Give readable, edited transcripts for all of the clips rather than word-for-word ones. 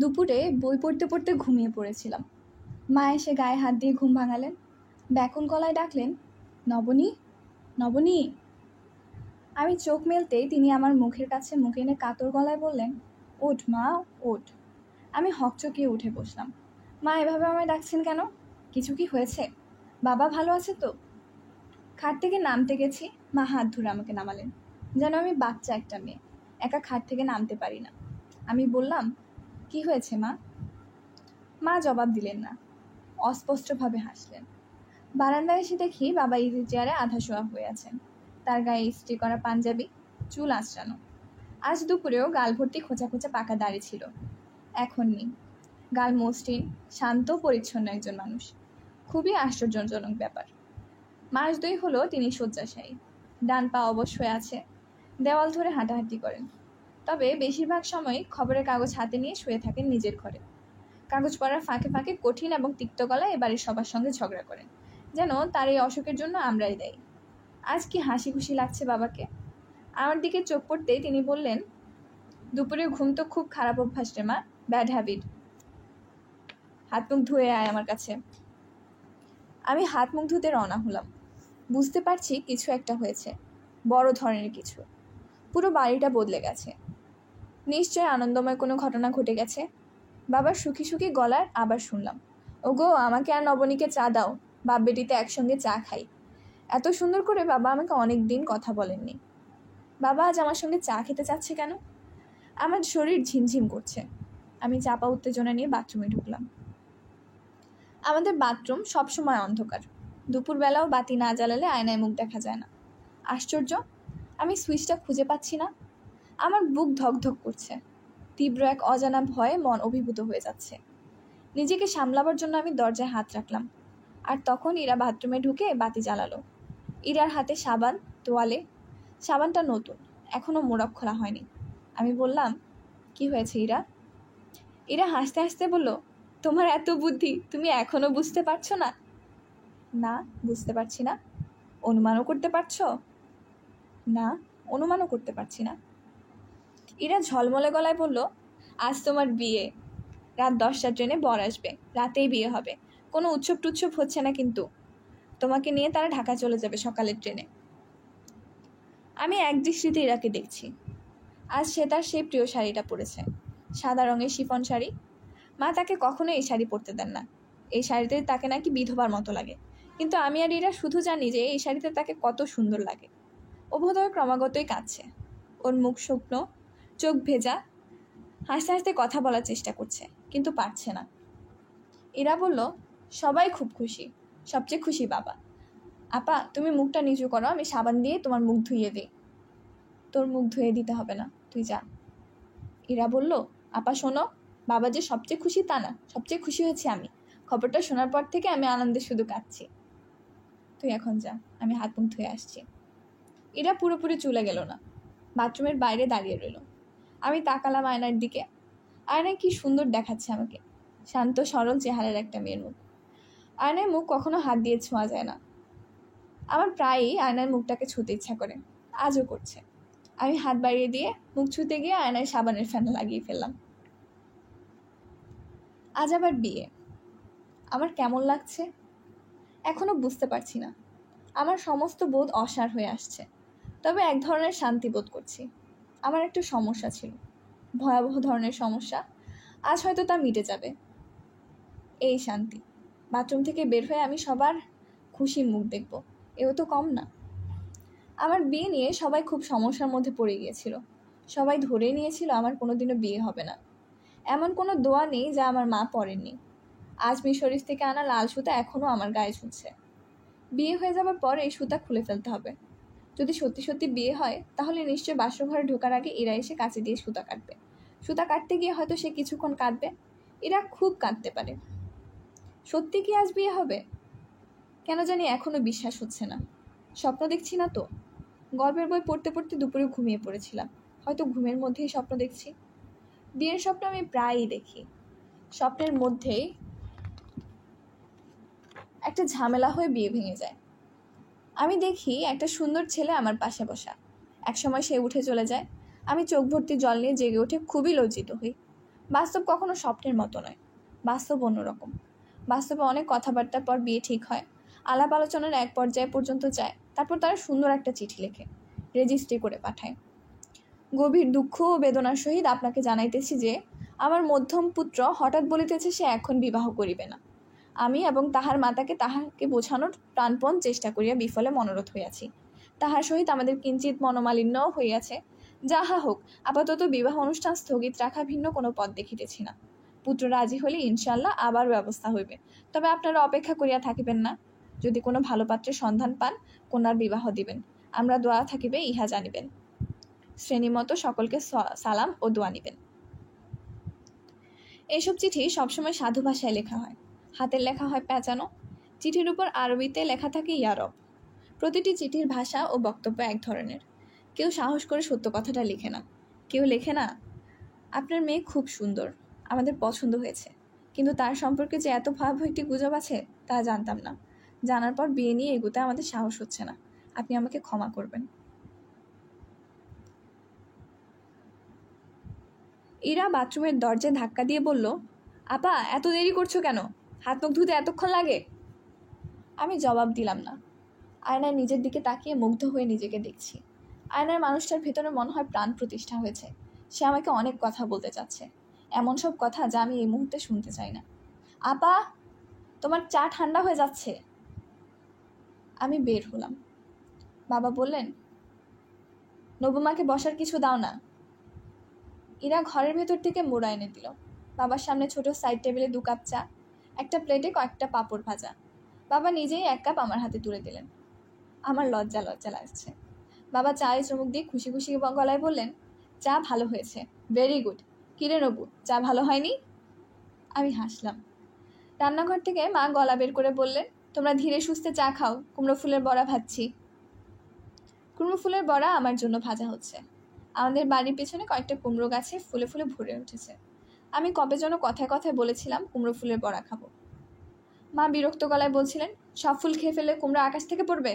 দুপুরে বই পড়তে পড়তে ঘুমিয়ে পড়েছিলাম। মা এসে গায়ে হাত দিয়ে ঘুম ভাঙালেন। ব্যাকুল গলায় ডাকলেন, নবনী, নবনী। আমি চোখ মেলতেই তিনি আমার মুখের কাছে মুখ এনে কাতর গলায় বললেন, ওঠ মা, ওঠ। আমি হকচকিয়ে উঠে বসলাম। মা এভাবে আমায় ডাকছেন কেন? কিছু কি হয়েছে? বাবা ভালো আছে তো? খাট থেকে নামতে গেছি, মা হাত ধরে আমাকে নামালেন, যেন আমি বাচ্চা একটা মেয়ে, একা খাট থেকে নামতে পারি না। আমি বললাম, কি হয়েছে মা? মা জবাব দিলেন না, অস্পষ্টভাবে হাসলেন। বারান্দায় এসে দেখি বাবা ইজি চেয়ারে আধা শোয়া হয়ে আছেন। তার গায়ে ইস্ত্রি করা পাঞ্জাবি, চুল আঁচড়ানো। আজ দুপুরেও গাল ভর্তি খোঁচা খোঁচা পাকা দাড়ি ছিল, এখন নেই। গাল মসৃণ, শান্ত, পরিচ্ছন্ন একজন মানুষ। খুবই আশ্চর্যজনক ব্যাপার। মাস 2 হলো তিনি শয্যাশায়ী। ডান পা অবশ হয়ে আছে, দেওয়াল ধরে হাঁটাহাঁটি করেন। তবে বেশিরভাগ সময় খবরের কাগজ হাতে নিয়ে শুয়ে থাকেন নিজের ঘরে। কাগজ পড়ার ফাঁকে ফাঁকে কঠিন এবং তিক্ত গলায় এবারের সবার সঙ্গে ঝগড়া করেন, যেন তার এই অসুখের জন্য আমরাই দায়ী। আজ কি হাসি খুশি লাগছে বাবাকে। আমার দিকে চোখ পড়তেই তিনি বললেন, দুপুরে ঘুম তো খুব খারাপ অভ্যাস রে মা, ব্যাড হ্যাবিট। হাত মুখ ধুয়ে আয় আমার কাছে। আমি হাত মুখ ধুতে রওনা হলাম। বুঝতে পারছি কিছু একটা হয়েছে, বড় ধরনের কিছু। পুরো বাড়িটা বদলে গেছে। নিশ্চয় আনন্দময় কোনো ঘটনা ঘটে গেছে। বাবার সুখী সুখী গলার আবার শুনলাম, ওগো আমাকে আর নবনীকে চা দাও, বাপ বেটিতে একসঙ্গে চা খাই। এত সুন্দর করে বাবা আমাকে অনেক দিন কথা বলেননি। বাবা আজ আমার সঙ্গে চা খেতে চাচ্ছে কেন? আমার শরীর ঝিমঝিম করছে। আমি চাপা উত্তেজনা নিয়ে বাথরুমে ঢুকলাম। আমাদের বাথরুম সবসময় অন্ধকার। দুপুরবেলাও বাতি না জ্বালালে আয়নায় মুখ দেখা যায় না। আশ্চর্য, আমি সুইচটা খুঁজে পাচ্ছি না। আমার বুক ধকধক করছে। তীব্র এক অজানা ভয়ে মন অভিভূত হয়ে যাচ্ছে। নিজেকে সামলাবার জন্য আমি দরজায় হাত রাখলাম। আর তখন ইরা বাথরুমে ঢুকে বাতি জ্বালালো। ইরার হাতে সাবান, তোয়ালে। সাবানটা নতুন, এখনও মোড়ক খোলা হয়নি। আমি বললাম, কি হয়েছে ইরা? ইরা হাসতে হাসতে বলল, তোমার এত বুদ্ধি, তুমি এখনও বুঝতে পারছো না? না, বুঝতে পারছি না। অনুমানও করতে পারছো? না, অনুমানও করতে পারছি না। ইরা ঝলমলে গলায় বলল, আজ তোমার বিয়ে। রাত 10টার ট্রেনে বর আসবে, রাতেই বিয়ে হবে। কোনো উৎসব টুৎসব হচ্ছে না কিন্তু। তোমাকে নিয়ে তারা ঢাকা চলে যাবে সকালের ট্রেনে। আমি এক দৃষ্টিতে ইরাকে দেখছি। আজ সে তার সেই প্রিয় শাড়িটা পরেছে, সাদা রঙের শিফন শাড়ি। মা তাকে কখনো এই শাড়ি পরতে দেন না। এই শাড়িতে তাকে নাকি বিধবার মতো লাগে। কিন্তু আমি আর ইরা শুধু জানি যে এই শাড়িতে তাকে কত সুন্দর লাগে। ও বোধহয় ক্রমাগতই কাঁদছে। ওর মুখ শুকনো, চোখ ভেজা, হাসতে হাসতে কথা বলার চেষ্টা করছে, কিন্তু পারছে না। ইরা বলল, সবাই খুব খুশি, সবচেয়ে খুশি বাবা। আপা, তুমি মুখটা নিচু করো, আমি সাবান দিয়ে তোমার মুখ ধুইয়ে দিই। তোর মুখ ধুয়ে দিতে হবে না, তুই যা। ইরা বলল, আপা শোনো, বাবা যে সবচেয়ে খুশি তা না, সবচেয়ে খুশি হয়েছি আমি। খবরটা শোনার পর থেকে আমি আনন্দে শুধু কাঁদছি। তুই এখন যা, আমি হাত মুখ ধুয়ে আসছি। ইরা পুরোপুরি চলে গেল না, বাথরুমের বাইরে দাঁড়িয়ে রইল। আমি তাকালাম আয়নার দিকে। আয়নায় কি সুন্দর দেখাচ্ছে আমাকে, শান্ত সরল চেহারার একটা মেয়ের মুখ। আয়নায় মুখ কখনো হাত দিয়ে ছোঁয়া যায় না। আমার প্রায়ই আয়নার মুখটাকে ছুঁতে ইচ্ছা করে, আজও করছে। আমি হাত বাড়িয়ে দিয়ে মুখ ছুঁতে গিয়ে আয়নায় সাবানের ফ্যান লাগিয়ে ফেললাম। আজ আবার বিয়ে। আমার কেমন লাগছে এখনো বুঝতে পারছি না। আমার সমস্ত বোধ অসাড় হয়ে আসছে, তবে এক ধরনের শান্তি বোধ করছি। আমার একটা সমস্যা ছিল, ভয়াবহ ধরনের সমস্যা। আজ হয়তো তা মিটে যাবে। এই শান্তি। বাথরুম থেকে বের হয়ে আমি সবার খুশি মুখ দেখব, এও তো কম না। আমার বিয়ে নিয়ে সবাই খুব সমস্যার মধ্যে পড়ে গিয়েছিল। সবাই ধরে নিয়েছিল আমার কোনোদিনও বিয়ে হবে না। এমন কোনো দোয়া নেই যা আমার মা পড়েননি। আজমির শরীফ থেকে আনা লাল সুতা এখনও আমার গায়ে ঝুলছে। বিয়ে হয়ে যাবার পর এই সুতা খুলে ফেলতে হবে। যদি সত্যি সত্যি বিয়ে হয়, তাহলে নিশ্চয়ই বাসরঘরে ঢোকার আগে ইরা এসে কাছে দিয়ে সুতা কাটবে। সুতা কাটতে গিয়ে হয়তো সে কিছুক্ষণ কাঁদবে। ইরা খুব কাঁদতে পারে। সত্যি কি আজ বিয়ে হবে? কেন জানি এখনও বিশ্বাস হচ্ছে না। স্বপ্ন দেখছি না তো? গল্পের বই পড়তে পড়তে দুপুরে ঘুমিয়ে পড়েছিলাম, হয়তো ঘুমের মধ্যেই স্বপ্ন দেখছি। বিয়ের স্বপ্ন আমি প্রায়ই দেখি। স্বপ্নের মধ্যেই একটা ঝামেলা হয়ে বিয়ে ভেঙে যায়। আমি দেখি একটা সুন্দর ছেলে আমার পাশে বসা। একসময় সে উঠে চলে যায়। আমি চোখ ভর্তি জল নিয়ে জেগে উঠে খুবই লজ্জিত হই। বাস্তব কখনো স্বপ্নের মতো নয়, বাস্তব অন্যরকম। বাস্তবে অনেক কথাবার্তার পর বিয়ে ঠিক হয়, আলাপ আলোচনার এক পর্যায়ে পর্যন্ত যায়, তারপর তারা সুন্দর একটা চিঠি লেখে, রেজিস্ট্রি করে পাঠায়। গভীর দুঃখ ও বেদনার সহিত আপনাকে জানাইতেছি যে আমার মধ্যম পুত্র হঠাৎ বলিতেছে সে এখন বিবাহ করিবে না। আমি এবং তাহার মাতাকে তাহাকে বোঝানোর প্রাণপণ চেষ্টা করিয়া বিফলে মনোরথ হইয়াছি। তাহার সহিত আমাদের কিঞ্চিত মনোমালিন্যও হইয়াছে। যাহা হোক, আপাতত বিবাহ অনুষ্ঠান স্থগিত রাখা ভিন্ন কোনো পথ দেখিতেছি না। পুত্র রাজি হলে ইনশাল্লাহ আবার ব্যবস্থা হইবে, তবে আপনারা অপেক্ষা করিয়া থাকিবেন না। যদি কোনো ভালো পাত্রের সন্ধান পান, কন্যার বিবাহ দিবেন। আমরা দোয়া থাকিবে ইহা জানিবেন। শ্রেণীমতো সকলকে সালাম ও দোয়া নিবেন। এইসব চিঠি সবসময় সাধু ভাষায় লেখা হয়, হাতের লেখা হয় প্যাঁচানো। চিঠির উপর আরবিতে লেখা থাকে ইয়ারব। প্রতিটি চিঠির ভাষা ও বক্তব্য এক ধরনের। কেউ সাহস করে সত্য কথাটা লিখে না। কেউ লেখে না, আপনার মেয়ে খুব সুন্দর, আমাদের পছন্দ হয়েছে, কিন্তু তার সম্পর্কে যে এত ভয়াবহ একটি গুজব আছে তা জানতাম না। জানার পর বিয়ে নিয়ে এগোতে আমাদের সাহস হচ্ছে না। আপনি আমাকে ক্ষমা করবেন। ইরা বাথরুমের দরজায় ধাক্কা দিয়ে বলল, আপা এত দেরি করছো কেন? হাত মুখ ধুতে এতক্ষণ লাগে? আমি জবাব দিলাম না। আয়নায় নিজের দিকে তাকিয়ে মুগ্ধ হয়ে নিজেকে দেখছি। আয়নার মানুষটার ভেতরে মনে হয় প্রাণ প্রতিষ্ঠা হয়েছে। সে আমাকে অনেক কথা বলতে চাচ্ছে, এমন সব কথা যা আমি এই মুহূর্তে শুনতে চাই না। আপা, তোমার চা ঠান্ডা হয়ে যাচ্ছে। আমি বের হলাম। বাবা বললেন, নবমাকে বসার কিছু দাও না। ইরা ঘরের ভেতর থেকে মোড়া এনে দিল। বাবার সামনে ছোট সাইড টেবিলে 2 কাপ চা, একটা প্লেটে কয়েকটা পাঁপড় ভাজা। বাবা নিজেই 1 কাপ আমার হাতে তুলে দিলেন। আমার লজ্জা লজ্জা লাগছে। বাবা চায়ে চুমুক দিয়ে খুশি খুশি গলায় বললেন, চা ভালো হয়েছে, ভেরি গুড। কিরে নবু, চা ভালো হয়নি? আমি হাসলাম। রান্নাঘর থেকে মা গলা বের করে বললেন, তোমরা ধীরে সুস্থে চা খাও, কুমড়ো ফুলের বড়া ভাজছি। কুমড়ো ফুলের বড়া আমার জন্য ভাজা হচ্ছে। আমাদের বাড়ির পেছনে কয়েকটা কুমড়ো গাছে ফুলে ফুলে ভরে উঠেছে। আমি কবে যেন কথায় কথায় বলেছিলাম কুমড়ো ফুলের বড়া খাবো। মা বিরক্ত গলায় বলছিলেন, সব ফুল খেয়ে ফেলে কুমড়ো আকাশ থেকে পড়বে।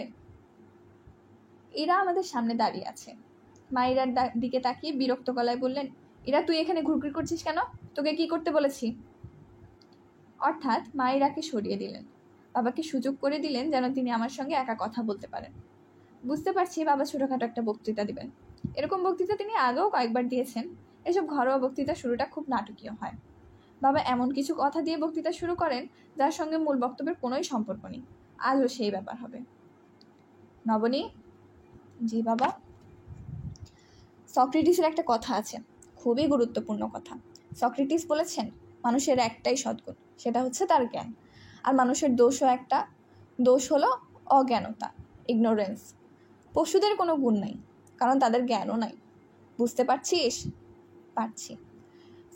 ইরা আমাদের সামনে দাঁড়িয়ে আছে। মা ইরার দিকে তাকিয়ে বিরক্ত গলায় বললেন, ইরা তুই এখানে ঘুরঘুর করছিস কেন? তোকে কি করতে বলেছি? অর্থাৎ মা ইরাকে সরিয়ে দিলেন। বাবাকে সুযোগ করে দিলেন যেন তিনি আমার সঙ্গে একা কথা বলতে পারেন। বুঝতে পারছি বাবা ছোটোখাটো একটা বক্তৃতা দিবেন। এরকম বক্তৃতা তিনি আগেও কয়েকবার দিয়েছেন। এসব ঘরোয়া বক্তৃতা শুরুটা খুব নাটকীয় হয়। বাবা এমন কিছু কথা দিয়ে বক্তৃতা শুরু করেন যার সঙ্গে মূল বক্তব্যের কোনোই সম্পর্ক নেই। আজও সেই ব্যাপার হবে। নবনী। জি বাবা। সক্রেটিসের একটা কথা আছে, খুবই গুরুত্বপূর্ণ কথা। সক্রেটিস বলেছেন, মানুষের একটাই সদ্গুণ, সেটা হচ্ছে তার জ্ঞান। আর মানুষের দোষও একটা, দোষ হলো অজ্ঞানতা, ইগনোরেন্স। পশুদের কোনো গুণ নাই, কারণ তাদের জ্ঞানও নাই। বুঝতে পারছিস? পারছি।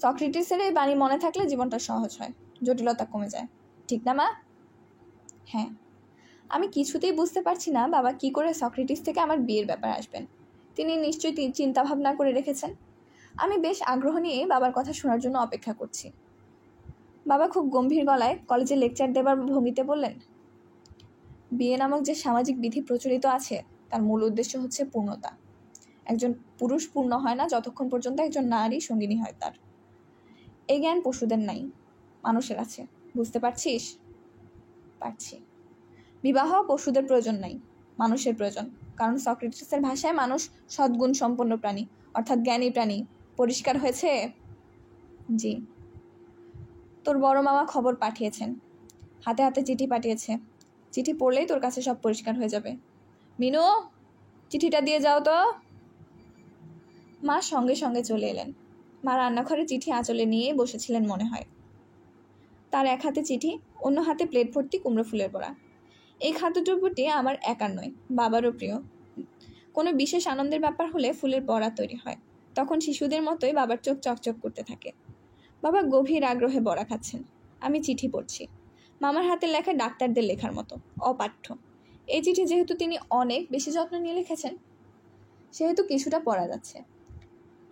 সক্রেটিসের এই বাণী মনে থাকলে জীবনটা সহজ হয়, জটিলতা কমে যায়। ঠিক না মা? হ্যাঁ। আমি কিছুতেই বুঝতে পারছি না বাবা কি করে সক্রেটিস থেকে আমার বিয়ের ব্যাপারে আসবেন। তিনি নিশ্চয়ই চিন্তা ভাবনা করে রেখেছেন। আমি বেশ আগ্রহ নিয়ে বাবার কথা শোনার জন্য অপেক্ষা করছি। বাবা খুব গম্ভীর গলায় কলেজে লেকচার দেবার ভঙ্গিতে বললেন, বিয়ে নামক যে সামাজিক বিধি প্রচলিত আছে তার মূল উদ্দেশ্য হচ্ছে পূর্ণতা। একজন পুরুষ পূর্ণ হয় না যতক্ষণ পর্যন্ত একজন নারী সঙ্গিনী হয় তার। এই জ্ঞান পশুদের নাই, মানুষের আছে। বুঝতে পারছিস? পারছি। বিবাহ পশুদের প্রয়োজন নাই, মানুষের প্রয়োজন। কারণ সক্রেটিসের ভাষায় মানুষ সদ্গুণ সম্পন্ন প্রাণী, অর্থাৎ জ্ঞানী প্রাণী। পরিষ্কার হয়েছে? জি। তোর বড় মামা খবর পাঠিয়েছেন, হাতে হাতে চিঠি পাঠিয়েছে। চিঠি পড়লেই তোর কাছে সব পরিষ্কার হয়ে যাবে। মিনু, চিঠিটা দিয়ে যাও তো। মা সঙ্গে সঙ্গে চলে এলেন। মা রান্নাঘরে চিঠি আঁচলে নিয়ে বসেছিলেন মনে হয়। তার এক হাতে চিঠি, অন্য হাতে প্লেট ভর্তি কুমড়ো ফুলের বড়া। এই খাদ্যদ্রব্যটি আমার একার নয়, বাবারও প্রিয়। কোনো বিশেষ আনন্দের ব্যাপার হলে ফুলের বড়া তৈরি হয়। তখন শিশুদের মতোই বাবার চোখ চকচক করতে থাকে। বাবা গভীর আগ্রহে বড়া খাচ্ছেন। আমি চিঠি পড়ছি। মামার হাতের লেখা ডাক্তারদের লেখার মতো, অপাঠ্য। এই চিঠি যেহেতু তিনি অনেক বেশি যত্ন নিয়ে লিখেছেন, সেহেতু কিছুটা পড়া যাচ্ছে।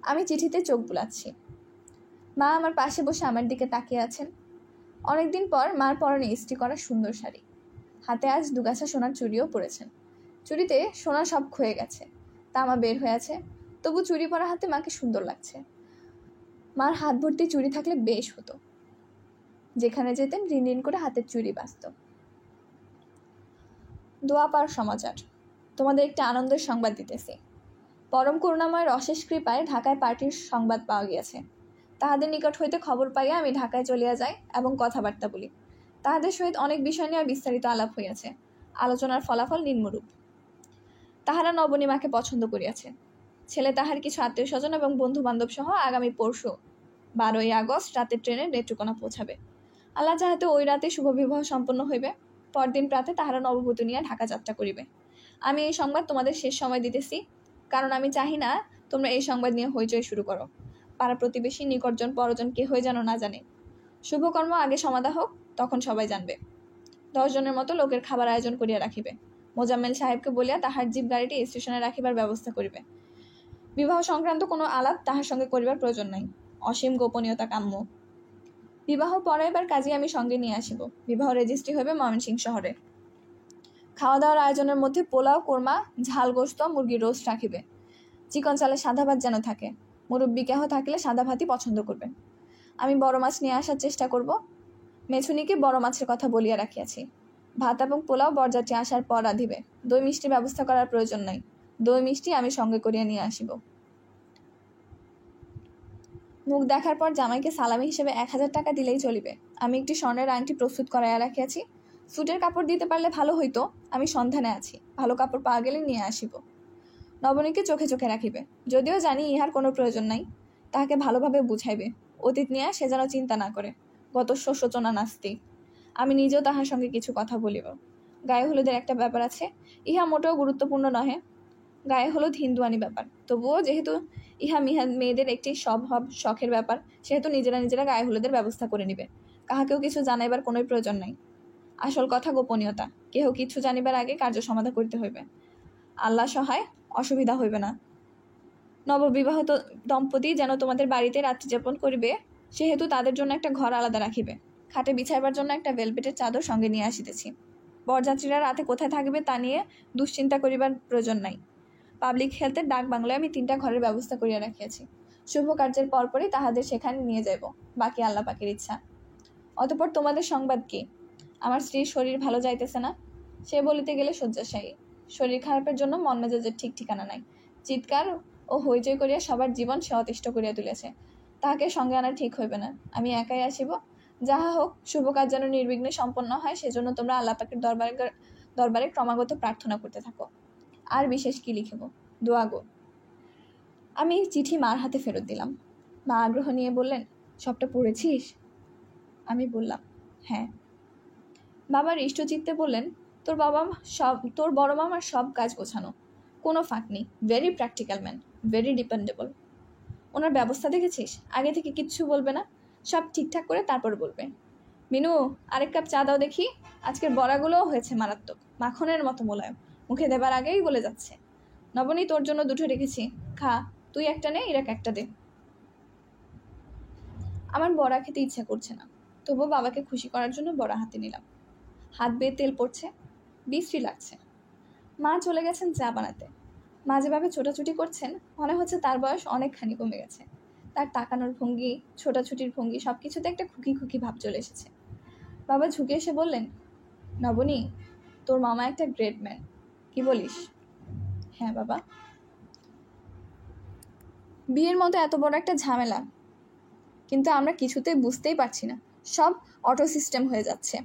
আমি চিঠিতে চোখ বুলাচ্ছি। মা আমার পাশে বসে আমার দিকে তাকিয়ে আছেন। অনেকদিন পর মার পরনে ইস্ত্রি করা সুন্দর শাড়ি, হাতে আজ 2 গাছা সোনার চুড়িও পরেছেন। চুড়িতে সোনা সব ক্ষয়ে গেছে, তামা বের হয়ে আছে, তবু চুড়ি পরা হাতে মাকে সুন্দর লাগছে। মার হাত ভর্তি চুড়ি থাকলে বেশ হতো। যেখানে যেতেন রিন রিন করে হাতের চুড়ি বাজত। দোয়া পাওয়ার সমাচার। তোমাদের একটি আনন্দের সংবাদ দিতেছি। পরম করুণাময়ের অশেষ কৃপায় ঢাকায় পার্টির সংবাদ পাওয়া গিয়াছে। তাহাদের নিকট হইতে খবর পাইয়া আমি ঢাকায় চলিয়া যাই এবং কথাবার্তা বলি। তাহাদের সহিত অনেক বিষয় নিয়ে বিস্তারিত আলাপ হইয়াছে। আলোচনার ফলাফল নিম্নরূপ। তাহারা নবনীমাকে পছন্দ করিয়াছে। ছেলে তাহার কিছু আত্মীয় স্বজন এবং বন্ধু বান্ধব সহ আগামী পরশু 12ই আগস্ট রাতের ট্রেনে নেত্রকোনা পৌঁছাবে। আল্লাহ চাহাতে ওই রাতে শুভ বিবাহ সম্পন্ন হইবে। পরদিন প্রাতে তাহারা নববধূ নিয়ে ঢাকা যাত্রা করিবে। আমি এই সংবাদ তোমাদের শেষ সময় দিতেছি, কারণ আমি চাহি না তোমরা এই সংবাদ নিয়ে হইচই শুরু করো। পাড়া প্রতিবেশী নিকটজন পরজন কেহই যেন না জানে। শুভকর্ম আগে সমাধা হোক, তখন সবাই জানবে। 10 জনের মতো লোকের খাবার আয়োজন করিয়া রাখিবে। মোজাম্মেল সাহেবকে বলিয়া তাহার জিপ গাড়িটি স্টেশনে রাখিবার ব্যবস্থা করিবে। বিবাহ সংক্রান্ত কোনো আলাপ তাহার সঙ্গে করিবার প্রয়োজন নাই। অসীম গোপনীয়তা কাম্য। বিবাহ পড়াইবার কাজে আমি সঙ্গে নিয়ে আসিব। বিবাহ রেজিস্ট্রি হইবে ময়মনসিংহ শহরে। খাওয়া দাওয়ার আয়োজনের মধ্যে পোলাও, কোরমা, ঝাল গোস্ত, মুরগির রোস্ট রাখিবে। চিকন চালে সাদা ভাত যেন থাকে। মুরব্বি কেহ থাকলে সাদা ভাতই পছন্দ করবেন। আমি বড় মাছ নিয়ে আসার চেষ্টা করব। মেছুনিকে বড় মাছের কথা বলিয়া রাখিয়াছি। ভাত এবং পোলাও বরযাত্রী আসার পর রাঁধিবে। দই মিষ্টি ব্যবস্থা করার প্রয়োজন নাই। দই মিষ্টি আমি সঙ্গে করিয়া নিয়ে আসিব। মুখ দেখার পর জামাইকে সালামি হিসেবে 1000 টাকা দিলেই চলিবে। আমি একটি স্বর্ণের আংটি প্রস্তুত করাইয়া রাখিয়াছি। স্যুটের কাপড় দিতে পারলে ভালো হইতো। আমি সন্ধানে আছি। ভালো কাপড় পাওয়া গেলে নিয়ে আসিব। নবনীকে চোখে চোখে রাখিবে। যদিও জানি ইহার কোনো প্রয়োজন নাই। তাহাকে ভালোভাবে বুঝাইবে। অতীত নিয়ে সে যেন চিন্তা না করে। গত শোচনা নাস্তি। আমি নিজেও তাহার সঙ্গে কিছু কথা বলিব। গায়ে হলুদের একটা ব্যাপার আছে। ইহা মোটেও গুরুত্বপূর্ণ নহে। গায়ে হলুদ হিন্দুয়ানি ব্যাপার। তবুও যেহেতু ইহা মেয়েদের একটি স্বভাব শখের ব্যাপার, সেহেতু নিজেরা গায়ে হলুদের ব্যবস্থা করে নিবে। কাহাকেও কিছু জানাইবার কোনোই প্রয়োজন নাই। আসল কথা গোপনীয়তা। কেহ কিছু জানিবার আগে কার্য সমাধা করিতে হইবে। আল্লাহ সহায়, অসুবিধা হইবে না। নববিবাহিত দম্পতি যেন তোমাদের বাড়িতে রাত্রি যাপন করিবে, সেহেতু তাদের জন্য একটা ঘর আলাদা রাখিবে। খাটে বিছাইবার জন্য একটা ভেলভেটের চাদর সঙ্গে নিয়ে আসিতেছি। বরযাত্রীরা রাতে কোথায় থাকবে তা নিয়ে দুশ্চিন্তা করিবার প্রয়োজন নাই। পাবলিক হেলথের ডাক বাংলায় আমি 3টা ঘরের ব্যবস্থা করিয়া রাখিয়াছি। শুভ কার্যের পরপরই তাহাদের সেখানে নিয়ে যাইব। বাকি আল্লাহ পাকের ইচ্ছা। অতঃপর তোমাদের সংবাদ কি? আমার স্ত্রীর শরীর ভালো যাইতেছে না। সে বলিতে গেলে শয্যাশায়ী। শরীর খারাপের জন্য মন মেজাজের ঠিক ঠিকানা নাই। চিৎকার ও হইচই করিয়া সবার জীবন সে অতিষ্ঠ করিয়া তুলেছে। তাহাকে সঙ্গে আনা ঠিক হইবে না। আমি একাই আসিব। যাহা হোক, শুভ কাজ যেন নির্বিঘ্নে সম্পন্ন হয়, সেজন্য তোমরা আল্লাহ পাকের দরবারে ক্রমাগত প্রার্থনা করতে থাকো। আর বিশেষ কি লিখিব? দোয়া গো। আমি চিঠি মার হাতে ফেরত দিলাম। মা আগ্রহ নিয়ে বললেন, সবটা পড়েছিস? আমি বললাম, হ্যাঁ। বাবা হৃষ্টচিত্তে বললেন, তোর বড় মামার সব কাজ গোছানো, কোনো ফাঁক নেই। Very practical man, very dependable. ওনার ব্যবস্থা দেখেছিস? আগে থেকে কিচ্ছু বলবে না। সব ঠিকঠাক করে তারপর বলবে। মিনু, আরেক কাপ চা দাও দেখি। আজকের বড়াগুলোও হয়েছে মারাত্মক, মাখনের মতো মোলায়েম। মুখে দেবার আগেই বলে যাচ্ছে। নবনী, তোর জন্য 2টো রেখেছি, খা। তুই একটা নে, ইরাক একটা দে। আমার বড়া খেতে ইচ্ছা করছে না, তবুও বাবাকে খুশি করার জন্য বড়া হাতে নিলাম। হাত বেয়ে তেল পড়ছে, বিশ্রী লাগছে। মা চলে গেছেন চা বানাতে। মা যেভাবে ছোটাছুটি করছেন, মনে হচ্ছে তার বয়স অনেকখানি কমে গেছে। তার তাকানোর ভঙ্গি, ছোটাছুটির ভঙ্গি, সব কিছুতে একটা খুকি খুকি ভাব চলে এসেছে। বাবা ঝুঁকে এসে বললেন, নবনী, তোর মামা একটা গ্রেট ম্যান। কি বলিস? হ্যাঁ বাবা। বিয়ের মতো এত বড় একটা ঝামেলা, কিন্তু আমরা কিছুতেই বুঝতেই পারছি না। সব অটো সিস্টেম হয়ে যাচ্ছে।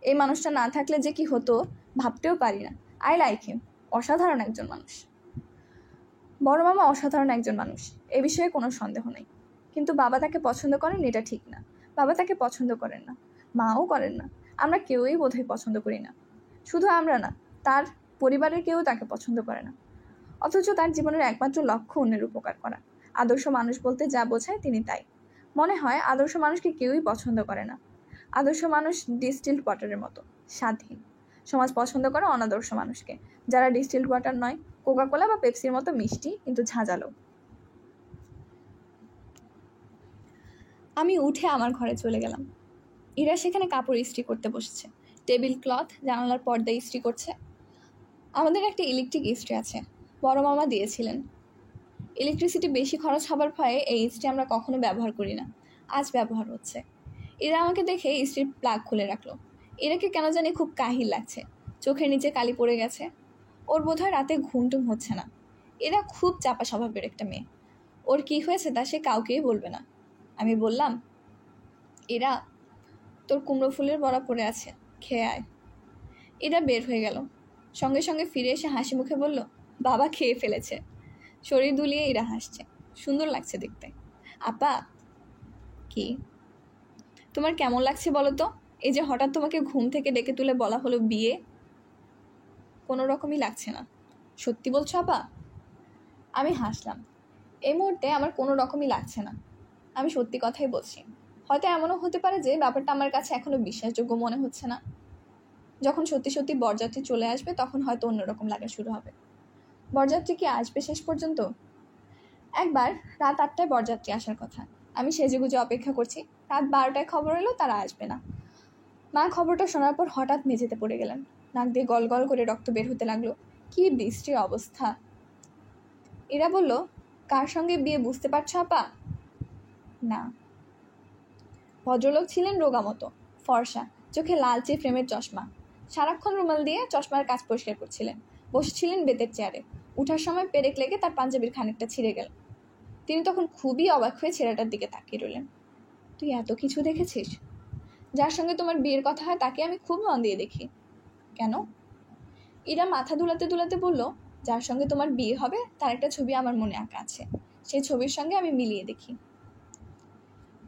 এই মানুষটা না থাকলে যে কি হতো ভাবতেও পারি না। I like him. অসাধারণ একজন মানুষ। বড় মামা অসাধারণ একজন মানুষ, এ বিষয়ে কোনো সন্দেহ নেই। কিন্তু বাবা তাকে পছন্দ করেন এটা ঠিক না। বাবা তাকে পছন্দ করেন না, মাও করেন না। আমরা কেউই বোধহয় পছন্দ করি না। শুধু আমরা না, তার পরিবারের কেউ তাকে পছন্দ করে না। অথচ তার জীবনের একমাত্র লক্ষ্য অন্যের উপকার করা। আদর্শ মানুষ বলতে যা বোঝায় তিনি তাই। মনে হয় আদর্শ মানুষকে কেউই পছন্দ করে না। আদর্শ মানুষ ডিস্টিলড ওয়াটারের মতো, স্বাদহীন। সমাজ পছন্দ করে অনাদর্শ মানুষকে, যারা ডিস্টিলড ওয়াটার নয়, কোকাকোলা বা পেপসির মতো মিষ্টি কিন্তু ঝাঁঝালো। আমি উঠে আমার ঘরে চলে গেলাম। ইরা সেখানে কাপড় ইস্ত্রি করতে বসেছে। টেবিল ক্লথ, জানালার পর্দা ইস্ত্রি করছে। আমাদের একটা ইলেকট্রিক ইস্ত্রি আছে, বড় মামা দিয়েছিলেন। ইলেকট্রিসিটি বেশি খরচ হবার ভয়ে এই ইস্ত্রি আমরা কখনো ব্যবহার করি না, আজ ব্যবহার হচ্ছে। এরা আমাকে দেখে ইস্ত্রির প্লাগ খুলে রাখলো। এরাকে কেন জানি খুব কাহিল লাগছে, চোখের নিচে কালি পড়ে গেছে। ওর বোধহয় রাতে ঘুমটুম হচ্ছে না। এরা খুব চাপা স্বভাবের একটা মেয়ে, ওর কি হয়েছে তা সে কাউকেই বলবে না। আমি বললাম, এরা তোর কুমড়ো ফুলের বড়া পড়ে আছে, খেয়ে আয়। এরা বের হয়ে গেল, সঙ্গে সঙ্গে ফিরে এসে হাসি মুখে বলল, বাবা খেয়ে ফেলেছে। শরীর দুলিয়ে এরা হাসছে, সুন্দর লাগছে দেখতে। আপা, কি তোমার কেমন লাগছে বলো তো? এই যে হঠাৎ তোমাকে ঘুম থেকে ডেকে তুলে বলা হলো বিয়ে। কোনো রকমই লাগছে না। সত্যি বলছো আপা? আমি হাসলাম। এই মুহূর্তে আমার কোনো রকমই লাগছে না, আমি সত্যি কথাই বলছি। হয়তো এমনও হতে পারে যে ব্যাপারটা আমার কাছে এখনো বিশ্বাসযোগ্য মনে হচ্ছে না। যখন সত্যি সত্যি বরযাত্রী চলে আসবে তখন হয়তো অন্যরকম লাগা শুরু হবে। বরযাত্রী কি আসবে শেষ পর্যন্ত? একবার রাত 8টায় বরযাত্রী আসার কথা, আমি সেজেগুজে অপেক্ষা করছি। রাত 12টায় খবর এলো তারা আসবে না। মা খবরটা শোনার পর হঠাৎ মেঝেতে পড়ে গেলেন, নাক দিয়ে গল গল করে রক্ত বের হতে লাগলো। কি বিশ্রী অবস্থা। এরা বলল, কার সঙ্গে বিয়ে বুঝতে পারছো আপা? না। ভদ্রলোক ছিলেন রোগা মতো, ফর্সা, চোখে লালচে ফ্রেমের চশমা, সারাক্ষণ রুমাল দিয়ে চশমার কাজ পরিষ্কার করছিলেন। বসেছিলেন বেতের চেয়ারে। উঠার সময় পেরেক লেগে তার পাঞ্জাবির খানিকটা ছিঁড়ে গেল। তিনি তখন খুবই অবাক হয়ে ছেলেটার দিকে তাকিয়ে রইলেন। তুই এত কিছু দেখেছিস? যার সঙ্গে তোমার বিয়ের কথা হয় তাকে আমি খুব মন দিয়ে দেখি। কেন? ইরা মাথা দুলাতে দুলাতে বলল, যার সঙ্গে তোমার বিয়ে হবে তার একটা ছবি আমার মনে আঁকা আছে, সেই ছবির সঙ্গে আমি মিলিয়ে দেখি।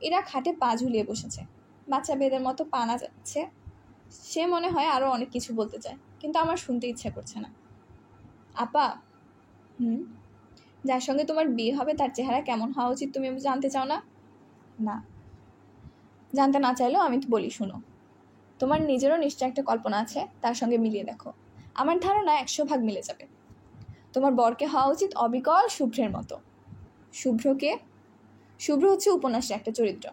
এরা খাটে পা ঝুলিয়ে বসেছে, বাচ্চা বেদের মতো পা নাচাচ্ছে। সে মনে হয় আরও অনেক কিছু বলতে চায়, কিন্তু আমার শুনতে ইচ্ছা করছে না। আপা, যার সঙ্গে তোমার বিয়ে হবে তার চেহারা কেমন হওয়া উচিত তুমি জানতে চাও না? না। জানতে না চাইলেও আমি তো বলি, শুনো। তোমার নিজেরও নিশ্চয় একটা কল্পনা আছে, তার সঙ্গে মিলিয়ে দেখো। আমার ধারণা 100 ভাগ মিলে যাবে। তোমার বরকে হওয়া উচিত অবিকল শুভ্রের মতো। শুভ্রকে? শুভ্র হচ্ছে উপন্যাসের একটা চরিত্র,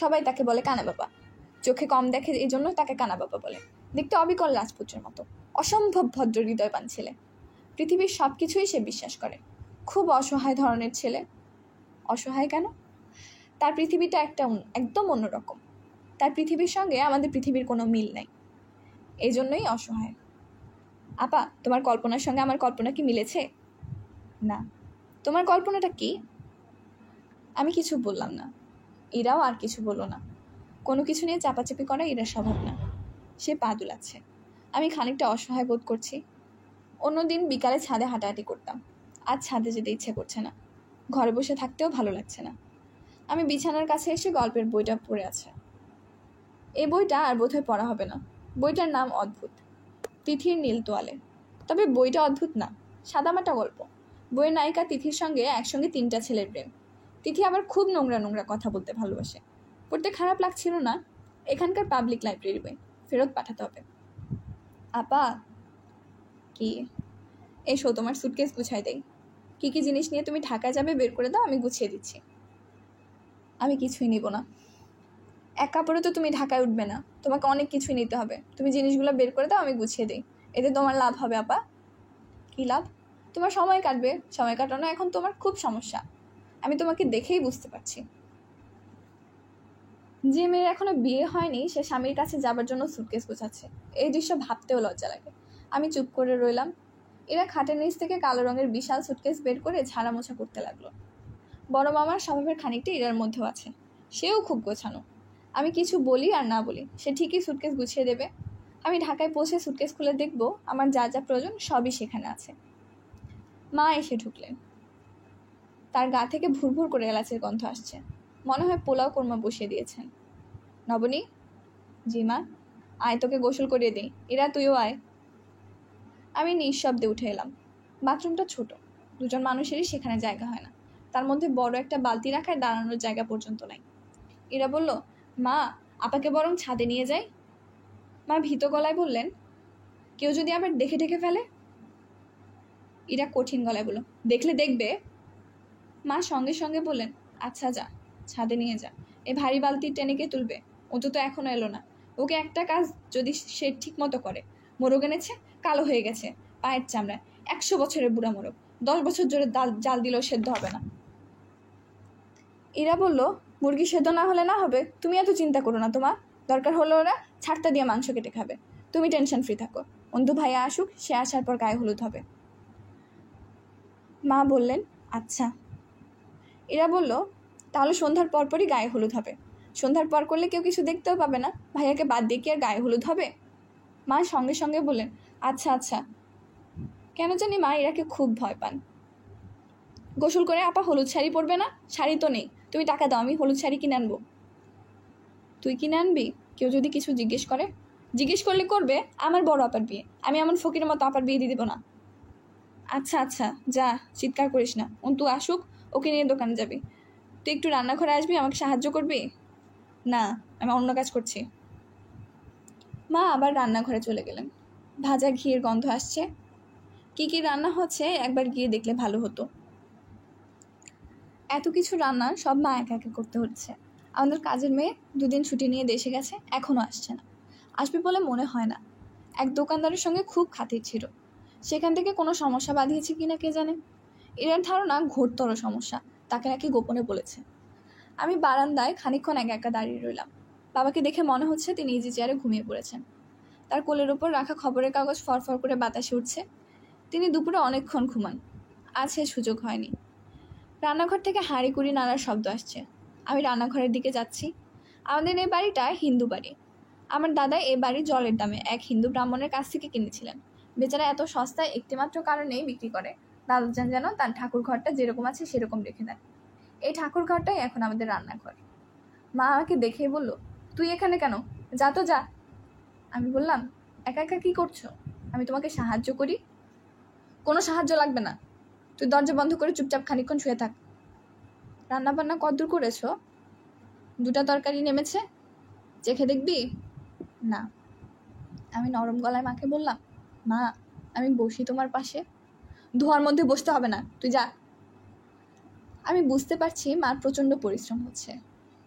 সবাই তাকে বলে কানা বাবা। চোখে কম দেখে এই জন্য তাকে কানা বাবা বলে। দেখতে অবিকল রাজপুত্রের মতো, অসম্ভব ভদ্র হৃদয়বান ছেলে। পৃথিবীর সব কিছুই সে বিশ্বাস করে। খুব অসহায় ধরনের ছেলে। অসহায় কেন? তার পৃথিবীটা একদম অন্যরকম। তার পৃথিবীর সঙ্গে আমাদের পৃথিবীর কোনো মিল নাই, এই জন্যই অসহায়। আপা, তোমার কল্পনার সঙ্গে আমার কল্পনা কি মিলেছে? না। তোমার কল্পনাটা কি? আমি কিছু বললাম না, এরাও আর কিছু বলল না। কোনো কিছু নিয়ে চাপাচাপি করা এরা স্বভাব না। সে পা দুলাচ্ছে, আমি খানিকটা অসহায় বোধ করছি। অন্যদিন বিকালে ছাদে হাঁটাহাঁটি করতাম, আজ ছাদে যেতে ইচ্ছে করছে না। ঘরে বসে থাকতেও ভালো লাগছে না। আমি বিছানার কাছে এসে গল্পের বইটা পড়ে আছে। এই বইটা আর বোধহয় পড়া হবে না। বইটার নাম অদ্ভুত, তিথির নীল তোয়ালে। তবে বইটা অদ্ভুত না, সাদামাটা গল্প। বইয়ের নায়িকা তিথির সঙ্গে একসঙ্গে 3টা ছেলের প্রেম। তিথি আবার খুব নোংরা নোংরা কথা বলতে ভালোবাসে। পড়তে খারাপ লাগছিল না। এখানকার পাবলিক লাইব্রেরি বই, ফেরত পাঠাতে হবে। আপা। কি? এসো, তোমার সুটকেস গুছাই দেই। কী কী জিনিস নিয়ে তুমি ঢাকায় যাবে বের করে দাও, আমি গুছিয়ে দিচ্ছি। আমি কিছুই নিব না। এক কাপড়ে তো তুমি ঢাকায় উঠবে না, তোমাকে অনেক কিছুই নিতে হবে। তুমি জিনিসগুলো বের করে দাও, আমি গুছিয়ে দিই। এতে তোমার লাভ হবে আপা। কী লাভ? তোমার সময় কাটবে। সময় কাটানো এখন তোমার খুব সমস্যা, আমি তোমাকে দেখেই বুঝতে পারছি। যে মেয়ের এখনো বিয়ে হয়নি সে স্বামীর কাছে যাবার জন্য সুটকেস গোছাচ্ছে, এই দৃশ্য ভাবতেও লজ্জা লাগে। আমি চুপ করে রইলাম। এরা খাটের নিচ থেকে কালো রঙের বিশাল সুটকেস বের করে ঝাড়া মোছা করতে লাগলো। বড় মামার স্বভাবের খানিকটা এরার মধ্যেও আছে, সেও খুব গোছানো। আমি কিছু বলি আর না বলি, সে ঠিকই সুটকেস গুছিয়ে দেবে। আমি ঢাকায় পৌঁছে সুটকেস খুলে দেখব আমার যা যা প্রয়োজন সবই সেখানে আছে। মা এসে ঢুকলেন। তার গা থেকে ভুরভুর করে এলাচের গন্ধ আসছে, মনে হয় পোলাও কোরমা বসিয়ে দিয়েছেন। নবনী? জি মা। আয়, তোকে গোসল করিয়ে দিই। এরা তুইও আয়। আমি নিঃশব্দে উঠে এলাম। বাথরুমটা ছোট, 2জন মানুষেরই সেখানে জায়গা হয় না। তার মধ্যে বড় একটা বালতি রাখার দাঁড়ানোর জায়গা পর্যন্ত নাই। এরা বলল, মা, আপাকে বরং ছাদে নিয়ে যাই। মা ভীত গলায় বললেন, কেউ যদি আবার দেখে ঢেকে ফেলে? এরা কঠিন গলায় বলল, দেখলে দেখবে। মা সঙ্গে সঙ্গে বললেন, আচ্ছা যা, ছাদে নিয়ে যা। এই ভারী বালতি টেনে কে তুলবে? ও তো এখনো এলো না। ওকে একটা কাজ যদি সে ঠিক মতো করে। মোরগ এনেছে, কালো হয়ে গেছে, পায়ের চামড়া, 100 বছরের বুড়া মোরগ, 10 বছর জোরে জাল দিলেও সেদ্ধ হবে না। ইরা বলল, মুরগি সেদ্ধ না হলে না হবে, তুমি এত চিন্তা করো না তোমার, দরকার হলে ওরা ছাড়তা দিয়ে মাংস কেটে খাবে, তুমি টেনশন ফ্রি থাকো, অন্তু ভাইয়া আসুক, সে আসার পর গায়ে হলুদ হবে। মা বললেন, আচ্ছা। ইরা বলল, তাহলে সন্ধ্যার পরপরই গায়ে হলুদ হবে, সন্ধ্যার পর করলে কেউ কিছু দেখতেও পাবে না, ভাইয়াকে বাদ দিয়ে কি আর গায়ে হলুদ হবে? মা সঙ্গে সঙ্গে বললেন, আচ্ছা আচ্ছা। কেন জানি মা ইরাকে খুব ভয় পান। গোসল করে আপা হলুদ শাড়ি পরবে না? শাড়ি তো নেই, তুমি টাকা দাও, আমি হলুদ শাড়ি কিনে আনবো। তুই কিনে আনবি? কেউ যদি কিছু জিজ্ঞেস করে? জিজ্ঞেস করলে করবে আমার বড় আপার বিয়ে, আমি এমন ফকিরের মতো আপার বিয়ে দিয়ে দেবো না। আচ্ছা আচ্ছা যা, চিৎকার করিস না, অন্তু আসুক, ওকে নিয়ে দোকানে যাবি। তুই একটু রান্নাঘরে আসবি, আমাকে সাহায্য করবি? না, আমি অন্য কাজ করছি। মা আবার রান্নাঘরে চলে গেলেন। ভাজা ঘিয়ের গন্ধ আসছে। কি কি রান্না হচ্ছে একবার গিয়ে দেখলে ভালো হতো। এত কিছু রান্না সব মা একা একা করতে হচ্ছে। আমাদের কাজের মেয়ে 2 দিন ছুটি নিয়ে দেশে গেছে, এখনও আসছে না, আসবে বলে মনে হয় না। এক দোকানদারের সঙ্গে খুব খাতির ছিল, সেখান থেকে কোনো সমস্যা বাঁধিয়েছে কিনা কে জানে। এর ধারণা ঘোরতর সমস্যা, তাকে নাকি গোপনে বলেছে। আমি বারান্দায় খানিকক্ষণ একা একা দাঁড়িয়ে রইলাম। বাবাকে দেখে মনে হচ্ছে তিনি ইজি চেয়ারে ঘুমিয়ে পড়েছেন। তার কোলের ওপর রাখা খবরের কাগজ ফরফর করে বাতাসে উঠছে। তিনি দুপুরে অনেকক্ষণ ঘুমান, আজ সে সুযোগ হয়নি। রান্নাঘর থেকে হাঁড়ি কুড়ি নাড়ার শব্দ আসছে। আমি রান্নাঘরের দিকে যাচ্ছি। আমাদের এই বাড়িটা হিন্দু বাড়ি। আমার দাদা এই বাড়ি জলের দামে এক হিন্দু ব্রাহ্মণের কাছ থেকে কিনেছিলেন। বেচারা এত সস্তায় একটিমাত্র কারণেই বিক্রি করে, দাদুজান যেন তার ঠাকুর ঘরটা যেরকম আছে সেরকম রেখে দেন। এই ঠাকুর ঘরটাই এখন আমাদের রান্নাঘর। মা আমাকে দেখেই বলল, তুই এখানে কেন? যা তো যা। আমি বললাম, একা একা কী করছো? আমি তোমাকে সাহায্য করি? কোনো সাহায্য লাগবে না, তুই দরজা বন্ধ করে চুপচাপ খানিকক্ষণ শুয়ে থাক। রান্নাবান্না কতদূর করেছো? 2টা তরকারি নেমেছে, চেখে দেখবি? না। আমি নরম গলায় মাকে বললাম, মা আমি বসি তোমার পাশে। ধোয়ার মধ্যে বসতে হবে না, তুই যা। আমি বুঝতে পারছি মার প্রচণ্ড পরিশ্রম হচ্ছে,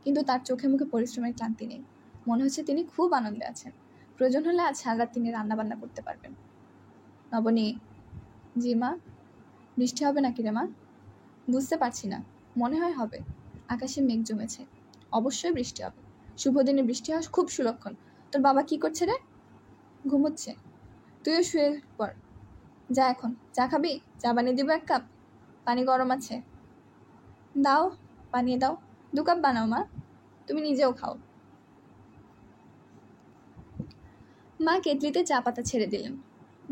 কিন্তু তার চোখে মুখে পরিশ্রমের ক্লান্তি নেই। মনে হচ্ছে তিনি খুব আনন্দে আছেন। প্রয়োজন হলে আজ সারা রাত তিনি রান্নাবান্না করতে পারবেন। নবনী। জি মা। বৃষ্টি হবে নাকি রে মা? বুঝতে পারছি না, মনে হয় হবে। আকাশে মেঘ জমেছে, অবশ্যই বৃষ্টি হবে। শুভ দিনে বৃষ্টি হওয়া খুব সুলক্ষণ। তোর বাবা কি করছে রে? ঘুমোচ্ছে। তুইও শুয়ে পড়। যা, এখন চা খাবি? চা বানিয়ে দিব 1 কাপ, পানি গরম আছে। দাও, বানিয়ে দাও। 2 কাপ বানাও মা, তুমি নিজেও খাও। মা কেতলিতে চা পাতা ছেড়ে দিলেন।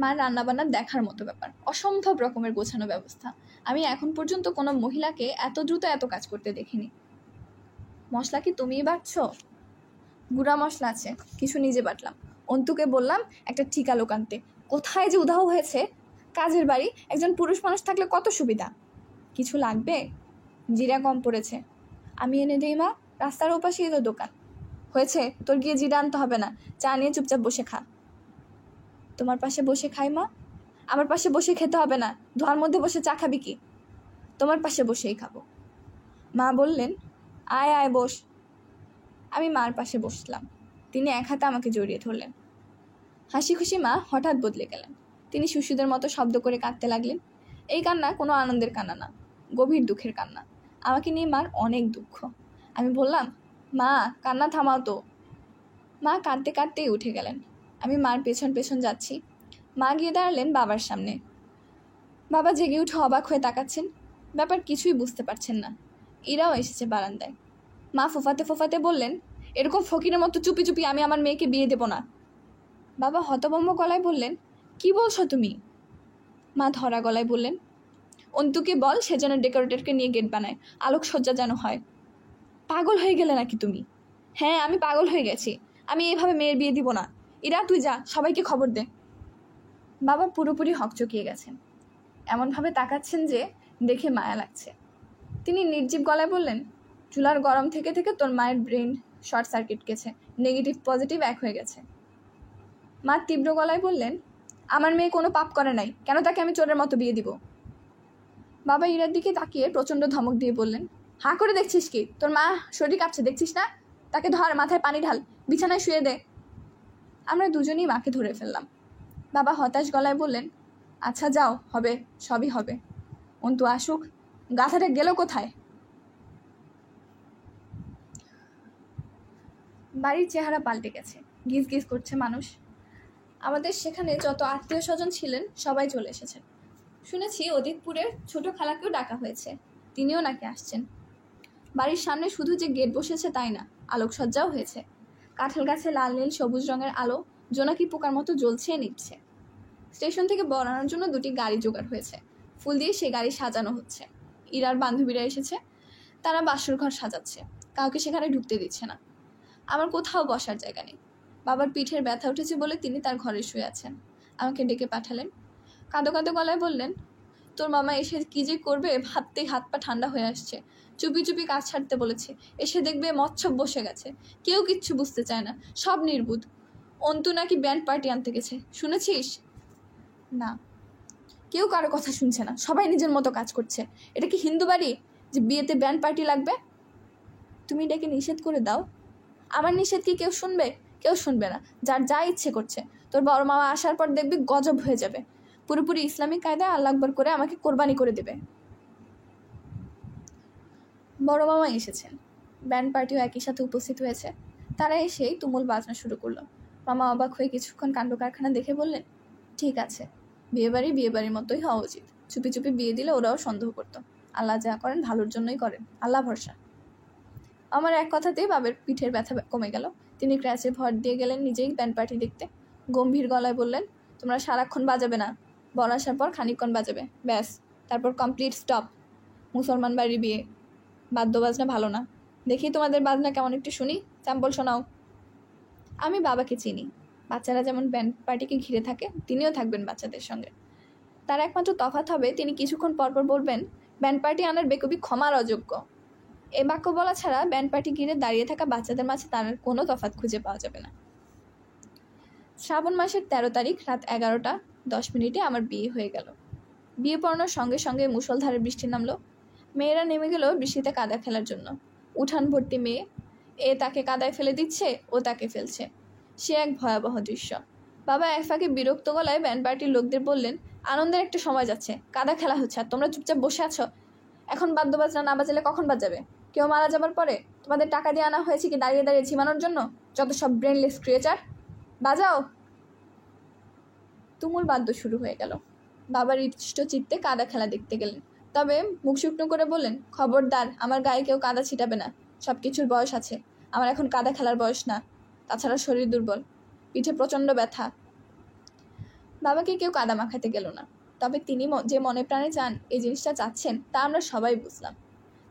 মার রান্নাবান্না দেখার মতো ব্যাপার, অসম্ভব রকমের গোছানো ব্যবস্থা। আমি এখন পর্যন্ত কোনো মহিলাকে এত দ্রুত এত কাজ করতে দেখিনি। মশলা কি তুমিই বাটছো? গুঁড়া মশলা আছে, কিছু নিজে বাটলাম। অন্তুকে বললাম একটা ঠিকা লোক আনতে। কোথায় যে উধাও হয়েছে। কাজের বাড়ি, একজন পুরুষ মানুষ থাকলে কত সুবিধা। কিছু লাগবে? জিরা কম পড়েছে, আমি এনে দিই মা, রাস্তার ওপাশেই তো দোকান। হয়েছে, তোর গিয়ে জিরা আনতে হবে না, চা নিয়ে চুপচাপ বসে খা। তোমার পাশে বসে খাই মা? আমার পাশে বসে খেতে হবে না, ধোয়ার মধ্যে বসে চা খাবি কি? তোমার পাশে বসেই খাবো। মা বললেন, আয় আয় বস। আমি মার পাশে বসলাম। তিনি এক হাতে আমাকে জড়িয়ে ধরলেন। হাসি খুশি মা হঠাৎ বদলে গেলেন। তিনি শিশুদের মতো শব্দ করে কাঁদতে লাগলেন। এই কান্না কোনো আনন্দের কান্না না, গভীর দুঃখের কান্না। আমাকে নিয়ে মার অনেক দুঃখ। আমি বললাম, মা কান্না থামাও তো। মা কাঁদতে কাঁদতেই উঠে গেলেন। আমি মার পেছন পেছন যাচ্ছি। মা গিয়ে দাঁড়ালেন বাবার সামনে। বাবা জেগে উঠে অবাক হয়ে তাকাচ্ছেন, ব্যাপার কিছুই বুঝতে পারছেন না। ইরাও এসেছে বারান্দায়। মা ফোফাতে ফোফাতে বললেন, এরকম ফকিরের মতো চুপি চুপি আমি আমার মেয়েকে বিয়ে দেব না। বাবা হতভম্ব গলায় বললেন, কি বলছো তুমি? মা ধরা গলায় বললেন, অন্তুকে বল সে যেন ডেকোরেটরকে নিয়ে গেট বানায়, আলোকসজ্জা যেন হয়। পাগল হয়ে গেলে নাকি তুমি? হ্যাঁ আমি পাগল হয়ে গেছি, আমি এভাবে মেয়ের বিয়ে দিব না। ইরা তুই যা, সবাইকে খবর দে। বাবা পুরোপুরি হকচকিয়ে গেছেন, এমনভাবে তাকাচ্ছেন যে দেখে মায়া লাগছে। তিনি নির্জীব গলায় বললেন, চুলার গরম থেকে থেকে তোর মায়ের ব্রেন শর্ট সার্কিট গেছে, নেগেটিভ পজিটিভ এক হয়ে গেছে। মা তীব্র গলায় বললেন, আমার মেয়ে কোনো পাপ করে নাই, কেন তাকে আমি চোরের মতো বিয়ে দিব? বাবা ইরার দিকে তাকিয়ে প্রচণ্ড ধমক দিয়ে বললেন, হাঁ করে দেখছিস কি? তোর মা শরীর কাঁপছে দেখছিস না? তাকে ধর, মাথায় পানি ঢাল, বিছানায় শুয়ে দে। আমরা দুজনেই মাকে ধরে ফেললাম। বাবা হতাশ গলায় বললেন, আচ্ছা যাও, হবে, সবই হবে। অন্তু আসুক, গাথাটা গেল কোথায়? বাড়ির চেহারা পাল্টে গেছে, গিজ গিজ করছে মানুষ। আমাদের সেখানে যত আত্মীয় স্বজন ছিলেন সবাই চলে এসেছেন। শুনেছি অদিতপুরের ছোট খালাকেও ডাকা হয়েছে, তিনিও নাকি আসছেন। বাড়ির সামনে শুধু যে গেট বসেছে তাই না, আলোকসজ্জাও হয়েছে। কাঁঠাল গাছে লাল নীল সবুজ রঙের আলো জোনাকি পোকার মতো জ্বলছে নিচ্ছে। স্টেশন থেকে বরানোর জন্য 2টি গাড়ি জোগাড় হয়েছে, ফুল দিয়ে সেই গাড়ি সাজানো হচ্ছে। ইরার বান্ধবীরা এসেছে, তারা বাসর ঘর সাজাচ্ছে, কাউকে সেখানে ঢুকতে দিচ্ছে না। আমার কোথাও বসার জায়গা নেই। বাবার পিঠের ব্যথা উঠেছে বলে তিনি তার ঘরে শুয়ে আছেন। আমাকে ডেকে পাঠালেন, কাঁদো কাঁদো গলায় বললেন, তোর মামা এসে কী যে করবে ভাবতেই হাত পা ঠান্ডা হয়ে আসছে। চুপি চুপি কাজ ছাড়তে বলেছে, এসে দেখবে মচ্ছব বসে গেছে, কেউ কিচ্ছু বুঝতে চায় না, সব নির্বুধ। অন্তু নাকি ব্যান্ড পার্টি আনতে গেছে, শুনেছিস? না, কেউ কারো কথা শুনছে না, সবাই নিজের মতো কাজ করছে। এটা কি হিন্দু বাড়ি যে বিয়েতে ব্যান্ড পার্টি লাগবে? তুমি এটাকে নিষেধ করে দাও। আমার নিষেধ কি কেউ শুনবে? কেউ শুনবে না, যার যা ইচ্ছে করছে। তোর বড় মামা আসার পর দেখবি গজব হয়ে যাবে, পুরোপুরি ইসলামিক কায়দায় আল্লাহ আকবার করে আমাকে কোরবানি করে দেবে। বড় মামা এসেছেন, ব্যান্ড পার্টিও একই সাথে উপস্থিত হয়েছে। তারা এসেই তুমুল বাজনা শুরু করলো। মামা অবাক হয়ে কিছুক্ষণ কাণ্ড কারখানা দেখে বললেন, ঠিক আছে, বিয়েবাড়ির মতোই হওয়া উচিত। চুপি চুপি বিয়ে দিলে ওরাও সন্দেহ করতো। আল্লাহ যা করেন ভালোর জন্যই করেন, আল্লাহ ভরসা। আমার এক কথাতেই বাবার পিঠের ব্যথা কমে গেল। তিনি ক্র্যাচে ভর দিয়ে গেলেন নিজেই ব্যান্ড পার্টি দেখতে। গম্ভীর গলায় বললেন, তোমরা সারাক্ষণ বাজাবে না, বর আসার পর খানিকক্ষণ বাজাবে, ব্যাস, তারপর কমপ্লিট স্টপ। মুসলমান বাড়ির বিয়ে, বাদ্য বাজনা ভালো না। দেখি তোমাদের বাজনা কেমন, একটু শুনি, স্যাম্পল শোনাও। আমি বাবাকে চিনি, বাচ্চারা যেমন ব্যান্ড পার্টিকে ঘিরে থাকে তিনিও থাকবেন বাচ্চাদের সঙ্গে। তার একমাত্র তফাৎ হবে তিনি কিছুক্ষণ পরপর বলবেন, ব্যান্ড পার্টি আনার বেকুবি ক্ষমার অযোগ্য। এ বাক্য বলা ছাড়া ব্যান্ড পার্টি ঘিরে দাঁড়িয়ে থাকা বাচ্চাদের মাঝে তার কোনো তফাৎ খুঁজে পাওয়া যাবে না। শ্রাবণ মাসের 13 তারিখ রাত 11:10 আমার বিয়ে হয়ে গেল। বিয়ে পড়ানোর সঙ্গে সঙ্গে মুষলধারে বৃষ্টি নামলো। মেয়েরা নেমে গেল বৃষ্টিতে কাদা খেলার জন্য। উঠান ভর্তি মেয়ে, এ তাকে কাদায় ফেলে দিচ্ছে, ও তাকে ফেলছে। সে এক ভয়াবহ দৃশ্য। বাবা এক ফাঁকে বিরক্ত গলায় ব্যান্ড পার্টির লোকদের বললেন, আনন্দের একটা সময় যাচ্ছে, কাদা খেলা হচ্ছে, আর তোমরা চুপচাপ বসে আছো। এখন বাদ্য বাজনা না বাজালে কখন বাজাবে? কেউ মারা যাবার পরে? তোমাদের টাকা দিয়ে আনা হয়েছে কি দাঁড়িয়ে দাঁড়িয়ে ঝিমানোর জন্য? যত সব ব্রেনলেস ক্রিয়েচার, বাজাও। তুমুল বাদ্য শুরু হয়ে গেল। বাবার ইষ্ট চিত্তে কাদা খেলা দেখতে গেলেন, তবে মুখ শুকনো করে বললেন, খবরদার, আমার গায়ে কেউ কাদা ছিটাবে না, সব কিছুর বয়স আছে, আমার এখন কাদা খেলার বয়স না। তাছাড়া শরীর দুর্বল, পিঠে প্রচণ্ড ব্যথা। বাবাকে কেউ কাদা মাখাতে গেল না, তবে তিনি যে মনে প্রাণে চান এই জিনিসটা চাচ্ছেন তা আমরা সবাই বুঝলাম।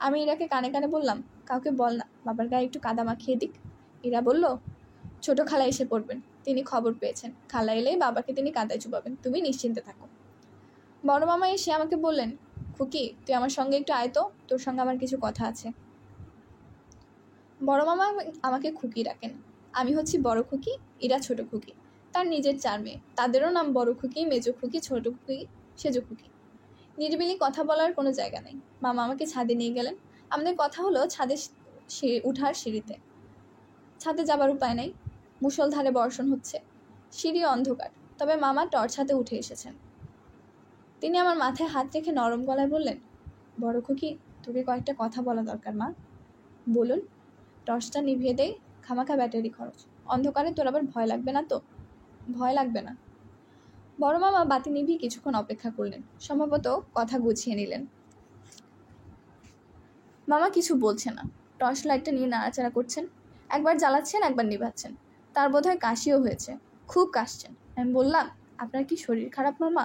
আমি ইরাকে কানে কানে বললাম, কাউকে বল না, বাবার গায়ে একটু কাদা মাখিয়ে দিক। ইরা বলল, ছোট খালা এসে পড়বেন, তিনি খবর পেয়েছেন, খালা এলেই বাবাকে তিনি কাদায় চুবাবেন, তুমি নিশ্চিন্তে থাকো। বড় মামা এসে আমাকে বললেন, খুকি তুই আমার সঙ্গে একটু আয় তো, তোর সঙ্গে আমার কিছু কথা আছে। বড় মামা আমাকে খুকি ডাকেন। আমি হচ্ছি বড় খুকি, ইরা ছোট খুকি। তার নিজের 4 মেয়ে, তাদেরও নাম বড় খুকি, মেজো খুকি, ছোট খুকি, সেজো খুকি। নিরিবিলি কথা বলার কোনো জায়গা নেই। মামা আমাকে ছাদে নিয়ে গেলেন। আমাদের কথা হলো ছাদে উঠার সিঁড়িতে। ছাদে যাবার উপায় নেই, মুষলধারে বর্ষণ হচ্ছে, সিঁড়ি অন্ধকার, তবে মামা টর্চ হাতে উঠে এসেছেন। তিনি আমার মাথায় হাত রেখে নরম গলায় বললেন, বড় খুকি তোকে কয়েকটা কথা বলা দরকার মা। বলুন। টর্চটা নিভিয়ে দেই, খামাখা ব্যাটারি খরচ, অন্ধকারে তোর আবার ভয় লাগবে না তো? ভয় লাগবে না। বড় মামা বাতি নিভিয়ে কিছুক্ষণ অপেক্ষা করলেন, সম্ভবত কথা গুছিয়ে নিলেন। মামা কিছু বলছে না, টর্চ লাইটটা নিয়ে নাড়াচাড়া করছেন, একবার জ্বালাচ্ছেন একবার নিভাচ্ছেন। তার বোধহয় কাশিও হয়েছে, খুব কাশছেন। আমি বললাম, আপনার কি শরীর খারাপ মামা?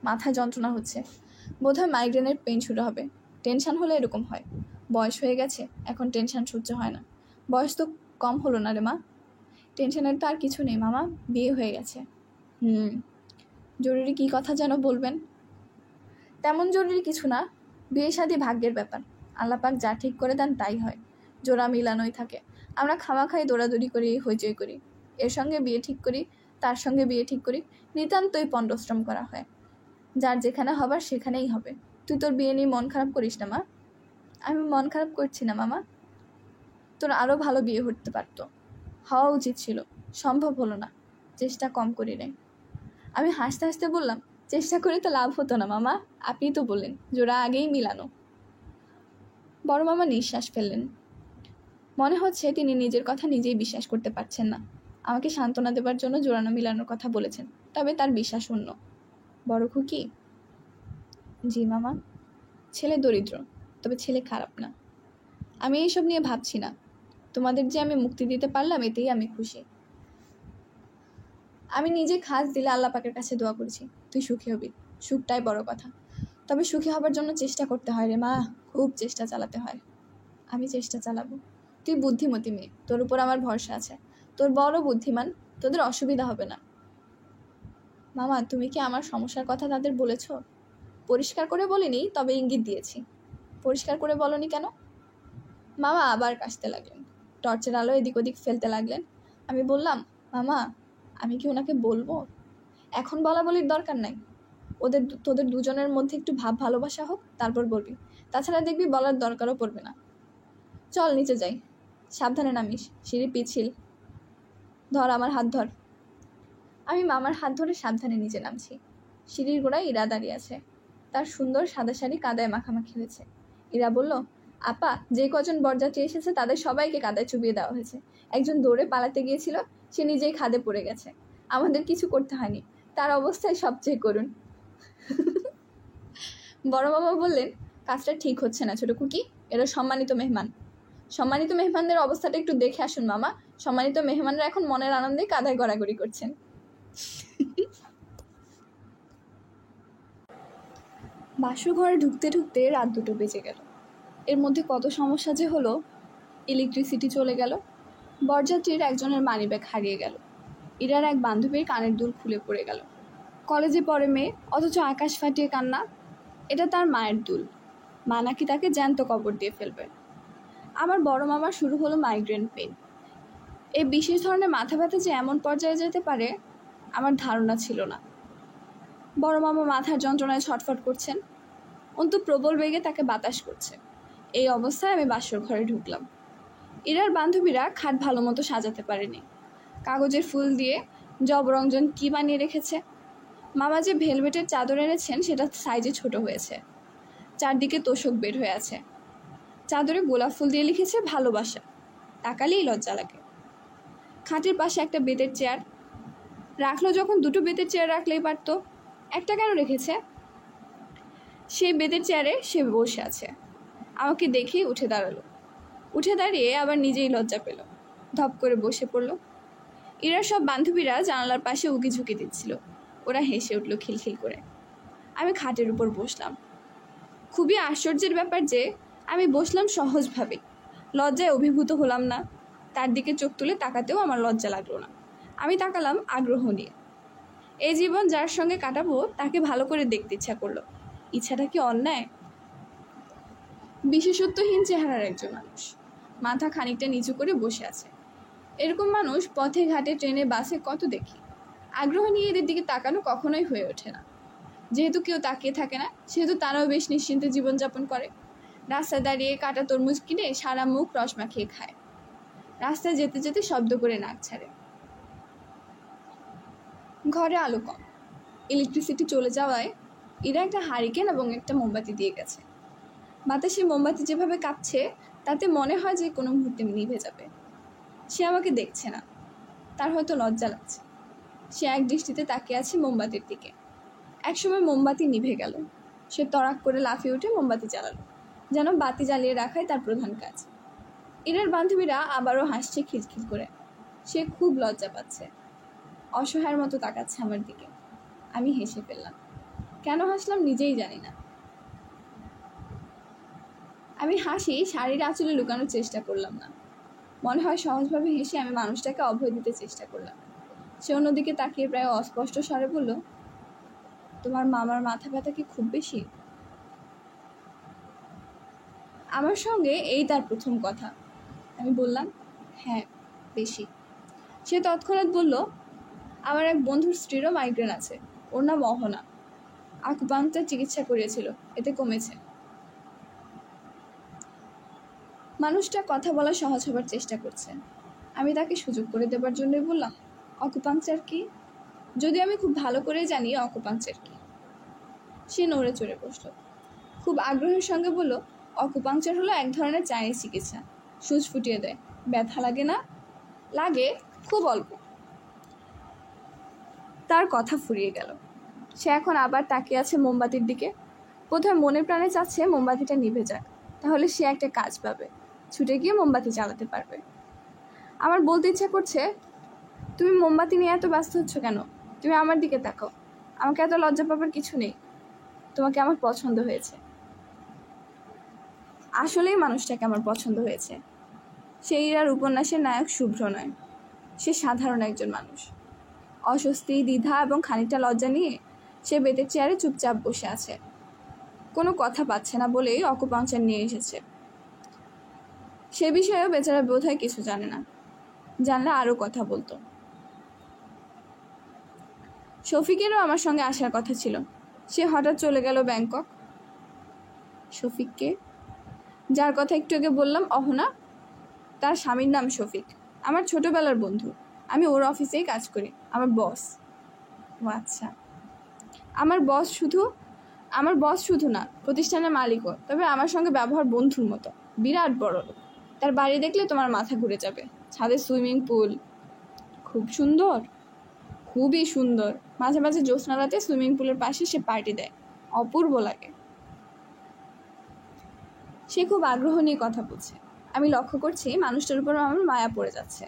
মাথা যন্ত্রণা হচ্ছে, বোধহয় মাইগ্রেনের পেইন শুরু হবে। টেনশন হলে এরকম হয়, বয়স হয়ে গেছে, এখন টেনশন সহ্য হয় না। বয়স তো কম হলো না রে মা। টেনশনের তো আর কিছু নেই মামা, বিয়ে হয়ে গেছে। জরুরি কী কথা যেন বলবেন? তেমন জরুরি কিছু না, বিয়ে শাদী ভাগ্যের ব্যাপার, আল্লাহ পাক যা ঠিক করে দেন তাই হয়, জোড়া মিলানোই থাকে। আমরা খামাখাই দৌড়াদৌড়ি করি, হইচই করি, এর সঙ্গে বিয়ে ঠিক করি, তার সঙ্গে বিয়ে ঠিক করি, নিতান্তই পণ্ডশ্রম করা হয়। যার যেখানে হবার সেখানেই হবে। তুই তোর বিয়ে নিয়ে মন খারাপ করিস না মা। আমি মন খারাপ করছি না মামা, তোর আরও ভালো বিয়ে হতে পারতো, হওয়া উচিত ছিল, সম্ভব হলো না, চেষ্টা কম করি নাই। আমি হাসতে হাসতে বললাম, চেষ্টা করে তো লাভ হতো না মামা, আপনি তো বললেন জোড়া আগেই মিলানো। বড় মামা নিঃশ্বাস ফেললেন। মনে হচ্ছে তিনি নিজের কথা নিজেই বিশ্বাস করতে পারছেন না। আমাকে সান্ত্বনা দেবার জন্য জোড়ানো মিলানোর কথা বলেছেন, তবে তার বিশ্বাস অন্য। বড় খুকি? জি মামা। ছেলে দরিদ্র, তবে ছেলে খারাপ না। আমি এইসব নিয়ে ভাবছি না। তোমাদের যে আমি মুক্তি দিতে পারলাম এতেই আমি খুশি। আমি নিজে খাস দিলে আল্লাহ পাকের কাছে দোয়া করেছি তুই সুখী হবি, সুখটাই বড় কথা। তবে সুখী হবার জন্য চেষ্টা করতে হয় রে মা, খুব চেষ্টা চালাতে হয়। আমি চেষ্টা চালাবো। তুই বুদ্ধিমতী মেয়ে, তোর উপর আমার ভরসা আছে। তোর বড় বুদ্ধিমান, তোদের অসুবিধা হবে না। মামা, তুমি কি আমার সমস্যার কথা তাদের বলেছ? পরিষ্কার করে বলিনি, তবে ইঙ্গিত দিয়েছি। পরিষ্কার করে বলনি কেন? মামা আবার কাশতে লাগলেন, টর্চের আলো এদিক ওদিক ফেলতে লাগলেন। আমি বললাম, মামা আমি কি ওনাকে বলবো? এখন বলা বলির দরকার নাই। তোদের দুজনের মধ্যে একটু ভাব ভালোবাসা হোক, তারপর বলবি। তাছাড়া দেখবি বলার দরকারও পড়বে না। চল নিচে যাই, সাবধানে নামিস, সিঁড়ি পিছিল। ধর আমার হাত ধর। আমি মামার হাত ধরে সাবধানে নিচে নামছি। সিঁড়ির গোড়ায় ইরা দাঁড়িয়ে আছে, তার সুন্দর সাদা শাড়ি কাদায় মাখামাখি হয়েছে। ইরা বলল, আপা, যে কজন বরযাত্রী এসেছে তাদের সবাইকে কাদায় চুবিয়ে দেওয়া হয়েছে। একজন দৌড়ে পালাতে গিয়েছিল, সে নিজেই খাদে পড়ে গেছে। আমাদের কিছু করতে হয়নি, তার অবস্থায় সবচেয়ে করুন। বড় মামা বললেন, কাজটা ঠিক হচ্ছে না ছোট খুকি, এরা সম্মানিত মেহমান। সম্মানিত মেহমানদের অবস্থাটা একটু দেখে আসুন মামা। সম্মানিত মেহমানরা এখন মনের আনন্দে কাদায় গড়াগড়ি করছেন। বাসর ঘরে ঢুকতে ঢুকতে রাত 2টো বেজে গেল। এর মধ্যে কত সমস্যা যে হলো। ইলেকট্রিসিটি চলে গেল, বরযাত্রীর একজনের মানিব্যাগ হারিয়ে গেল, ইরার এক বান্ধবীর কানের দুল খুলে পড়ে গেল। কলেজে পড়ে মেয়ে, অথচ আকাশ ফাটিয়ে কান্না। এটা তার মায়ের দুল, মা নাকি তাকে জ্যান্ত কবর দিয়ে ফেলবে। আমার বড় মামার শুরু হলো মাইগ্রেন পেন। এই বিশেষ ধরনের মাথা ব্যথা যে এমন পর্যায়ে যেতে পারে আমার ধারণা ছিল না। বড় মামা মাথার যন্ত্রণায় ছটফট করছেন, অন্তু প্রবল বেগে তাকে বাতাস করছে। এই অবস্থায় আমি বাসর ঘরে ঢুকলাম। ইরার বান্ধবীরা খাট ভালো মতো সাজাতে পারেনি, কাগজের ফুল দিয়ে জবরঞ্জন কি বানিয়ে রেখেছে। মামা যে ভেলভেটের চাদর এনেছেন সেটা সাইজে ছোট হয়েছে, চারদিকে তোষক বের হয়ে আছে। চাদরে গোলাপ ফুল দিয়ে লিখেছে ভালোবাসা, তাকালেই লজ্জা লাগে। খাটের পাশে একটা বেতের চেয়ার রাখলো, যখন 2টো বেতের চেয়ার রাখলেই পারতো, একটা কেন রেখেছে? সেই বেতের চেয়ারে সে বসে আছে। আমাকে দেখেই উঠে দাঁড়ালো, উঠে দাঁড়িয়ে আবার নিজেই লজ্জা পেল, ধপ করে বসে পড়ল। ইরার সব বান্ধবীরা জানালার পাশে উকি ঝুঁকি দিচ্ছিল, ওরা হেসে উঠল খিলখিল করে। আমি খাটের উপর বসলাম। খুবই আশ্চর্যের ব্যাপার যে আমি বসলাম সহজভাবে, লজ্জায় অভিভূত হলাম না। তার দিকে চোখ তুলে তাকাতেও আমার লজ্জা লাগলো না। আমি তাকালাম আগ্রহ নিয়ে। এই জীবন যার সঙ্গে কাটাবো তাকে ভালো করে দেখতে ইচ্ছা করলো। ইচ্ছাটা কি অন্যায়? বিশেষত্বহীন চেহারার একজন মানুষ, মাথা খানিকটা নিচু করে বসে আছে। এরকম মানুষ পথে ঘাটে ট্রেনে বাসে কত দেখি। আগ্রহ নিয়ে এদের দিকে তাকানো কখনোই হয়ে ওঠে না। যেহেতু কেউ তাকিয়ে থাকে না, সেহেতু তারাও বেশ নিশ্চিন্তে জীবনযাপন করে। রাস্তায় দাঁড়িয়ে কাটা তরমুজ কিনে সারা মুখ রস মাখিয়ে খায়। রাস্তায় যেতে যেতে শব্দ করে নাক ছাড়ে। ঘরে আলো কম, ইলেকট্রিসিটি চলে যাওয়ায় এরা একটা হারিকেন এবং একটা মোমবাতি দিয়ে গেছে। বাতাসে মোমবাতি যেভাবে কাঁপছে তাতে মনে হয় যে কোনো মুহূর্তে নিভে যাবে। সে আমাকে দেখছে না, তার হয়তো লজ্জা লাগছে। সে এক দৃষ্টিতে তাকিয়ে আছে মোমবাতির দিকে। একসময় মোমবাতি নিভে গেল, সে তড়াক করে লাফিয়ে উঠে মোমবাতি জ্বালালো, যেন বাতি জ্বালিয়ে রাখাই তার প্রধান কাজ। ইরার বান্ধবীরা আবারও হাসছে খিলখিল করে। সে খুব লজ্জা পাচ্ছে, অসহায়ের মতো তাকাচ্ছে আমার দিকে। আমি হেসে ফেললাম। কেন হাসলাম নিজেই জানি না। আমি হাসি শাড়ির আঁচলে লুকানোর চেষ্টা করলাম না। মনে হয় সহজভাবে হেসে আমি মানুষটাকে অভয় দিতে চেষ্টা করলাম। সে অন্যদিকে তাকিয়ে প্রায় অস্পষ্ট স্বরে বলল, তোমার মামার মাথা ব্যথা কি খুব বেশি? আমার সঙ্গে এই তার প্রথম কথা। আমি বললাম, হ্যাঁ বেশি। সে তৎক্ষণাৎ বলল, আমার এক বন্ধুর স্ত্রীরও মাইগ্রেন আছে, ওর নাম অহনা। আকুপাঙ্কচার চিকিৎসা করিয়েছিল, এতে কমেছে। মানুষটা কথা বলা সহজ হবার চেষ্টা করছে। আমি তাকে সুযোগ করে দেবার জন্যই বললাম, অকুপাঙ্কচার কি? যদি আমি খুব ভালো করে জানি অকুপাঙ্কচার কি। সে নড়ে চড়ে বসল। খুব আগ্রহের সঙ্গে বলল, অকুপাংচার হলো এক ধরনের চাইনিজ চিকিৎসা। সুচ ফুটিয়ে দেয়। ব্যথা লাগে না? লাগে, খুব অল্প। তার কথা ফুরিয়ে গেল। সে এখন আবার তাকিয়ে আছে মোমবাতির দিকে। বোধহয় মনে প্রাণে চাচ্ছে মোমবাতিটা নিভে যাক, তাহলে সে একটা কাজ পাবে, ছুটে গিয়ে মোমবাতি জ্বালাতে পারবে। আমার বলতে ইচ্ছা করছে, তুমি মোমবাতি নিয়ে এত ব্যস্ত হচ্ছ কেন? তুমি আমার দিকে তাকাও। আমাকে এত লজ্জা পাবার কিছু নেই। তোমাকে আমার পছন্দ হয়েছে। আসলেই মানুষটাকে আমার পছন্দ হয়েছে। সে ইরার উপন্যাসের নায়ক শুভ্র নয়, সে সাধারণ একজন মানুষ। অস্বস্তি, দ্বিধা এবং খানিকটা লজ্জা নিয়ে সে বেতের চেয়ারে চুপচাপ বসে আছে। কোনো কথা পাচ্ছে না বলেই অকুপাংচার নিয়ে এসেছে। সে বিষয়েও বেচারা বোধহয় কিছু জানে না, জানলে আরও কথা বলতো। শফিকেরও আমার সঙ্গে আসার কথা ছিল, সে হঠাৎ চলে গেল ব্যাংকক। শফিককে? যার কথা একটু আগে বললাম, অহনা। তার স্বামীর নাম শফিক, আমার ছোটবেলার বন্ধু। আমি ওর অফিসেই কাজ করি, আমার বস। ও আচ্ছা। আমার বস শুধু না, প্রতিষ্ঠানের মালিকও। তবে আমার সঙ্গে ব্যবহার বন্ধুর মতো। বিরাট বড় লোক। তার বাড়ি দেখলে তোমার মাথা ঘুরে যাবে। ছাদে সুইমিং পুল। খুব সুন্দর, খুবই সুন্দর। মাঝে মাঝে জ্যোৎস্না রাতে সুইমিং পুলের পাশে সে পার্টি দেয়, অপূর্ব লাগে। সে খুব আগ্রহ নিয়ে কথা বলছে। আমি লক্ষ্য করছি মানুষটার উপর আমার মায়া পড়ে যাচ্ছে।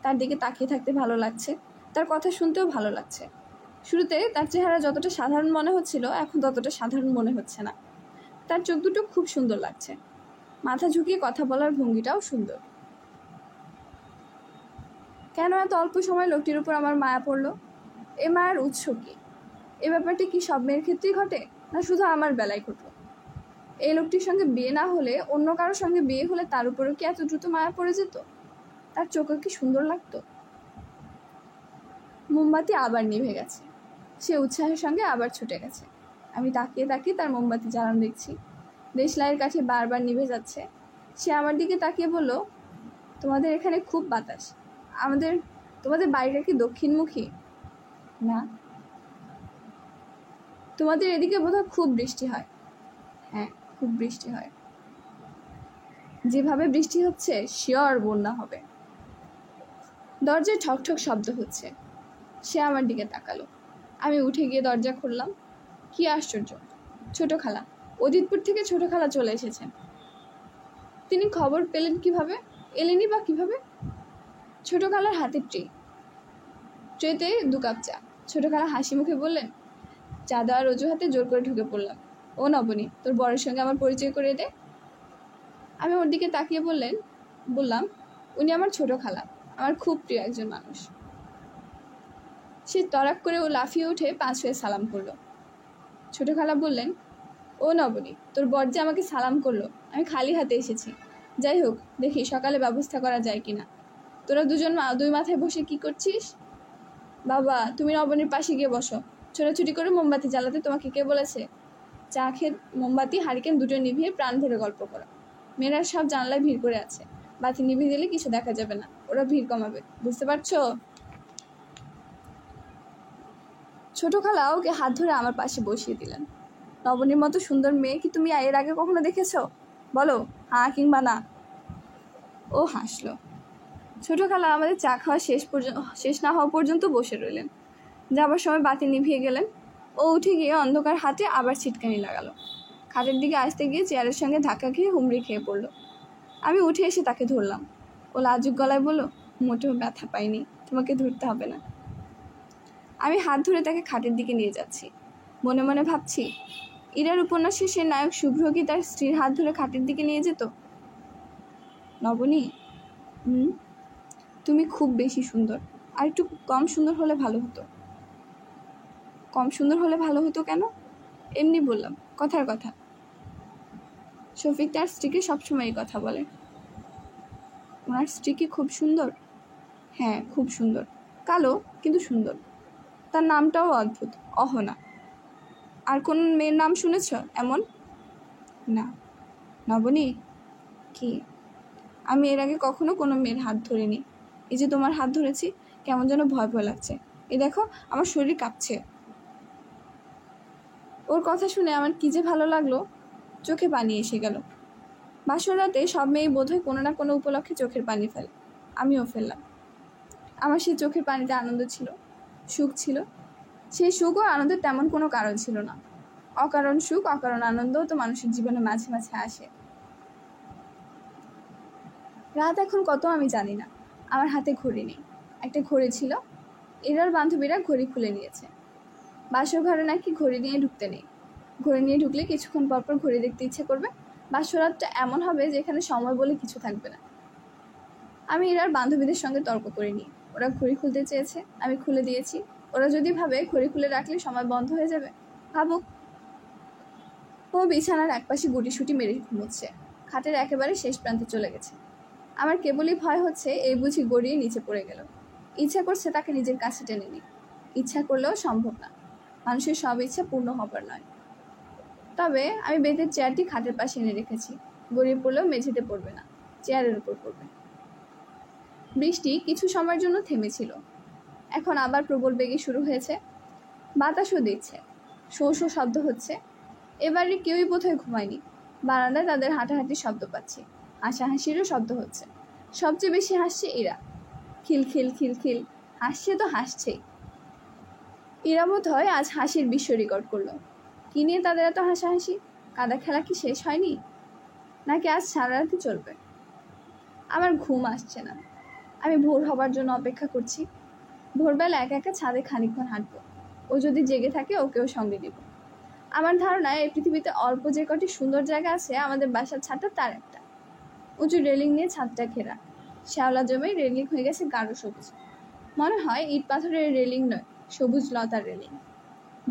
তার দিকে তাকিয়ে থাকতে ভালো লাগছে, তার কথা শুনতেও ভালো লাগছে। শুরুতে তার চেহারা যতটা সাধারণ মনে হচ্ছিল, এখন ততটা সাধারণ মনে হচ্ছে না। তার চোখ দুটো খুব সুন্দর লাগছে। মাথা ঝুঁকিয়ে কথা বলার ভঙ্গিটাও সুন্দর। কেন এত অল্প সময় লোকটির উপর আমার মায়া পড়ল? এ মায়ের উৎস কি? এ ব্যাপারটি কি সব মেয়ের ক্ষেত্রেই ঘটে, না শুধু আমার বেলায় ঘটল? এই লোকটির সঙ্গে বিয়ে না হলে অন্য কারোর সঙ্গে বিয়ে হলে তার উপরেও কি এত দ্রুত মায়া পড়ে যেত? তার চোখে কি সুন্দর লাগতো? মোমবাতি আবার নিভে গেছে। সে উৎসাহের সঙ্গে আবার ছুটে গেছে। আমি তাকিয়ে তাকিয়ে তার মোমবাতি জ্বালানো দেখছি। দেশলাইয়ের কাছে বারবার নিভে যাচ্ছে। সে আমার দিকে তাকিয়ে বলল, তোমাদের এখানে খুব বাতাস। তোমাদের বাড়িটা কি দক্ষিণমুখী? না। তোমাদের এদিকে বোধহয় খুব বৃষ্টি হয়? হ্যাঁ, খুব বৃষ্টি হয়। যেভাবে বৃষ্টি হচ্ছে শিওর বন্যা হবে। দরজায় ঠকঠক শব্দ হচ্ছে। সে আমার দিকে তাকালো। আমি উঠে গিয়ে দরজা খুললাম। কি আশ্চর্য, ছোট খালা। অজিতপুর থেকে ছোট খালা চলে এসেছেন। তিনি খবর পেলেন কিভাবে? এলেনই বা কিভাবে? ছোট খালার হাতের ট্রেতে 2 কাপ চা। ছোট খালা হাসি মুখে বললেন, চা দেওয়ার অজুহাতে জোর করে ঢুকে পড়লাম। ও নবনী, তোর বরের সঙ্গে আমার পরিচয় করে দে। আমি ওর দিকে তাকিয়ে বললাম, উনি আমার ছোট খালা, আমার খুব প্রিয় একজন মানুষ। সে তড়াক করে ও লাফিয়ে উঠে 5 হয়ে সালাম করলো। ছোট খালা বললেন, ও নবনী, তোর বর যে আমাকে সালাম করলো, আমি খালি হাতে এসেছি। যাই হোক, দেখি সকালে ব্যবস্থা করা যায় কিনা। তোরা দুজন দুই মাথায় বসে কি করছিস? বাবা, তুমি নবনীর পাশে গিয়ে বসো। ছোটাছুটি করে মোমবাতি জ্বালাতে তোমাকে কে বলেছে? চা খেয়ে মোমবাতি হারিকেন দুটো নিভিয়ে প্রাণ ভরে গল্প করা। মেয়েরা সব জানলায় ভিড় করে আছে। বাতি নিভিয়ে দিলে কিছু দেখা যাবে না, ওরা ভিড় কমাবে, বুঝতে পারছো? ছোট খালা ওকে হাত ধরে আমার পাশে বসিয়ে দিলেন। নবনীর মতো সুন্দর মেয়ে কি তুমি এর আগে কখনো দেখেছো? বলো হ্যাঁ কিংবা না। ও হাসলো। ছোট খালা আমাদের চা খাওয়া শেষ না হওয়া পর্যন্ত বসে রইলেন। যাবার সময় বাতি নিভিয়ে গেলেন। ও উঠে গিয়ে অন্ধকার হাতে আবার ছিটকানি লাগালো। খাটের দিকে আসতে গিয়ে চেয়ারের সঙ্গে ধাক্কা খেয়ে হুমড়ি খেয়ে পড়ল। আমি উঠে এসে তাকে ধরলাম। ও লাজুক গলায় বলল, মোটেও ব্যথা পাইনি, তোমাকে ধরতে হবে না। আমি হাত ধরে তাকে খাটের দিকে নিয়ে যাচ্ছি। মনে মনে ভাবছি, ইরার উপন্যাসে সে নায়ক শুভ্র কি তার স্ত্রীর হাত ধরে খাটের দিকে নিয়ে যেত? নবনী, তুমি খুব বেশি সুন্দর। আর একটু কম সুন্দর হলে ভালো হতো। কম সুন্দর হলে ভালো হতো কেন? এমনি বললাম, কথার কথা। শফিক তার স্ত্রীকে সবসময় এই কথা বলে। ওনার স্ত্রী কি খুব সুন্দর? হ্যাঁ, খুব সুন্দর। কালো, কিন্তু সুন্দর। তার নামটাও অদ্ভুত, অহনা। আর কোন মেয়ের নাম শুনেছ এমন? না। নবনী, কি? আমি এর আগে কখনো কোনো মেয়ের হাত ধরিনি। এই যে তোমার হাত ধরেছি, কেমন যেন ভয় ভয় লাগছে। এই দেখো, আমার শরীর কাঁপছে। ওর কথা শুনে আমার কী যে ভালো লাগলো, চোখে পানি এসে গেল। বাসর রাতে সব মেয়ে বোধহয় কোনো না কোনো উপলক্ষে চোখের পানি ফেলে, আমিও ফেললাম। আমার সেই চোখের পানিতে আনন্দ ছিল, সুখ ছিল। সেই সুখ ও আনন্দের তেমন কোনো কারণ ছিল না। অকারণ সুখ, অকারণ আনন্দও তো মানুষের জীবনে মাঝে মাঝে আসে। রাত এখন কত আমি জানি না। আমার হাতে ঘড়ি নেই। একটা ঘড়ি ছিল, এরার বান্ধবীরা ঘড়ি খুলে নিয়েছে। বাসর ঘরে নাকি ঘড়ি নিয়ে ঢুকতে নেই। ঘড়ি নিয়ে ঢুকলে কিছুক্ষণ পরপর ঘড়ি দেখতে ইচ্ছে করবে। বাসরাতটা এমন হবে যেখানে সময় বলে কিছু থাকবে না। আমি এরার বান্ধবীদের সঙ্গে তর্ক করিনি। ওরা ঘড়ি খুলতে চেয়েছে, আমি খুলে দিয়েছি। ওরা যদি ভাবে ঘড়ি খুলে রাখলে সময় বন্ধ হয়ে যাবে, ভাবুক। ও বিছানার একপাশে গুটিসুটি মেরে ঘুমোচ্ছে, খাটের একেবারে শেষ প্রান্তে চলে গেছে। আমার কেবলই ভয় হচ্ছে এই বুঝি গড়িয়ে নিচে পড়ে গেল। ইচ্ছা করছে তাকে নিজের কাছে টেনে নিই, ইচ্ছা করলেও সম্ভব না। মানুষের সব ইচ্ছা পূর্ণ হবার নয়। তবে আমি বেতের চেয়ারটি খাটের পাশে এনে রেখেছি। গড়িয়ে পড়লেও মেঝেতে পড়বে না, চেয়ারের উপর পড়বে। বৃষ্টি কিছু সময়ের জন্য থেমেছিল, এখন আবার প্রবল বেগে শুরু হয়েছে। বাতাসও দিচ্ছে, শো শো শব্দ হচ্ছে। এবারে কেউই বোধহয় ঘুমায়নি। বারান্দায় তাদের হাঁটাহাঁটির শব্দ পাচ্ছি, হাসাহাসিরও শব্দ হচ্ছে। সবচেয়ে বেশি হাসছে ইরা, খিলখিল খিলখিল হাসছে তো হাসছেই। ইরা বোধ হয় আজ হাসির বিশ্ব রেকর্ড করলো। কি নিয়ে তাদের এত হাসাহাসি? কাদা খেলা কি শেষ হয়নি, নাকি আজ সারা রাতি চলবে? আমার ঘুম আসছে না। আমি ভোর হবার জন্য অপেক্ষা করছি। ভোরবেলা একা একা ছাদে খানিকক্ষণ হাঁটবো। ও যদি জেগে থাকে ওকেও সঙ্গে দিব। আমার ধারণায় এই পৃথিবীতে অল্প যে কটি সুন্দর জায়গা আছে, আমাদের বাসার ছাদটা তার একটা। উঁচু রেলিং নিয়ে ছাদটা ঘেরা, শ্যাওলা জমে রেলিং হয়ে গেছে গাঢ় সবুজ। মনে হয় ইট পাথরের রেলিং নয়, সবুজ লতার রেলিং।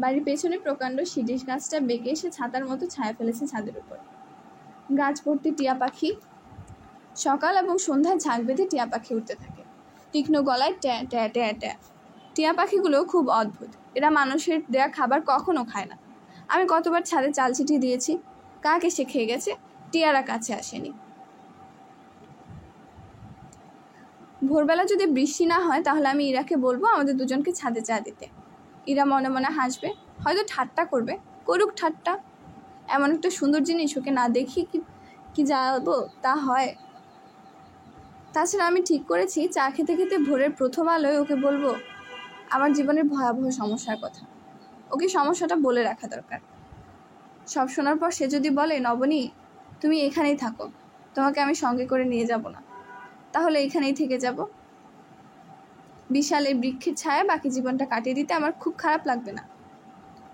বাড়ির পেছনে প্রকাণ্ড শিরীষ গাছটা বেঁকে এসে ছাতার মতো ছায়া ফেলেছে ছাদের উপর। গাছ ভর্তি টিয়া পাখি। সকাল এবং সন্ধ্যায় ঝাঁক বেঁধে টিয়া পাখি উঠতে থাকে, তীক্ষ্ণ গলায় ট্যা ট্যা ট্যা ট্যা। টিয়া পাখিগুলো খুব অদ্ভুত। এরা মানুষের দেয়া খাবার কখনো খায় না। আমি কতবার ছাদে চাল ছিটিয়ে দিয়েছি, কাক এসে খেয়ে গেছে, টিয়ারা কাছে আসেনি। ভোরবেলা যদি বৃষ্টি না হয় তাহলে আমি ইরাকে বলবো আমাদের দুজনকে ছাদে চা দিতে। ইরা মনে মনে হাসবে, হয়তো ঠাট্টা করবে। করুক ঠাট্টা, এমন একটা সুন্দর জিনিস ওকে না দেখি কি যাবো তা হয়। তাছাড়া আমি ঠিক করেছি চা খেতে খেতে ভোরের প্রথম আলোয় ওকে বলবো আমার জীবনের ভয়াবহ সমস্যার কথা। ওকে সমস্যাটা বলে রাখা দরকার। সব শোনার পর সে যদি বলে নবনী তুমি এখানেই থাকো, তোমাকে আমি সঙ্গে করে নিয়ে যাব না, তাহলে এখানেই থেকে যাব। বিশাল এই বৃক্ষের ছায়া বাকি জীবনটা কাটিয়ে দিতে আমার খুব খারাপ লাগবে না।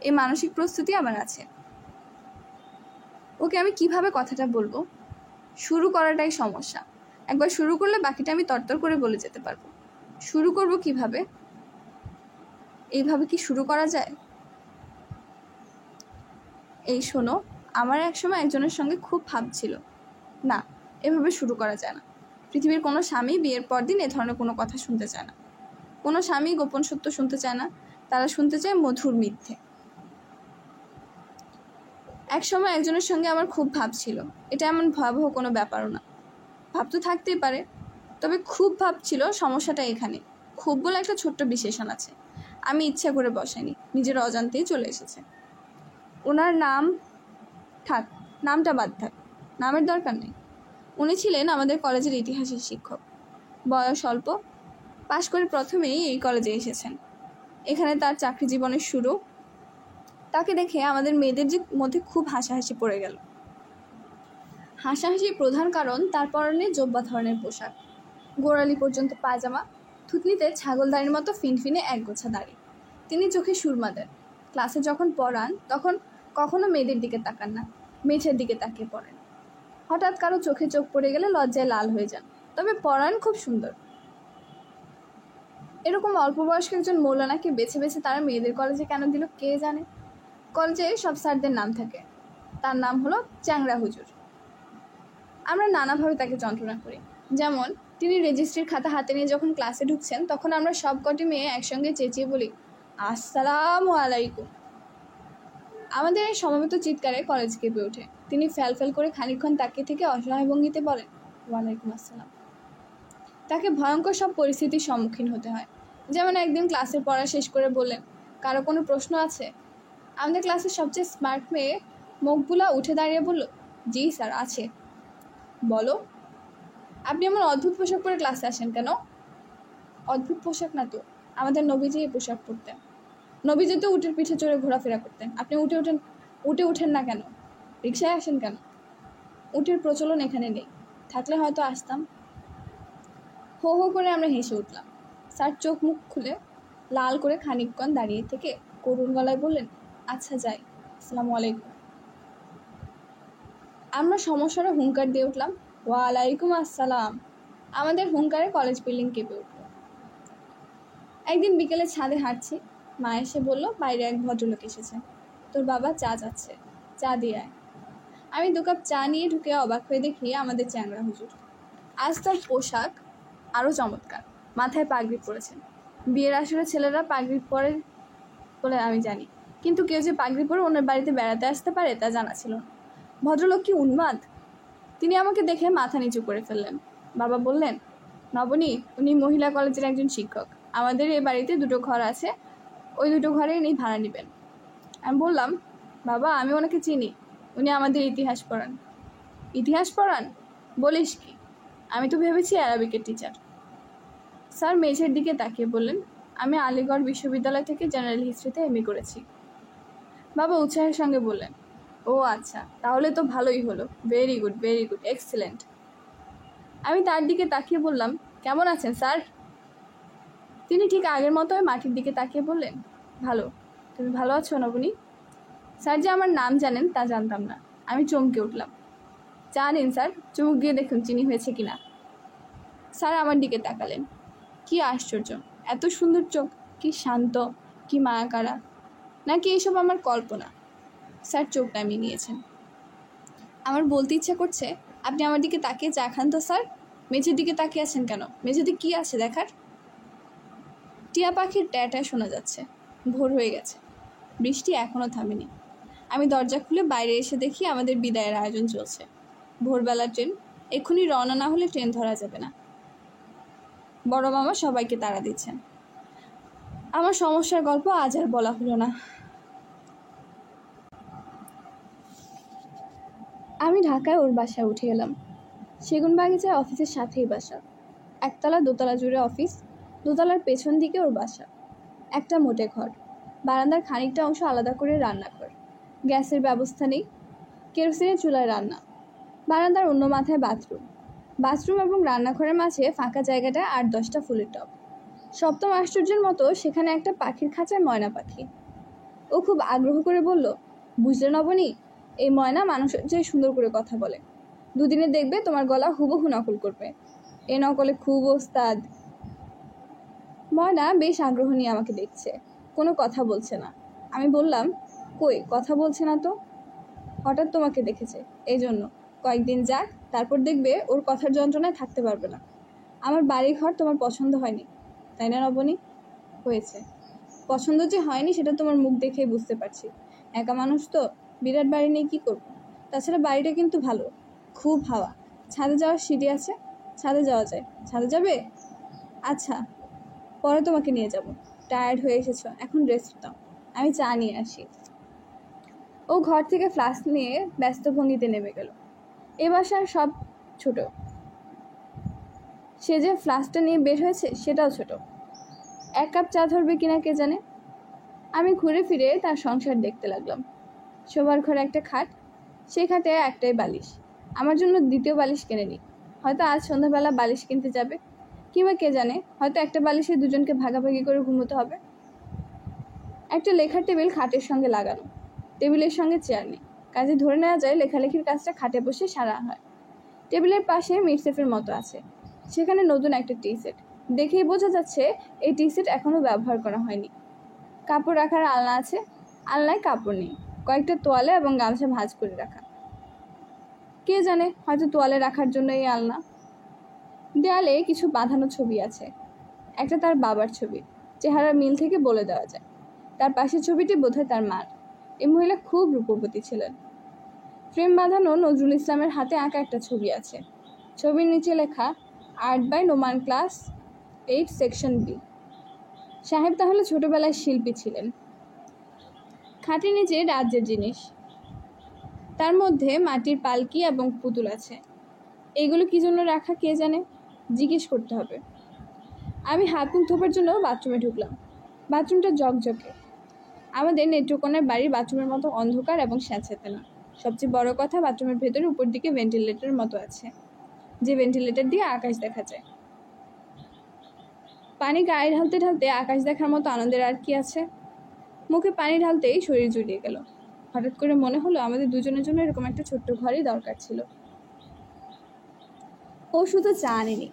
এই মানসিক প্রস্তুতি আমার আছে। ওকে আমি কিভাবে কথাটা বলবো? শুরু করাটাই সমস্যা। একবার শুরু করলে বাকিটা আমি তরতর করে বলে যেতে পারবো। শুরু করব কিভাবে? এইভাবে কি শুরু করা যায়? এই শোনো, আমার একসময় একজনের সঙ্গে খুব ভাব ছিল। না, এভাবে শুরু করা যায় না। পৃথিবীর কোনো স্বামী বিয়ের পর দিন এ ধরনের কোনো কথা শুনতে চায় না। কোনো স্বামী গোপন সত্য শুনতে চায় না, তারা শুনতে চায় মধুর মিথ্যে। একসময় একজনের সঙ্গে আমার খুব ভাব ছিল, এটা এমন ভয়াবহ কোনো ব্যাপারও না। ভাব তো থাকতেই পারে, তবে খুব ভাব ছিল। সমস্যাটা এখানে, খুব বলে একটা ছোট্ট বিশেষণ আছে। আমি ইচ্ছা করে বসাইনি, নিজের অজান্তেই চলে এসেছে। ওনার নাম থাক, নামটা বাদ থাক, নামের দরকার নেই। উনি ছিলেন আমাদের কলেজের ইতিহাসের শিক্ষক। বয়স অল্প, পাশ করে প্রথমেই এই কলেজে এসেছেন। এখানে তার চাকরি জীবনের শুরু। তাকে দেখে আমাদের মেয়েদের মধ্যে খুব হাসাহাসি পড়ে গেল। হাসাহাসির প্রধান কারণ তার পরনে জব্বা ধরনের পোশাক, গোড়ালি পর্যন্ত পায়জামা, থুতনিতে ছাগলদাড়ির মতো ফিনফিনে একগোছা দাড়ি। তিনি চোখে সুরমা দেন। ক্লাসে যখন পড়ান তখন কখনো মেয়েদের দিকে তাকান না, মেঝের দিকে তাকিয়ে পড়েন। হঠাৎ কারো চোখে চোখ পড়ে গেলে লজ্জায় লাল হয়ে যান, তবে পড়ান খুব সুন্দর। এরকম অল্প বয়স্ক একজন মৌলানাকে বেছে বেছে তারা মেয়েদের কলেজে কেন দিল কে জানে। কলেজে সব স্যারদের নাম থাকে, তার নাম হলো চ্যাংরা হুজুর। আমরা নানাভাবে তাকে যন্ত্রণা করি। যেমন তিনি রেজিস্ট্রির খাতা হাতে নিয়ে যখন ক্লাসে ঢুকছেন তখন আমরা সব কটি মেয়ে একসঙ্গে চেঁচিয়ে বলি আসসালামু আলাইকুম। আমাদের এই সমবেত চিৎকারে কলেজ কেঁপে ওঠে। তিনি ফ্যাল ফ্যাল করে খানিকক্ষণ তাকিয়ে থেকে অসহায় ভঙ্গিতে বলেন ওয়ালাইকুম আসসালাম। তাকে ভয়ঙ্কর সব পরিস্থিতির সম্মুখীন হতে হয়। যেমন একদিন ক্লাসের পড়া শেষ করে বললেন কারো কোনো প্রশ্ন আছে? আমাদের ক্লাসের সবচেয়ে স্মার্ট মেয়ে মকবুলা উঠে দাঁড়িয়ে বলল, জি স্যার আছে। বলো। আপনি এমন অদ্ভুত পোশাক পরে ক্লাসে আসেন কেন? অদ্ভুত পোশাক না তো, আমাদের নবীজি এই পোশাক পরতেন। নবীজি তো উটের পিঠে চড়ে ঘোরাফেরা করতেন। আপনি উঠে উঠেন না কেন? রিক্সায় আসেন কেন? উটের প্রচলন এখানে নেই, থাকলে হয়তো আসতাম। হো হো করে আমরা হেসে উঠলাম। স্যার চোখ মুখ খুলে লাল করে খানিকক্ষণ দাঁড়িয়ে থেকে করুণ গলায় বললেন, আচ্ছা যাই, আসসালামু আলাইকুম। আমরা সমস্যারে হুঙ্কার দিয়ে উঠলাম, ওয়ালাইকুম আসসালাম। আমাদের হুঙ্কারে কলেজ বিল্ডিং কেঁপে উঠল। একদিন বিকেলে ছাদে হাঁটছি, মা এসে বলল, বাইরে এক ভদ্রলোক এসেছেন, তোর বাবা চা যাচ্ছে, চা দিয়ে আয়। আমি 2 কাপ চা নিয়ে ঢুকে অবাক হয়ে দেখি আমাদের চ্যাংড়া হুজুর। আজ তার পোশাক আরও চমৎকার, মাথায় পাগড়ি পরেছেন। বিয়ের আসরে ছেলেরা পাগড়ি পরে বলে আমি জানি, কিন্তু কেউ যে পাগড়ি পরে অন্যের বাড়িতে বেড়াতে আসতে পারে তা জানা ছিল না। ভদ্রলোক কি উন্মাদ! তিনি আমাকে দেখে মাথা নিচু করে ফেললেন। বাবা বললেন, নবনী, উনি মহিলা কলেজের একজন শিক্ষক। আমাদের এই বাড়িতে 2টো ঘর আছে, ওই 2টো ঘরে ইনি ভাড়া নেবেন। আমি বললাম, বাবা আমি ওনাকে চিনি, উনি আমাদের ইতিহাস পড়ান। ইতিহাস পড়ান? বলিস কি, আমি তো ভেবেছি অ্যারাবিকের টিচার। স্যার মেঝের দিকে তাকিয়ে বললেন, আমি আলিগড় বিশ্ববিদ্যালয় থেকে জেনারেল হিস্ট্রিতে এমএ করেছি। বাবা উৎসাহের সঙ্গে বললেন, ও আচ্ছা, তাহলে তো ভালোই হলো, ভেরি গুড, এক্সেলেন্ট। আমি তার দিকে তাকিয়ে বললাম, কেমন আছেন স্যার? তিনি ঠিক আগের মতোই মাটির দিকে তাকিয়ে বললেন, ভালো। তুমি ভালো আছো নবনী? স্যার যে আমার নাম জানেন তা জানতাম না। আমি চমকে উঠলাম। চা নিন স্যার, চুমুক দিয়ে দেখুন চিনি হয়েছে কিনা। স্যার আমার দিকে তাকালেন। কি আশ্চর্য, এত সুন্দর চোখ, কি শান্ত, কি মায়াকাড়া, নাকি এইসব আমার কল্পনা? স্যার চোখ নামিয়ে নিয়েছেন। আমার বলতে ইচ্ছা করছে, আপনি আমার দিকে তাকিয়ে চা খান তো স্যার। মেঝের দিকে তাকিয়ে আছেন কেন? মেঝেতে কি আছে দেখার? টিয়া পাখির ট্যাটায় শোনা যাচ্ছে। ভোর হয়ে গেছে, বৃষ্টি এখনও থামেনি। আমি দরজা খুলে বাইরে এসে দেখি আমাদের বিদায়ের আয়োজন চলছে। ভোরবেলা ট্রেন, এক্ষুনি রওনা না হলে ট্রেন ধরা যাবে না। বড় মামা সবাইকে তাড়া দিচ্ছেন। আমার সমস্যার গল্প আজ আর বলা হলো না। আমি ঢাকায় ওর বাসায় উঠে এলাম। সেগুনবাগিচায় অফিসের সাথেই বাসা। 1তলা 2তলা জুড়ে অফিস, 2তলার পেছন দিকে ওর বাসা। একটা মোটে ঘর, বারান্দার খানিকটা অংশ আলাদা করে রান্নাঘর। গ্যাসের ব্যবস্থা নেই, কেরোসিনের চুলায় রান্না। বারান্দার অন্য মাথায় বাথরুম এবং রান্নাঘরের মাঝে ফাঁকা জায়গাটায় 8-10টা ফুলের টব। সপ্তম আশ্চর্যের মতো সেখানে একটা পাখির খাঁচায় ময়না পাখি। ও খুব আগ্রহ করে বলল, বুঝলে নবনী, এই ময়না মানুষের চেয়ে সুন্দর করে কথা বলে। 2 দিনে দেখবে তোমার গলা হুবহু নকল করবে। এ নকলে খুব ওস্তাদ। ময়না বেশ আগ্রহ নিয়ে আমাকে দেখছে, কোনো কথা বলছে না। আমি বললাম, কই কথা বলছে না তো? হঠাৎ তোমাকে দেখেছে, এই জন্য। কয়েকদিন যাক, তারপর দেখবে ওর কথার যন্ত্রণায় থাকতে পারবে না। আমার বাড়ি ঘর তোমার পছন্দ হয়নি, তাই না নবনী? হয়েছে। পছন্দ যে হয়নি সেটা তোমার মুখ দেখেই বুঝতে পারছি। একা মানুষ তো, বিরাট বাড়ি নিয়ে কী করব? তাছাড়া বাড়িটা কিন্তু ভালো, খুব হাওয়া। ছাদে যাওয়ার সিঁড়ি আছে, ছাদে যাওয়া যায়। ছাদে যাবে? আচ্ছা, পরে তোমাকে নিয়ে যাব। টায়ার্ড হয়ে এসেছো, এখন রেস্ট নাও, আমি চা নিয়ে আসি। ও ঘর থেকে ফ্লাস্ক নিয়ে ব্যস্ত ভঙ্গিতে নেমে গেল। এ বাসার সব ছোট, সে যে ফ্লাস্কটা নিয়ে বের হয়েছে সেটাও ছোট। 1 কাপ চা ধরবে কিনা কে জানে। আমি ঘুরে ফিরে তার সংসার দেখতে লাগলাম। শোবার ঘরে একটা খাট, সেই খাটে একটাই বালিশ। আমার জন্য 2য় বালিশ কেনেনি, হয়তো আজ সন্ধ্যাবেলা বালিশ কিনতে যাবে, কিংবা কে জানে, হয়তো একটা বালিশে 2জনকে ভাগাভাগি করে ঘুমোতে হবে। একটা লেখার টেবিল খাটের সঙ্গে লাগানো, টেবিলের সঙ্গে চেয়ার নেই, কাজে ধরে নেওয়া যায় লেখালেখির কাজটা খাটে বসে সারা হয়। টেবিলের পাশে মিটসেফের মতো আছে, সেখানে নতুন একটা টি সেট। দেখেই বোঝা যাচ্ছে এই টি সেট এখনও ব্যবহার করা হয়নি। কাপড় রাখার আলনা আছে, আলনায় কাপড় নেই, কয়েকটা তোয়ালে এবং গামছা ভাঁজ করে রাখা। কে জানে, হয়তো তোয়ালে রাখার জন্য এই আলনা। দেয়ালে কিছু বাঁধানো ছবি আছে, একটা তার বাবার ছবি, চেহারার মিল থেকে বলে দেওয়া যায়। তার পাশের ছবিটি বোধহয় তার মার। এই মহিলা খুব রূপবতী ছিলেন। ফ্রেম বাঁধানো নজরুল ইসলামের হাতে আঁকা একটা ছবি আছে। ছবির নিচে লেখা, art by Noman, class 8 section B. সাহেব তাহলে ছোটবেলায় শিল্পী ছিলেন। খাটের নিচে রাজ্যের জিনিস, তার মধ্যে মাটির পালকি এবং পুতুল আছে। এইগুলো কি জন্য রাখা কে জানে, জিজ্ঞেস করতে হবে। আমি হাত মুখ ধোবার জন্য বাথরুমে ঢুকলাম। বাথরুমটা জকজকে। আমাদের নেত্রকোনার বাড়ির বাথরুমের মতো অন্ধকার এবং স্যাঁতস্যাঁতে না। সবচেয়ে বড় কথা, বাথরুমের ভেতরে উপর দিকে ভেন্টিলেটরের মতো আছে, যে ভেন্টিলেটর দিয়ে আকাশ দেখা যায়। পানি গায়ে ঢালতে ঢালতে আকাশ দেখার মতো আনন্দের আর কি আছে। মুখে পানি ঢালতেই শরীর জুড়িয়ে গেল। হঠাৎ করে মনে হলো আমাদের দুজনের জন্য এরকম একটা ছোট্ট ঘরই দরকার ছিল। ও শুধু চা আনেনি,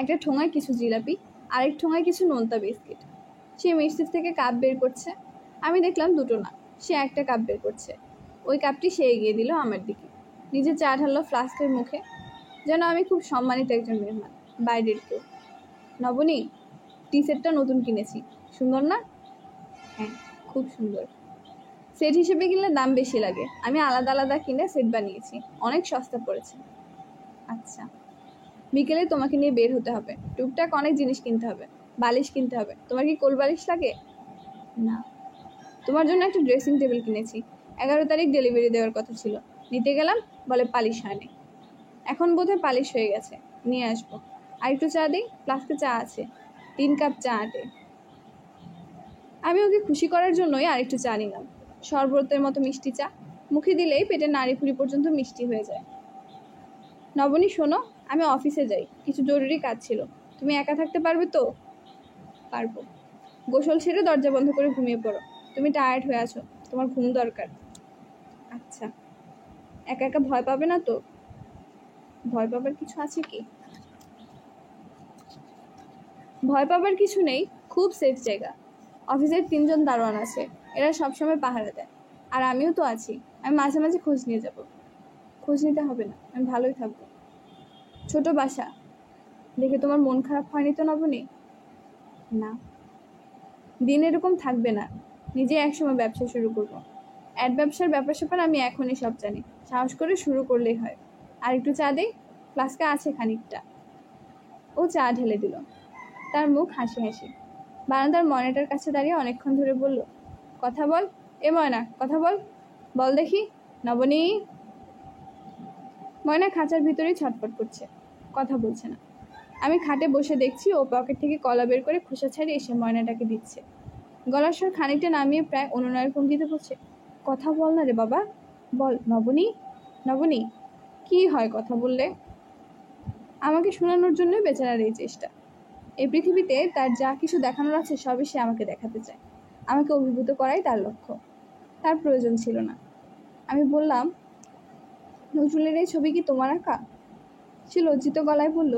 একটা ঠোঙায় কিছু জিলাপি, আরেক ঠোঙায় কিছু নোনতা বিস্কিট। সে মিষ্টির থেকে কাপ বের করছে। আমি দেখলাম দুটো না, সে একটা কাপ বের করছে। ওই কাপটি সে এগিয়ে দিল আমার দিকে। নিজে চা ঢাললো ফ্লাস্কের মুখে, যেন আমি খুব সম্মানিত একজন মেহমান, বাইরের কেউ। নবনী, টি সেটটা নতুন কিনেছি, সুন্দর না? হ্যাঁ, খুব সুন্দর। সেট হিসেবে কিনলে দাম বেশি লাগে, আমি আলাদা আলাদা কিনে সেট বানিয়েছি, অনেক সস্তা পড়েছে। আচ্ছা, বিকেলে তোমাকে নিয়ে বের হতে হবে, টুকটাক অনেক জিনিস কিনতে হবে। বালিশ কিনতে হবে। তোমার কি কোল বালিশ লাগে? না। তোমার জন্য একটা ড্রেসিং টেবিল কিনেছি, 11 তারিখ ডেলিভারি দেওয়ার কথা ছিল, নিতে গেলাম, বলে পালিশ হয়নি। এখন বোধহয় পালিশ হয়ে গেছে, নিয়ে আসবো। আর একটু চা দিই? ফ্লাস্কে চা আছে, 3 কাপ চা আটে। আমি ওকে খুশি করার জন্যই আরেকটু চা নিলাম, শরবতের মতো মিষ্টি চা। মুখে দিলেই পেটের নাড়িভুড়ি পর্যন্ত মিষ্টি হয়ে যায়। নবনী শোনো, আমি অফিসে যাই, কিছু জরুরি কাজ ছিল। তুমি একা থাকতে পারবে তো? পারবো। গোসল ছেড়ে দরজা বন্ধ করে ঘুমিয়ে পড়ো, তুমি টায়ার্ড হয়ে আছো, তোমার ঘুম দরকার। আচ্ছা। একা একা ভয় পাবে না তো? ভয় পাবার কিছু আছে কি? ভয় পাবার কিছু নেই, খুব সেফ জায়গা। অফিসের 3 জন দারোয়ান আছে, এরা সবসময় পাহারা দেয়। আর আমিও তো আছি, আমি মাঝে মাঝে খোঁজ নিয়ে যাব। খোঁজ নিতে হবে না, আমি ভালোই থাকবো। ছোট বাসা দেখে তোমার মন খারাপ হয়নি তো নবনী? না। দিন এরকম থাকবে না, নিজে একসময় ব্যবসা শুরু করবো। অ্যাড ব্যবসার ব্যাপার স্যাপার আমি এখনই সব জানি, সাহস করে শুরু করলেই হয়। আর একটু চা দেই? ফ্লাস্কে আছে খানিকটা। ও চা ঢেলে দিল, তার মুখ হাসি হাসি। বারান্দার ময়নাটার কাছে দাঁড়িয়ে অনেকক্ষণ ধরে বলল, কথা বল, এ ময়না, কথা বল, বল দেখি। নবনী। ময়না খাঁচার ভিতরেই ছটফট করছে, কথা বলছে না। আমি খাটে বসে দেখছি ও পকেট থেকে কলা বের করে খোসা ছাড়িয়ে এসে ময়নাটাকে দিচ্ছে। গলার স্বর খানিকটা নামিয়ে প্রায় অনুনয়ের ভঙ্গিতে বলছে, কথা বল না রে বাবা, বল। নবনী, নবনী। কি হয় কথা বললে? আমাকে শোনানোর জন্যই বেচারার এই চেষ্টা। এই পৃথিবীতে তার যা কিছু দেখানোর আছে সবই সে আমাকে দেখাতে চায়, আমাকে অভিভূত করাই তার লক্ষ্য। তার প্রয়োজন ছিল না। আমি বললাম, নজরুলের এই ছবি কি তোমার আঁকা? সে লজ্জিত গলায় বলল,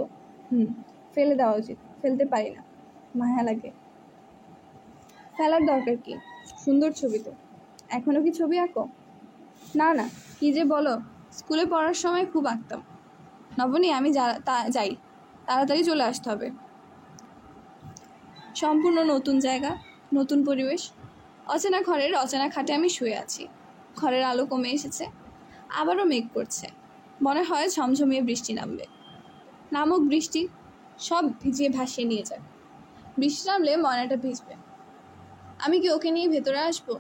ফেলে দেওয়া উচিত, ফেলতে পারি না, মায়া লাগে। ফেলার দরকার কি, সুন্দর ছবি তো। এখনো কি ছবি আঁকো? না না, কি যে বলো, স্কুলে পড়ার সময় খুব আঁকতাম। নবনী, আমি যাই, তাড়াতাড়ি চলে আসতে হবে। সম্পূর্ণ নতুন জায়গা, নতুন পরিবেশ। অচেনা ঘরের অচেনা খাটে আমি শুয়ে আছি। ঘরের আলো কমে এসেছে, আবারও মেঘ করছে। মনে হয় ঝমঝমিয়ে বৃষ্টি নামবে। নামুক বৃষ্টি, সব ভিজিয়ে ভাসিয়ে নিয়ে যাক। বৃষ্টি নামলে ময়নাটা ভিজবে। আমি কি ওকে নিয়ে ভেতরে আসবো,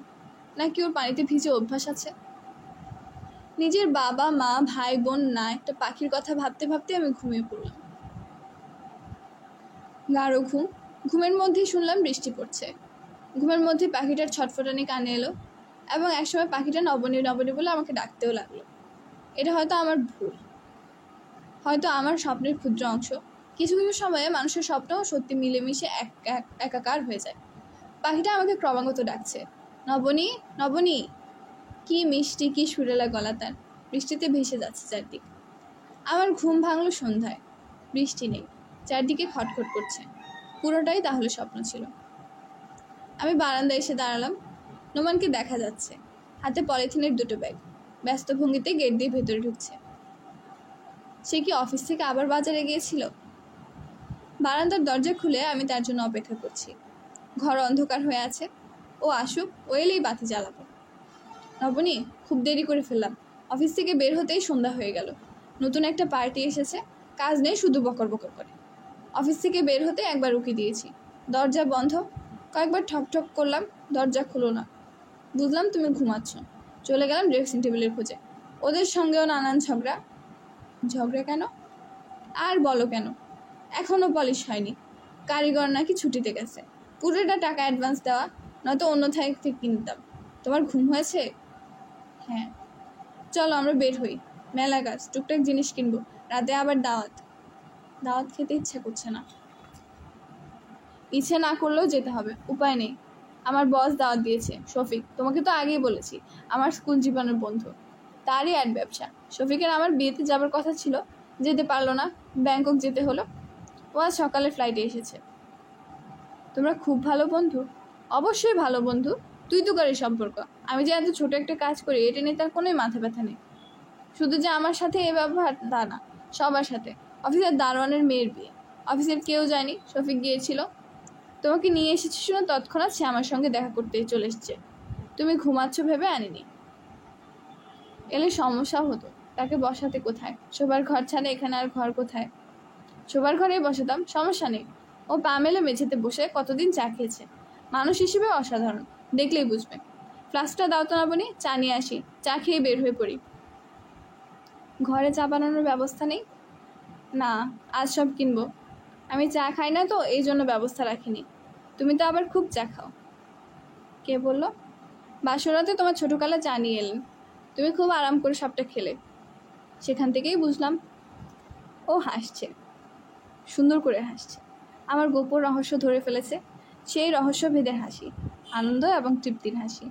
নাকি ওর পানিতে ভিজে অভ্যাস আছে? নিজের বাবা মা ভাই বোন না, একটা পাখির কথা ভাবতে ভাবতে আমি ঘুমিয়ে পড়লাম। গাঢ় ঘুম, ঘুমের মধ্যেই শুনলাম বৃষ্টি পড়ছে। ঘুমের মধ্যে পাখিটার ছটফটানি কানে এলো, এবং একসময় পাখিটা নবনী নবনী বলে আমাকে ডাকতেও লাগলো। এটা হয়তো আমার ভুল, হয়তো আমার স্বপ্নের ক্ষুদ্র অংশ। কিছু কিছু সময়ে মানুষের স্বপ্ন সত্যি মিলেমিশে একাকার হয়ে যায়। পাখিটা আমাকে ক্রমাগত ডাকছে, নবনী, নবনী। কি মিষ্টি, কি সুরেলা গলা তার। বৃষ্টিতে ভেসে যাচ্ছে চারদিক। আমার ঘুম ভাঙলো সন্ধ্যায়। বৃষ্টি নেই, চারদিকে খটখট করছে। পুরোটাই তাহলে স্বপ্ন ছিল। আমি বারান্দায় এসে দাঁড়ালাম। নোমানকে দেখা যাচ্ছে, হাতে পলিথিনের 2টো ব্যাগ, ব্যস্ত ভঙ্গিতে গেট দিয়ে ভেতরে ঢুকছে। সে কি অফিস থেকে আবার বাজারে গিয়েছিল? বারান্দার দরজা খুলে আমি তার জন্য অপেক্ষা করছি। ঘর অন্ধকার হয়ে আছে, ও আসুক, ও এলেই বাতি জ্বালাবো। নবনী, খুব দেরি করে ফেললাম, অফিস থেকে বের হতেই সন্ধ্যা হয়ে গেল। নতুন একটা পার্টি এসেছে, কাজ নেই, শুধু বকর বকর করে। অফিস থেকে বের হতে একবার উকি দিয়েছি, দরজা বন্ধ। কয়েকবার ঠক ঠক করলাম, দরজা খুলো না। বুঝলাম তুমি ঘুমাচ্ছ। চলে গেলাম ড্রেসিং টেবিলের খোঁজে। ওদের সঙ্গেও নানান ঝগড়া। ঝগড়া কেন? আর বলো কেন? এখনও পলিশ হয়নি। কারিগর নাকি ছুটিতে গেছে। পুরোটা টাকা অ্যাডভান্স দেওয়া, নয়তো অন্য থেকে কিনতাম। তোমার ঘুম হয়েছে? হ্যাঁ। চলো আমরা বের হই, মেলা গাছ, টুকটাক জিনিস কিনবো, রাতে আবার দাওয়াত। দাওয়াত খেতে ইচ্ছা করছে না। ইচ্ছে না করলেও যেতে হবে, উপায় নেই। আমার বস দাওয়াত দিয়েছে, শফিক। তোমাকে তো আগেই বলেছি, আমার স্কুল জীবনের বন্ধু। তারই অ্যাড ব্যবসা। শফিকের আমার বিয়েতে যাবার কথা ছিল, যেতে পারলো না, ব্যাংকক যেতে হলো। ও আজ সকালে ফ্লাইটে এসেছে। তোমরা খুব ভালো বন্ধু? অবশ্যই ভালো বন্ধু, তুই তো করিস সম্পর্ক। আমি যে এত ছোট একটা কাজ করি, এটা নিয়ে তার কোনোই মাথা ব্যথা নেই। শুধু যে আমার সাথে এ ব্যবহার তা না, সবার সাথে। অফিসের দারোয়ানের মেয়ের বিয়ে, অফিসের কেউ যায়নি, শফিক গিয়েছিল। তোমাকে নিয়ে এসেছি শুনে তৎক্ষণাৎ সে আমার সঙ্গে দেখা করতে চলে এসছে। তুমি ঘুমাচ্ছ ভেবে আনিনি। এলে সমস্যা হতো। তাকে বসাতে কোথায়? শোবার ঘর ছাড়া এখানে আর ঘর কোথায়? শোবার ঘরেই বসাতাম, সমস্যা নেই। ও পা মেলে মেঝেতে বসে কতদিন চা খেয়েছে। মানুষ হিসেবে অসাধারণ, দেখলেই বুঝবে। ফ্লাস্কটা দাও তো না বনি, চা নিয়ে আসি, চা খেয়ে বের হয়ে পড়ি। ঘরে চা বানানোর ব্যবস্থা নেই? না, আজ সব কিনবো। আমি চা খাই না তো, এই জন্য ব্যবস্থা রাখিনি। তুমি তো আবার খুব চা খাও। কে বললো? বাসরাতে তোমার ছোটকালে চা নিয়ে এলেন, তুমি খুব আরাম করে সবটা খেলে। সেখান থেকেই বুঝলাম। ও হাসছে, সুন্দর করে হাসছে। আমার গোপন রহস্য ধরে ফেলেছে। সেই রহস্য ভেদের হাসি, আনন্দ এবং তৃপ্তির হাসি।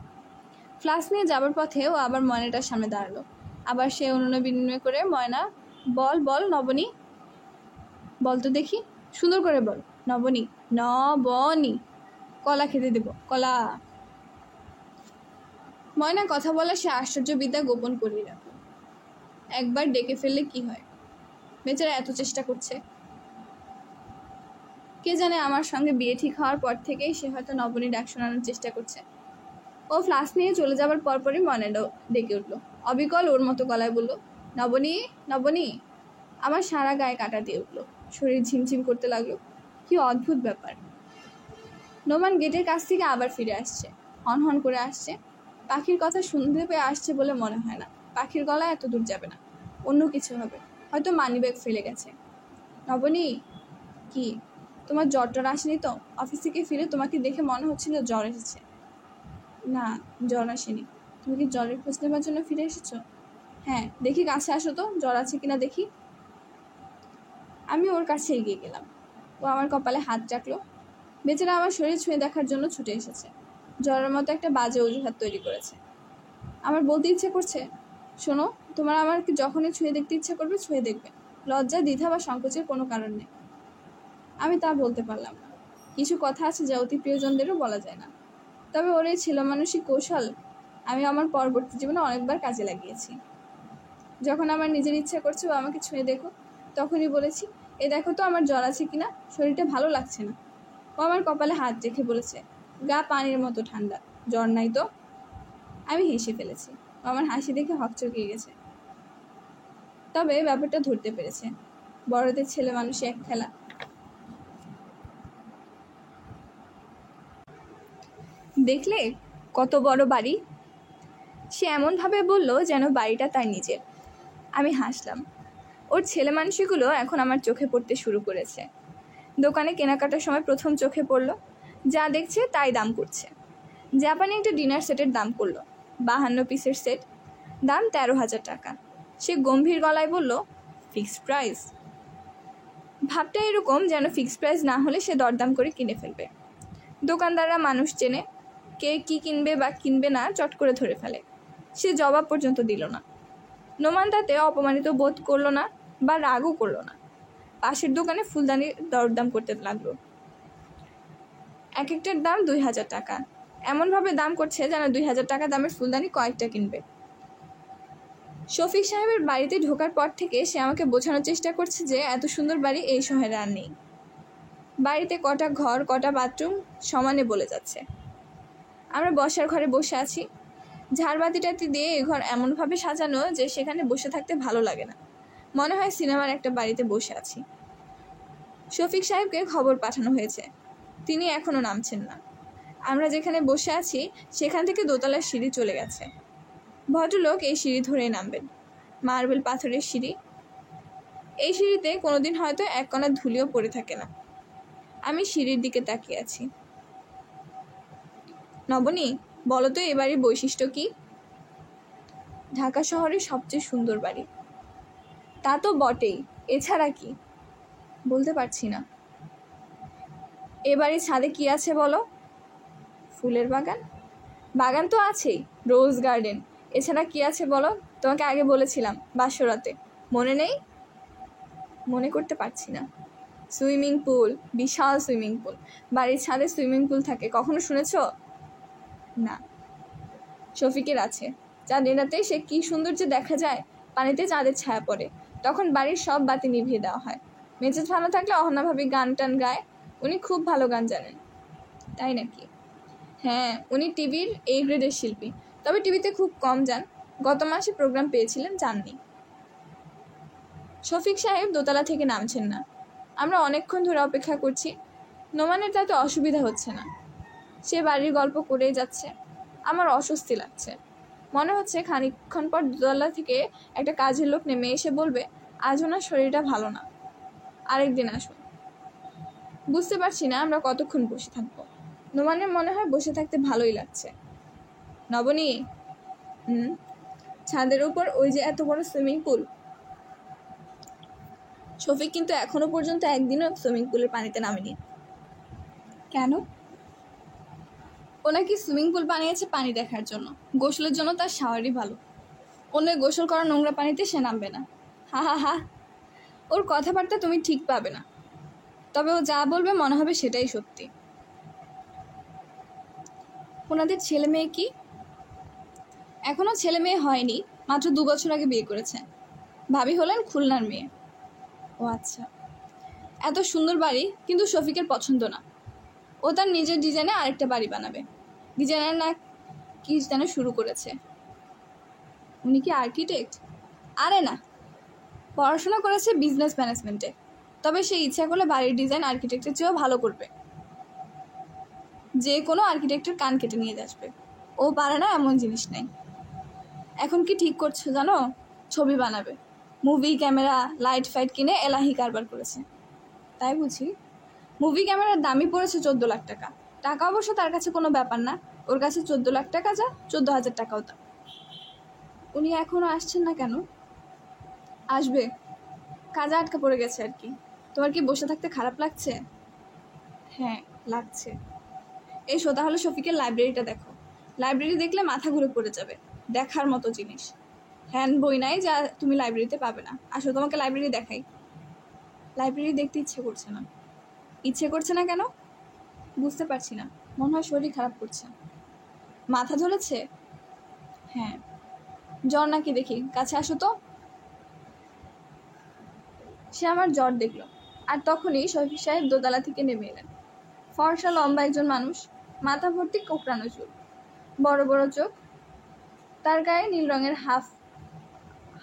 ফ্লাস্ক নিয়ে যাবার পথে ও আবার ময়নাটার সামনে দাঁড়ালো। আবার সে অনুনয় বিনিময় করে, ময়না বল বল নবনী, বল তো দেখি, সুন্দর করে বল। নবনী, নবনী, কলা খেতে দেব, কলা। ময়না কথা বলা সে আশ্চর্য বিদ্যা গোপন করিয়ে রাখলো। একবার ডেকে ফেললে কি হয়? বেচারা এত চেষ্টা করছে। কে জানে, আমার সঙ্গে বিয়ে ঠিক হওয়ার পর থেকেই সে হয়তো নবনী ডাক শোনানোর চেষ্টা করছে। ও ফ্লাস্ক নিয়ে চলে যাবার পরপরই ময়নাটাও ডেকে উঠলো, অবিকল ওর মতো গলায় বলল, নবনী, নবনী। আমার সারা গায়ে কাঁটা দিয়ে উঠলো, শরীর ঝিমঝিম করতে লাগলো। কি অদ্ভুত ব্যাপার। নোমান গেটের কাছ থেকে আবার ফিরে আসছে, হন হন করে আসছে। পাখির কথা শুনতে পেয়ে আসছে বলে মনে হয় না। পাখির গলা এত দূর যাবে না, অন্য কিছু হবে, হয়তো মানিব্যাগ ফেলে গেছে। নবনী। কি, তোমার জ্বর টর আসেনি তো? অফিস থেকে ফিরে তোমাকে দেখে মনে হচ্ছিল জ্বর এসেছে। না, জ্বর আসেনি। তুমি কি জ্বরের খোঁজ নেবার জন্য ফিরে এসেছো? হ্যাঁ। দেখি কাছে আসো তো, জ্বর আছে কিনা দেখি। আমি ওর কাছে এগিয়ে গেলাম। ও আমার কপালে হাত রাখলো। বেচারা আমার শরীর ছুঁয়ে দেখার জন্য ছুটে এসেছে। জ্বরের মতো একটা বাজে অজুহাত তৈরি করেছে। আমার বলতে ইচ্ছে করছে, শোনো, তোমার আমাকে যখনই ছুঁয়ে দেখতে ইচ্ছে করবে ছুঁয়ে দেখবে, লজ্জা, দ্বিধা বা সংকোচের কোনো কারণ নেই। আমি তা বলতে পারলাম না। কিছু কথা আছে যা অতি প্রিয়জনদেরও বলা যায় না। তবে ওর এই ছেলেমানুষি কৌশল আমি আমার পরবর্তী জীবনে অনেকবার কাজে লাগিয়েছি। যখন আমার নিজের ইচ্ছা করছে ও আমাকে ছুঁয়ে দেখো, তখনই বলেছি, এ দেখো তো আমার জ্বর আছে কিনা, শরীরটা ভালো লাগছে না। ও আমার কপালে হাত রেখে বলেছে, গা পানির মতো ঠান্ডা, জ্বর নাই তো। আমি হেসে ফেলেছি। ও আমার হাসি দেখে হকচকিয়ে গেছে। তবে ব্যাপারটা ধরতে পেরেছে, বড়দের ছেলে মানুষই এক খেলা। দেখলে কত বড় বাড়ি? সে এমনভাবে বলল যেন বাড়িটা তার নিজের। আমি হাসলাম। ওর ছেলে মানুষগুলো এখন আমার চোখে পড়তে শুরু করেছে। দোকানে কেনাকাটার সময় প্রথম চোখে পড়ল, যা দেখছে তাই দাম করছে। জাপানি একটা ডিনার সেটের দাম করলো 52 পিসের সেট, দাম 13,000 টাকা। সে গম্ভীর গলায় বলল, ফিক্সড প্রাইস। ভাবটা এরকম যেন ফিক্সড প্রাইস না হলে সে দরদাম করে কিনে ফেলবে। দোকানদাররা মানুষ চেনে, কে কি কিনবে বা কিনবে না চট করে ধরে ফেলে। সে জবাব পর্যন্ত দিল না। নোমান তাতে অপমানিত বোধ করলো না বা রাগও করলো না। পাশের দোকানে ফুলদানি দরদাম করতে লাগলো। এক একটার দাম 2,000 টাকা। এমনভাবে দাম করছে যেন 2,000 টাকা দামের ফুলদানি কয়েকটা কিনবে। শফিক সাহেবের বাড়িতে ঢোকার পর থেকে সে আমাকে বোঝানোর চেষ্টা করছে যে এত সুন্দর বাড়ি এই শহরে আর নেই। বাড়িতে কটা ঘর, কটা বাথরুম সমানে বলে যাচ্ছে। আমরা বসার ঘরে বসে আছি। ঝাড়বাতিটাতি দিয়ে এই ঘর এমনভাবে সাজানো যে সেখানে বসে থাকতে ভালো লাগে না, মনে হয় সিনেমার একটা বাড়িতে বসে আছি। শফিক সাহেবকে খবর পাঠানো হয়েছে, তিনি এখনও নামছেন না। আমরা যেখানে বসে আছি সেখান থেকে দোতলার সিঁড়ি চলে গেছে। ভদ্রলোক এই সিঁড়ি ধরেই নামবেন। মার্বেল পাথরের সিঁড়ি। এই সিঁড়িতে কোনোদিন হয়তো এক কণা ধুলিও পড়ে থাকে না। আমি সিঁড়ির দিকে তাকিয়ে আছি। নবনী, বলো তো এ বাড়ির বৈশিষ্ট্য কি? ঢাকা শহরের সবচেয়ে সুন্দর বাড়ি। তা তো বটেই, এছাড়া কি? বলতে পারছি না। এ বাড়ির ছাদে কি আছে বলো? ফুলের বাগান। বাগান তো আছেই, রোজ গার্ডেন। এছাড়া কি আছে বলো? তোমাকে আগে বলেছিলাম বাসরাতে, মনে নেই? মনে করতে পারছি না। সুইমিং পুল, বিশাল সুইমিং পুল। বাড়ির ছাদে সুইমিং পুল থাকে, কখনো শুনেছ? না। শফিকের আছে। চাঁদের রাতে সে কি সুন্দর যে দেখা যায়, পানিতে চাঁদের ছায়া পড়ে। তখন বাড়ির সব বাতি নিভিয়ে দেওয়া হয়। মেজাজ ভালো থাকলে অহনা ভাবি গান টান গায়। উনি খুব ভালো গান জানেন। তাই নাকি? হ্যাঁ, উনি টিভির A গ্রেডের শিল্পী, তবে টিভিতে খুব কম যান। গত মাসে প্রোগ্রাম পেয়েছিলেন, যাননি। শফিক সাহেব দোতলা থেকে নামছেন না। আমরা অনেকক্ষণ ধরে অপেক্ষা করছি। নোমানের তাতে অসুবিধা হচ্ছে না। সে বাড়ির গল্প করেই যাচ্ছে। আমার অস্বস্তি লাগছে। মনে হচ্ছে খানিকক্ষণ পর দোতলা থেকে একটা কাজের লোক নেমে এসে বলবে, আজ ওনার শরীরটা ভালো না, আরেকদিন আসুন। বুঝতে পারছি না আমরা কতক্ষণ বসে থাকবো। নোমানের মনে হয় বসে থাকতে ভালোই লাগছে। নবনী, ছাদের উপর ওই যে এত বড় সুইমিং পুল। শফিক কিন্তু এখনো পর্যন্ত একদিনও সুইমিং পুলের পানিতে নামেনি। কেন? ও নাকি সুইমিং পুল বানিয়েছে পানি দেখার জন্য। গোসলের জন্য তার শাওয়ারই ভালো। অন্যের গোসল করা নোংরা পানিতে সে নামবে না। হা হা হা। ওর কথাবার্তা তুমি ঠিক পাবে না, তবে ও যা বলবে মনে হবে সেটাই সত্যি। ওনাদের ছেলে মেয়ে কি? এখনো ছেলে মেয়ে হয়নি, মাত্র 2 বছর আগে বিয়ে করেছে। ভাবি হলেন খুলনার মেয়ে। ও আচ্ছা। এত সুন্দর বাড়ি কিন্তু শফিকের পছন্দ না। ও তার নিজের ডিজাইনে আরেকটা বাড়ি বানাবে। ডিজাইনার না কি যেন শুরু করেছে। উনি কি আর্কিটেক্ট? আরে না, পড়াশোনা করেছে বিজনেস ম্যানেজমেন্টে। তবে সে ইচ্ছা করলে বাড়ির ডিজাইন আর্কিটেক্টের চেয়েও ভালো করবে। যে কোনো আর্কিটেক্টের কান কেটে নিয়ে আসবে। ও পারে না এমন জিনিস নেই। এখন কি ঠিক করছো জানো? ছবি বানাবে। মুভি ক্যামেরা, লাইট ফাইট কিনে এলাহি কারবার করেছে। তাই বুঝি? মুভি ক্যামেরার দামই পড়েছে 14 লাখ টাকা। টাকা অবশ্য তার কাছে কোনো ব্যাপার না। ওর কাছে 14 লাখ টাকা যা, 14,000 টাকাও তা। উনি এখনো আসছেন না কেন? আসবে, কাজে আটকা পড়ে গেছে আর কি। তোমার কি বসে থাকতে খারাপ লাগছে? হ্যাঁ, লাগছে। এসো তাহলে শফিকের লাইব্রেরিটা দেখো। লাইব্রেরি দেখলে মাথা ঘুরে পড়ে যাবে। দেখার মতো জিনিস। হ্যান্ড বই নাই যা তুমি লাইব্রেরিতে পাবে না। আসো তোমাকে লাইব্রেরি দেখাই। লাইব্রেরি দেখতে ইচ্ছে করছে না। ইচ্ছে করছে না কেন? বুঝতে পারছি না, মনে হয় শরীর খারাপ করছে। মাথা ধরেছে? হ্যাঁ। জ্বর নাকি দেখি, কাছে আসো তো। সে আমার জ্বর দেখলো, আর তখনই শফিক সাহেব দোতলা থেকে নেমে এলেন। ফর্সা লম্বা একজন মানুষ, মাথা ভর্তি কোঁকড়ানো চুল, বড় বড় চোখ। তার গায়ে নীল রঙের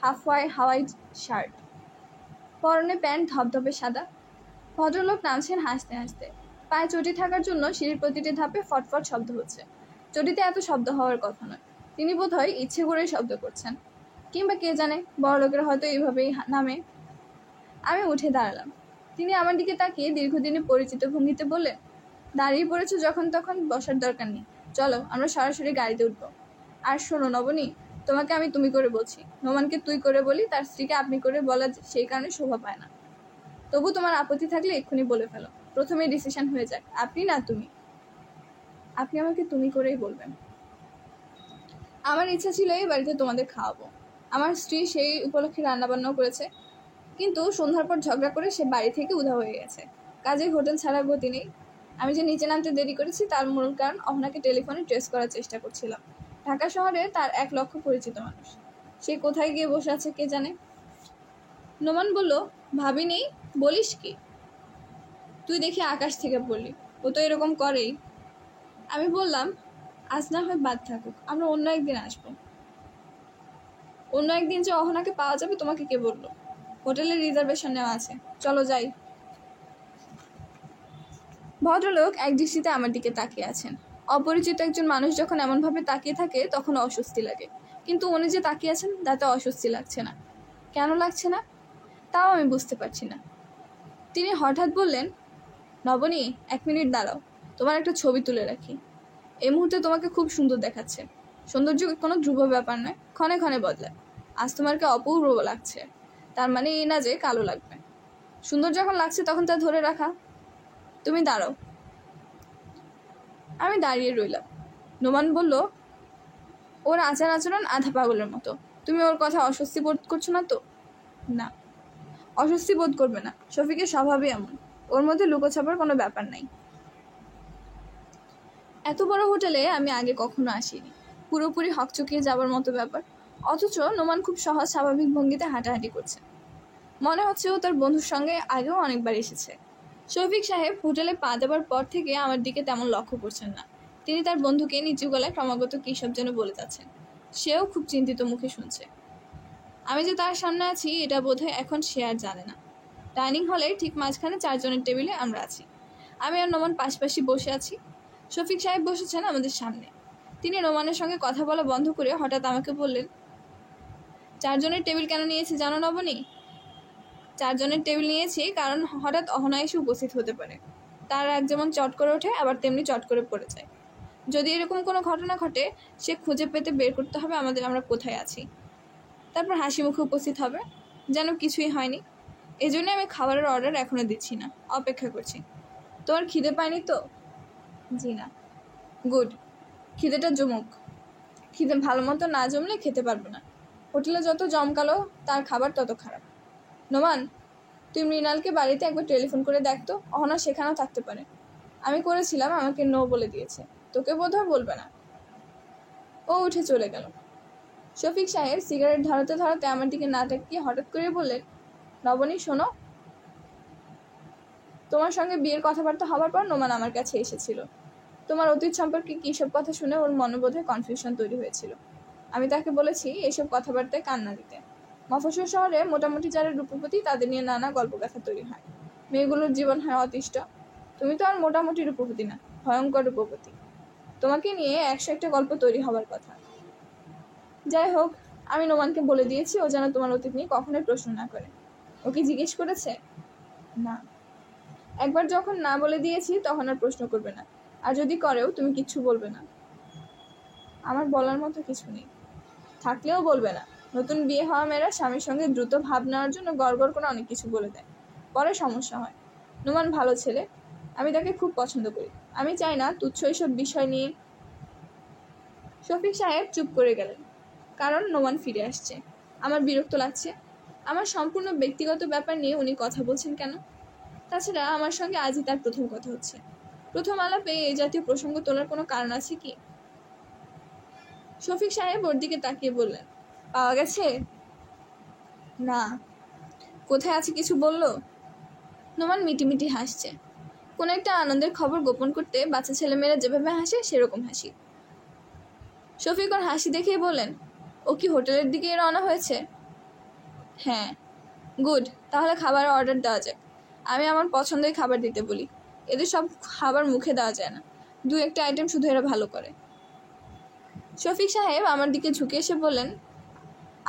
হাওয়াই শার্ট, পরনে প্যান্ট ধবধবে সাদা। ভদ্রলোক নামছেন হাসতে হাসতে। পায়ে চটি থাকার জন্য সিঁড়ির প্রতিটি ধাপে ফটফট শব্দ হচ্ছে। চটিতে এত শব্দ হওয়ার কথা নয়। তিনি বোধহয় ইচ্ছে করেই শব্দ করছেন, কিংবা কে জানে, বড় লোকেরা হয়তো এইভাবেই নামে। আমি উঠে দাঁড়ালাম। তিনি আমার দিকে তাকিয়ে দীর্ঘদিনের পরিচিত ভঙ্গিতে বললেন, দাঁড়িয়ে পড়েছো যখন তখন বসার দরকার নেই, চলো আমরা সরাসরি গাড়িতে উঠবো। আর শোনো নবনী, তোমাকে আমি তুমি করে বলছি। নোমানকে তুই করে বলি, তার স্ত্রীকে আপনি করে বলা সেই কারণে শোভা পায় না। তবু তোমার আপত্তি থাকলে এক্ষুনি বলে ফেলো, প্রথমেই ডিসিশন হয়ে যাক, আপনি না তুমি। আপনি আমাকে তুমি করেই বলবেন। আমার ইচ্ছা ছিল এই বাড়িতে তোমাদের খাওয়াবো। আমার স্ত্রী সেই উপলক্ষে রান্নাবান্নাও করেছে, কিন্তু সন্ধ্যার পর ঝগড়া করে সে বাড়ি থেকে উধাও হয়ে গেছে। কাজেই হোটেল ছাড়া গতি নেই। আমি যে নিচে নামতে দেরি করেছি তার মূল কারণ অহনাকে টেলিফোনে ট্রেস করার চেষ্টা করছিলাম। ঢাকা শহরে তার 1 লক্ষ পরিচিত মানুষ। সে কোথায় গিয়ে বসে আছে কে জানে। নোমান বলল, ভাবি নেই? বলিস কি? তুই দেখি আকাশ থেকে পড়লি, ও তো এরকম করেই। আমি বললাম, আজ না হয় বাদ থাকুক, আমরা অন্য একদিন আসবো। অন্য একদিন যে অহনাকে পাওয়া যাবে তোমাকে কে বললো? হোটেলের রিজার্ভেশন নেওয়া আছে, চলো যাই। ভদ্রলোক এক দৃষ্টিতে আমার দিকে তাকিয়ে আছেন। অপরিচিত একজন মানুষ যখন এমনভাবে তাকিয়ে থাকে তখন অস্বস্তি লাগে, কিন্তু উনি যে তাকিয়ে আছেন তাতে অস্বস্তি লাগছে না। কেন লাগছে না তাও আমি বুঝতে পারছি না। তিনি হঠাৎ বললেন, নবনী 1 মিনিট দাঁড়াও, তোমার একটা ছবি তুলে রাখি। এই মুহূর্তে তোমাকে খুব সুন্দর দেখাচ্ছে। সৌন্দর্য কোনো ধ্রুব ব্যাপার নয়, ক্ষণে ক্ষণে বদলায়। আজ তোমাকে অপূর্ব লাগছে, তার মানে এই না যে কালো লাগবে। সুন্দর যখন লাগছে তখন তা ধরে রাখা। তুমি দাঁড়াও। আমি দাঁড়িয়ে রইলাম। নোমান বলল, ওর আচার আচরণ আধা পাগলের মতো। তুমি ওর কথা অস্বস্তি বোধ করছো না তো? না, অস্বস্তি বোধ করবে না। শফিকের স্বভাবই এমন, ওর মধ্যে লুকোছাপার কোনো ব্যাপার নাই। এত বড় হোটেলে আমি আগে কখনো আসিনি, পুরোপুরি হকচকিয়ে যাবার মতো ব্যাপার। অথচ নোমান খুব সহজ স্বাভাবিক ভঙ্গিতে হাঁটাহাঁটি করছে। মনে হচ্ছে ও তার বন্ধুর সঙ্গে আগেও অনেকবার এসেছে। শফিক সাহেব হোটেলে পা দেবার পর থেকে আমার দিকে তেমন লক্ষ্য করছেন না। তিনি তার বন্ধুকে নিচু গলায় ক্রমাগত কী সব যেন বলে যাচ্ছেন। সেও খুব চিন্তিত মুখে শুনছে। আমি যে তার সামনে আছি এটা বোধহয় এখন সে আর জানে না। ডাইনিং হলের ঠিক মাঝখানে 4 জনের টেবিলে আমরা আছি। আমি আর নোমান পাশাপাশি বসে আছি। শফিক সাহেব বসেছেন আমাদের সামনে। তিনি নোমানের সঙ্গে কথা বলা বন্ধ করে হঠাৎ আমাকে বললেন, 4 জনের টেবিল কেন নিয়েছি জানো নবনী? 4 জনের টেবিল নিয়েছি কারণ হঠাৎ অহনায় উপস্থিত হতে পারে। তার এক যেমন চট করে ওঠে, আবার তেমনি চট করে পড়ে যায়। যদি এরকম কোনো ঘটনা ঘটে, সে খুঁজে পেতে বের করতে হবে আমরা কোথায় আছি। তারপর হাসি মুখে উপস্থিত হবে, যেন কিছুই হয়নি। এই জন্য আমি খাবারের অর্ডার এখনো দিচ্ছি না, অপেক্ষা করছি। তোমার খিদে পায়নি তো? জি না। গুড, খিদেটা জমুক। খিদে ভালো মতো না জমলে খেতে পারবে না। হোটেলে যত জমকালো তার খাবার তত খারাপ। নোমান, তুই মৃণালকে বাড়িতে একবার টেলিফোন করে দেখতো, অহনা সেখানেও থাকতে পারে। আমি করেছিলাম, আমাকে নো বলে দিয়েছে। তোকে বোধহয় বলবে না। ও উঠে চলে গেল। শফিক সাহেব সিগারেট ধরাতে ধরাতে আমার দিকে না তাকিয়ে হঠাৎ করে বললেন, নবনী শোনো, তোমার সঙ্গে বিয়ের কথাবার্তা হবার পর নোমান আমার কাছে এসেছিল। তোমার অতীত সম্পর্কে কী সব কথা শুনে ওর মনোবোধে কনফিউশন তৈরি হয়েছিল। আমি তাকে বলেছি এইসব কথাবার্তায় কান না দিতে। মফস্বল শহরে মোটামুটি যারা রূপপতি তাদের নিয়ে নানা গল্পগাথা তৈরি হয়। মেয়েগুলোর জীবন হয় অতিষ্ঠ। তুমি তো আর মোটামুটি রূপপতি না, ভয়ঙ্কর রূপপতি। তোমাকে নিয়ে 101টা গল্প তৈরি হবার কথা। যাই হোক, আমি নোমানকে বলে দিয়েছি ও যেন তোমার অতীত নিয়ে কখনোই প্রশ্ন না করে। ও কি জিজ্ঞেস করেছে? না। একবার যখন না বলে দিয়েছি তখন আর প্রশ্ন করবে না। আর যদি করেও তুমি কিচ্ছু বলবে না। আমার বলার মতো কিছু নেই, থাকলেও বলবে না। নতুন বিয়ে হওয়া মেয়েরা স্বামীর সঙ্গে দ্রুত ভাব নেওয়ার জন্য গড়গড় করে অনেক কিছু বলে দেয়, পরে সমস্যা হয়। নোমান ভালো ছেলে, আমি তাকে খুব পছন্দ করি। আমি চাই না তুচ্ছ এইসব বিষয় নিয়ে। শফিক সাহেব চুপ করে গেলেন, কারণ নোমান ফিরে আসছে। আমার বিরক্ত লাগছে। আমার সম্পূর্ণ ব্যক্তিগত ব্যাপার নিয়ে উনি কথা বলছেন কেন? তাছাড়া আমার সঙ্গে আজই তার প্রথম কথা হচ্ছে। প্রথম আলাপে এই জাতীয় প্রসঙ্গ তোলার কোনো কারণ আছে কি? শফিক সাহেব ওর দিকে তাকিয়ে বললেন, পাওয়া গেছে? না। কোথায় আছে কিছু বললো? নোমান মিটিমিটি হাসছে। কোনো একটা আনন্দের খবর গোপন করতে বাচ্চা ছেলেমেয়েরা যেভাবে হাসে সেরকম হাসি। শফিক ওর হাসি দেখেই বললেন, ও কি হোটেলের দিকে রওনা হয়েছে? হ্যাঁ। গুড, তাহলে খাবার অর্ডার দেওয়া যাক। আমি আমার পছন্দের খাবার দিতে বলি। এদের সব খাবার মুখে দেওয়া যায় না, 2-1টা আইটেম শুধু এরা ভালো করে। শফিক সাহেব আমার দিকে ঝুঁকে এসে বললেন,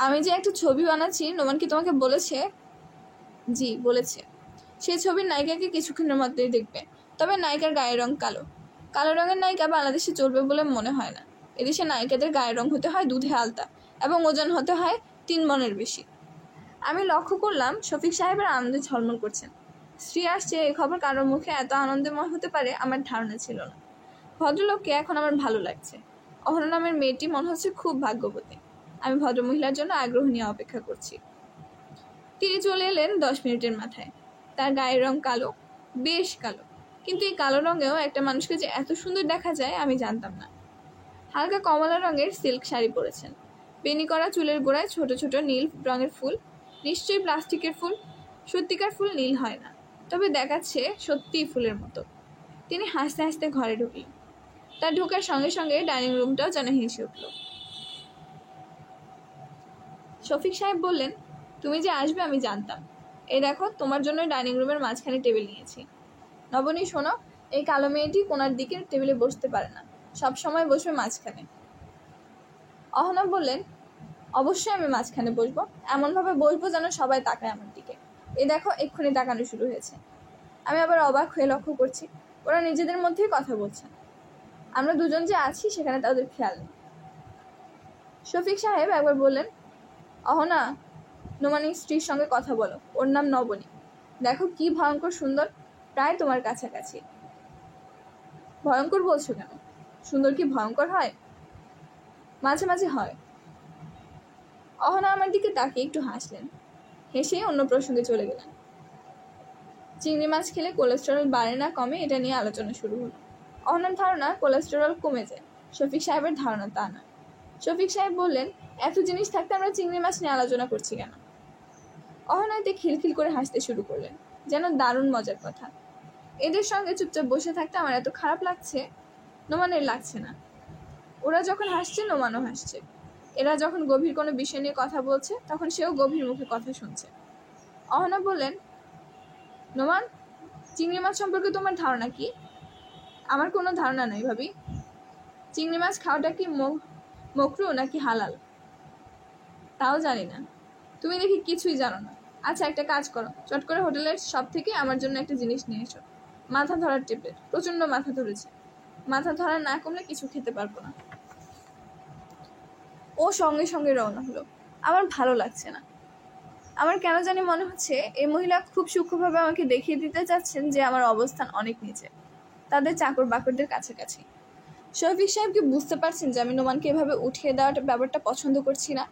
আমি যে একটা ছবি বানাচ্ছি, নোমান কি তোমাকে বলেছে? জি বলেছে। সেই ছবির নায়িকাকে কিছুক্ষণের মধ্যেই দেখবে, তবে নায়িকার গায়ের রং কালো। কালো রঙের নায়িকা বাংলাদেশে চলবে বলে মনে হয় না। এদেশে নায়িকাদের গায়ের রং হতে হয় দুধে আলতা, এবং ওজন হতে হয় 3 মণের বেশি। আমি লক্ষ্য করলাম শফিক সাহেবের আনন্দে ঝলমল করছেন। স্ত্রী আসছে এই খবর কারোর মুখে এত আনন্দময় হতে পারে আমার ধারণা ছিল না। ভদ্রলোককে এখন আমার ভালো লাগছে। অহনা নামের মেয়েটি মনে হচ্ছে খুব ভাগ্যবতী। আমি ভদ্রমহিলার জন্য আগ্রহ নিয়ে অপেক্ষা করছি। তিনি চলে এলেন 10 মিনিটের মাথায়। তার গায়ের রং কালো, বেশ কালো, কিন্তু এই কালো রঙেও একটা মানুষকে যে এত সুন্দর দেখা যায় আমি জানতাম না। হালকা কমলা রঙের সিল্ক শাড়ি পরেছেন, বেনি করা চুলের গোড়ায় ছোট ছোট নীল রঙের ফুল। নিশ্চয়ই প্লাস্টিকের ফুল, সত্যিকার ফুল নীল হয় না, তবে দেখাচ্ছে সত্যিই ফুলের মতো। তিনি হাসতে হাসতে ঘরে ঢুকলেন। তার ঢোকার সঙ্গে সঙ্গে ডাইনিং রুমটাও যেন হেসে উঠল। শফিক সাহেব বললেন, তুমি যে আসবে আমি জানতাম। এই দেখো, তোমার জন্য ডাইনিং রুমের মাঝখানে টেবিল নিয়েছি। নবনী শোনো, এই কালো মেয়েটি কোনার দিকের টেবিলে বসতে পারে না। সব সময় বসবে মাঝখানে। অহনা বললেন, অবশ্যই আমি মাঝখানে বসবো, এমনভাবে বসবো যেন সবাই তাকায় আমার দিকে। এই দেখো এক্ষুনি তাকানো শুরু হয়েছে। আমি আবার অবাক হয়ে লক্ষ্য করছি ওরা নিজেদের মধ্যেই কথা বলছে। আমরা দুজন যে আছি সেখানে তাদের খেয়াল নেই। শফিক সাহেব একবার বললেন, অহনা, নোমানির স্ত্রীর সঙ্গে কথা বলো, ওর নাম নবনী। দেখো কি ভয়ঙ্কর সুন্দর, প্রায় তোমার কাছাকাছি। ভয়ঙ্কর বলছো কেন? সুন্দর কি ভয়ঙ্কর হয়? মাঝে মাঝে হয়। অহনা আমার দিকে তাকিয়ে একটু হাসলেন, হেসেই অন্য প্রসঙ্গে চলে গেলেন। চিংড়ি মাছ খেলে কোলেস্টেরল বাড়ে না কমে, এটা নিয়ে আলোচনা শুরু হলো। অহনার ধারণা কোলেস্টেরল কমে যায়, শফিক সাহেবের ধারণা তা না। শফিক সাহেব বললেন, এত জিনিস থাকতে আমরা চিংড়ি মাছ নিয়ে আলোচনা করছি কেন? অহনাতে খিলখিল করে হাসতে শুরু করলেন, যেন দারুণ মজার কথা। এদের সঙ্গে চুপচাপ বসে থাকতে আমার এত খারাপ লাগছে, নোমানের লাগছে না। ওরা যখন হাসছে নোমানও হাসছে। এরা যখন গভীর কোনো বিষয় নিয়ে কথা বলছে তখন সেও গভীর মুখে কথা শুনছে। অহনা বললেন, নোমান, চিংড়ি মাছ সম্পর্কে তোমার ধারণা কি? আমার কোনো ধারণা নেই ভাবি। চিংড়ি মাছ খাওয়াটা কি মকরু নাকি হালাল তাও জানি না। তুমি দেখি কিছুই জানো না। আচ্ছা একটা কাজ করো, চট করে হোটেলের সব থেকে আমার জন্য একটা জিনিস নিয়ে এসো। মাথা ধরার ট্যাবলেট, প্রচন্ড মাথা ধরেছে। মাথা ধরা না কমলে কিছু খেতে পারবো না। ও সঙ্গে সঙ্গে রওনা হলো। আমার ভালো লাগছে না। আমার কেন জানি মনে হচ্ছে এই মহিলা খুব সূক্ষ্মভাবে আমাকে দেখিয়ে দিতে চাচ্ছেন যে আমার অবস্থান অনেক নিচে, তাদের চাকর বাকরদের কাছাকাছি। শফিক সাহেব কি বুঝতে পারছেন যে আমি নোমানকে এভাবে উঠিয়ে দেওয়ার ব্যাপারটা পছন্দ করছি না?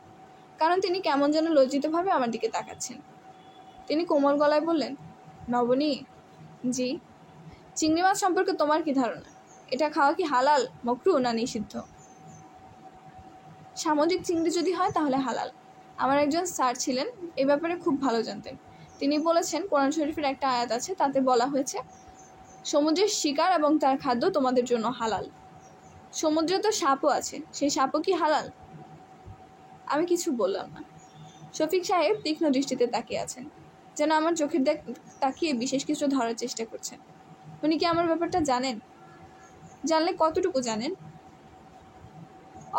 কারণ তিনি কেমন যেন লজ্জিতভাবে আমার দিকে তাকাচ্ছেন। তিনি কোমল গলায় বললেন, নবনী, জি, চিংড়ি মাছ সম্পর্কে তোমার কি ধারণা? এটা খাওয়া কি হালাল, মকরু না নিষিদ্ধ? সামুদ্রিক চিংড়ি যদি হয় তাহলে হালাল। আমার একজন স্যার ছিলেন, এই ব্যাপারে খুব ভালো জানতেন। তিনি বলেছেন, কোরআন শরীফের একটা আয়াত আছে, তাতে বলা হয়েছে সমুদ্রের শিকার এবং তার খাদ্য তোমাদের জন্য হালাল। সমুদ্রে তো সাপও আছে, সেই সাপও কি হালাল? আমি কিছু বললাম না। শফিক সাহেব তীক্ষ্ণ দৃষ্টিতে তাকিয়ে আছেন, যেন আমার চোখের তাকিয়ে বিশেষ কিছু ধরার চেষ্টা করছেন। উনি কি আমার ব্যাপারটা জানেন? জানলে কতটুকু জানেন?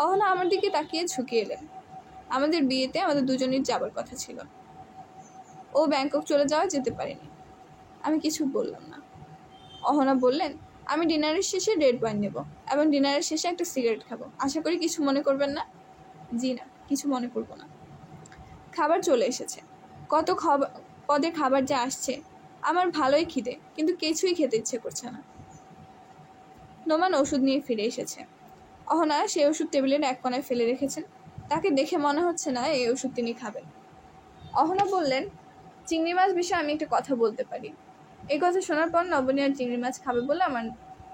অহনা আমার দিকে তাকিয়ে ঝুঁকে এলেন। আমাদের বিয়েতে আমাদের দুজনের যাবার কথা ছিল। ও ব্যাংকক চলে যাওয়া যেতে পারেনি। আমি কিছু বললাম না। অহনা বললেন, আমি ডিনারের শেষে রেড ওয়াইন নেব এবং ডিনারের শেষে একটা সিগারেট খাবো। আশা করি কিছু মনে করবেন না। জি না, কিছু মনে করবো না। খাবার চলে এসেছে। কত পদের খাবার যা আসছে। আমার ভালোই খিদে, কিন্তু কিছুই খেতে ইচ্ছে করছে না। নোমান ওষুধ নিয়ে ফিরে এসেছে। অহনা সেই ওষুধ টেবিলের এক কোণায় ফেলে রেখেছেন। তাকে দেখে মনে হচ্ছে না এই ওষুধ তিনি খাবেন। অহনা বললেন, চিংড়ি মাছ বিষয়ে আমি একটা কথা বলতে পারি। এই কথা শোনার পর নবনী আর চিংড়ি মাছ খাবে বলে আমার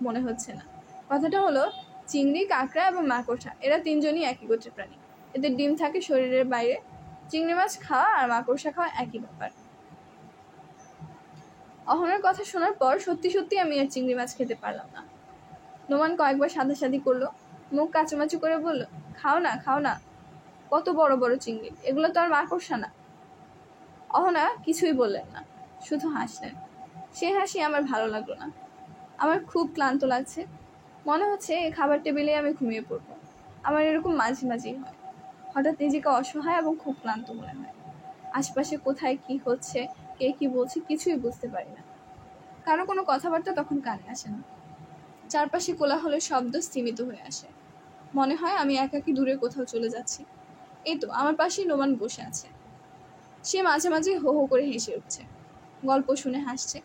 মনে হচ্ছে না। কথাটা হলো, চিংড়ি, কাঁকড়া এবং মাকড়সা এরা তিনজনই একই গোত্রের প্রাণী। এদের ডিম থাকে শরীরের বাইরে। চিংড়ি মাছ খাওয়া আর মাকড়সা খাওয়া একই ব্যাপার। অহনার কথা শোনার পর সত্যি সত্যি আমি আর চিংড়ি মাছ খেতে পারলাম না। নোমান কয়েকবার সাদাসাদি করলো, মুখ কাচুমাচু করে বলল, খাও না, খাও না। কত বড় বড় চিংড়ি, এগুলো তো আর মাকড়সা না। অহনা কিছুই বললেন না, শুধু হাসলেন। সে হাসি আমার ভালো লাগলো না। আমার খুব ক্লান্ত লাগছে। মনে হচ্ছে এই খাবার টেবিলে আমি ঘুমিয়ে পড়বো। আমার এরকম মাঝে মাঝেই হয়। হঠাৎ নিজেকে অসহায় এবং খুব ক্লান্ত মনে হয়। আশপাশে কোথায় কি হচ্ছে, কে কি বলছে কিছুই বুঝতে পারি না। কারো কোনো কথাবার্তা তখন কানে আসে না। চারপাশে কোলাহলের শব্দ স্থিমিত হয়ে আসে। মনে হয় আমি একাকী দূরে কোথাও চলে যাচ্ছি। এই তো আমার পাশেই নোমান বসে আছে। সে মাঝে মাঝে হো হো করে হেসে উঠছে, গল্প শুনে হাসছে।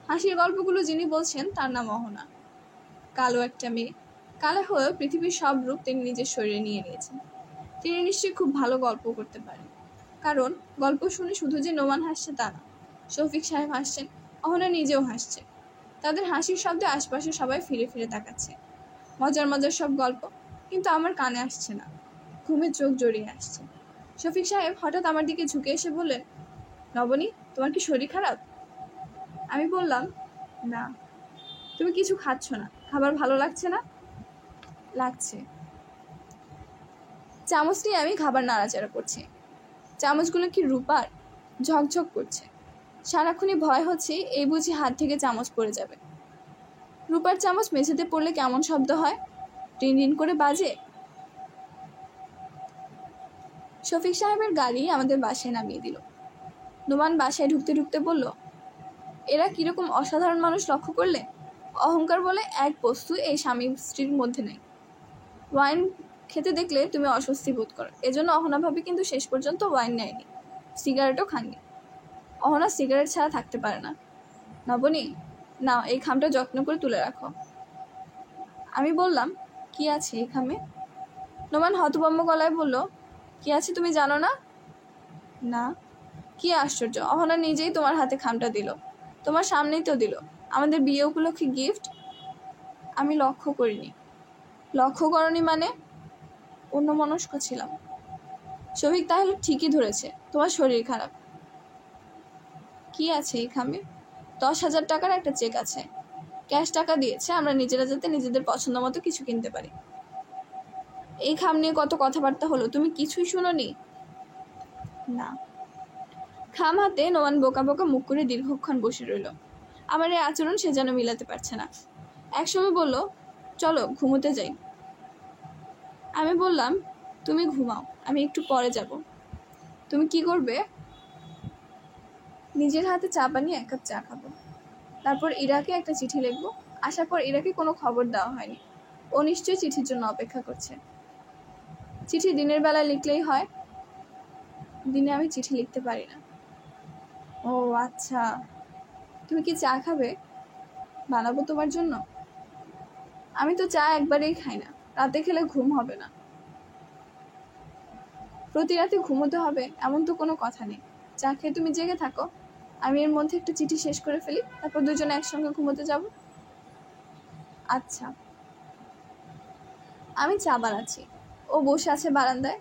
হাসির গল্পগুলো যিনি বলছেন তার নাম অহনা। কালো একটা মেয়ে, কালো হয়েও পৃথিবীর সব রূপ তিনি নিজের শরীরে নিয়ে নিয়েছেন। তিনি নিশ্চয়ই খুব ভালো গল্প করতে পারেন, কারণ গল্প শুনে শুধু যে নোমান হাসছে তা না, শফিক সাহেব হাসছেন, অহনা নিজেও হাসছে। তাদের হাসির শব্দে আশপাশে সবাই ফিরে ফিরে তাকাচ্ছে। মজার মজার সব গল্প, কিন্তু আমার কানে আসছে না, ঘুমে চোখ জড়িয়ে আসছে। শফিক সাহেব হঠাৎ আমার দিকে ঝুঁকে এসে বললেন, নবনী, তোমার কি শরীর খারাপ? আমি বললাম, না। তুমি কিছু খাচ্ছ না, খাবার ভালো লাগছে না? লাগছে। চামচ নিয়ে আমি খাবার নাড়াচাড়া করছি। চামচগুলো কি রূপার? ঝকঝক করছে। সারাক্ষণই ভয় হচ্ছে এই বুঝি হাত থেকে চামচ পড়ে যাবে। রূপার চামচ মেঝেতে পড়লে কেমন শব্দ হয়? টিন টিন করে বাজে। শফিক সাহেবের গাড়ি আমাদের বাসায় নামিয়ে দিল। নোমান বাসায় ঢুকতে ঢুকতে বলল, এরা কিরকম অসাধারণ মানুষ লক্ষ্য করলে? অহংকার বলে এক বস্তু এই স্বামী স্ত্রীর মধ্যে নেই। ওয়াইন খেতে দেখলে তুমি অস্বস্তি বোধ করো, এজন্য অহনা ভাবি কিন্তু শেষ পর্যন্ত ওয়াইন নেয়নি, সিগারেটও খাননি। অহনা সিগারেট ছাড়া থাকতে পারে না। নবনী, নাও এই খামটা যত্ন করে তুলে রাখো। আমি বললাম, কি আছে এই খামে? নোমান হতভম্ব গলায় বলল, কি আছে তুমি জানো না? না। কি আশ্চর্য, অহনা নিজেই তোমার হাতে খামটা দিল, তোমার সামনেই তো দিল, আমাদের বিয়ে উপলক্ষে গিফট। আমি লক্ষ্য করিনি। লক্ষ্য করনি মানে? অন্যমনস্ক ছিলাম। শফিক তাহলে ঠিকই ধরেছে, তোমার শরীর খারাপ। কি আছে এই খামে? 10,000 টাকার একটা চেক আছে, ক্যাশ টাকা দিয়েছে আমরা নিজেরা যাতে নিজেদের পছন্দ মতো কিছু কিনতে পারি। এই খাম নিয়ে কত কথাবার্তা হলো, তুমি কিছুই শুনোনি? না। খাম হাতে নোমান বোকা বোকা মুখ করে দীর্ঘক্ষণ বসে রইল। আমার এই আচরণ সে যেন মিলাতে পারছে না। একসময় বলল, চলো ঘুমোতে যাই। আমি বললাম, তুমি ঘুমাও, আমি একটু পরে যাব। তুমি কি করবে? নিজের হাতে চা বানিয়ে 1 কাপ চা খাবো, তারপর ইরাকে একটা চিঠি লিখবো। আসার পর ইরাকে কোনো খবর দেওয়া হয়নি, ও নিশ্চয়ই চিঠির জন্য অপেক্ষা করছে। চিঠি দিনের বেলায় লিখলেই হয়, দিনে আমি চিঠি লিখতে পারি না। ও আচ্ছা, তুমি কি চা খাবে? বানাবো তোমার জন্য। আমি তো চা একবারেই খাই না, রাতে খেলে ঘুম হবে না। প্রতি রাতে ঘুমোতে হবে এমন তো কোনো কথা নেই, চা খেয়ে তুমি জেগে থাকো, আমি এর মধ্যে একটা চিঠি শেষ করে ফেলি, তারপর দুজনে একসঙ্গে ঘুমোতে যাব। আচ্ছা। আমি চা বানাচ্ছি, ও বসে আছে বারান্দায়,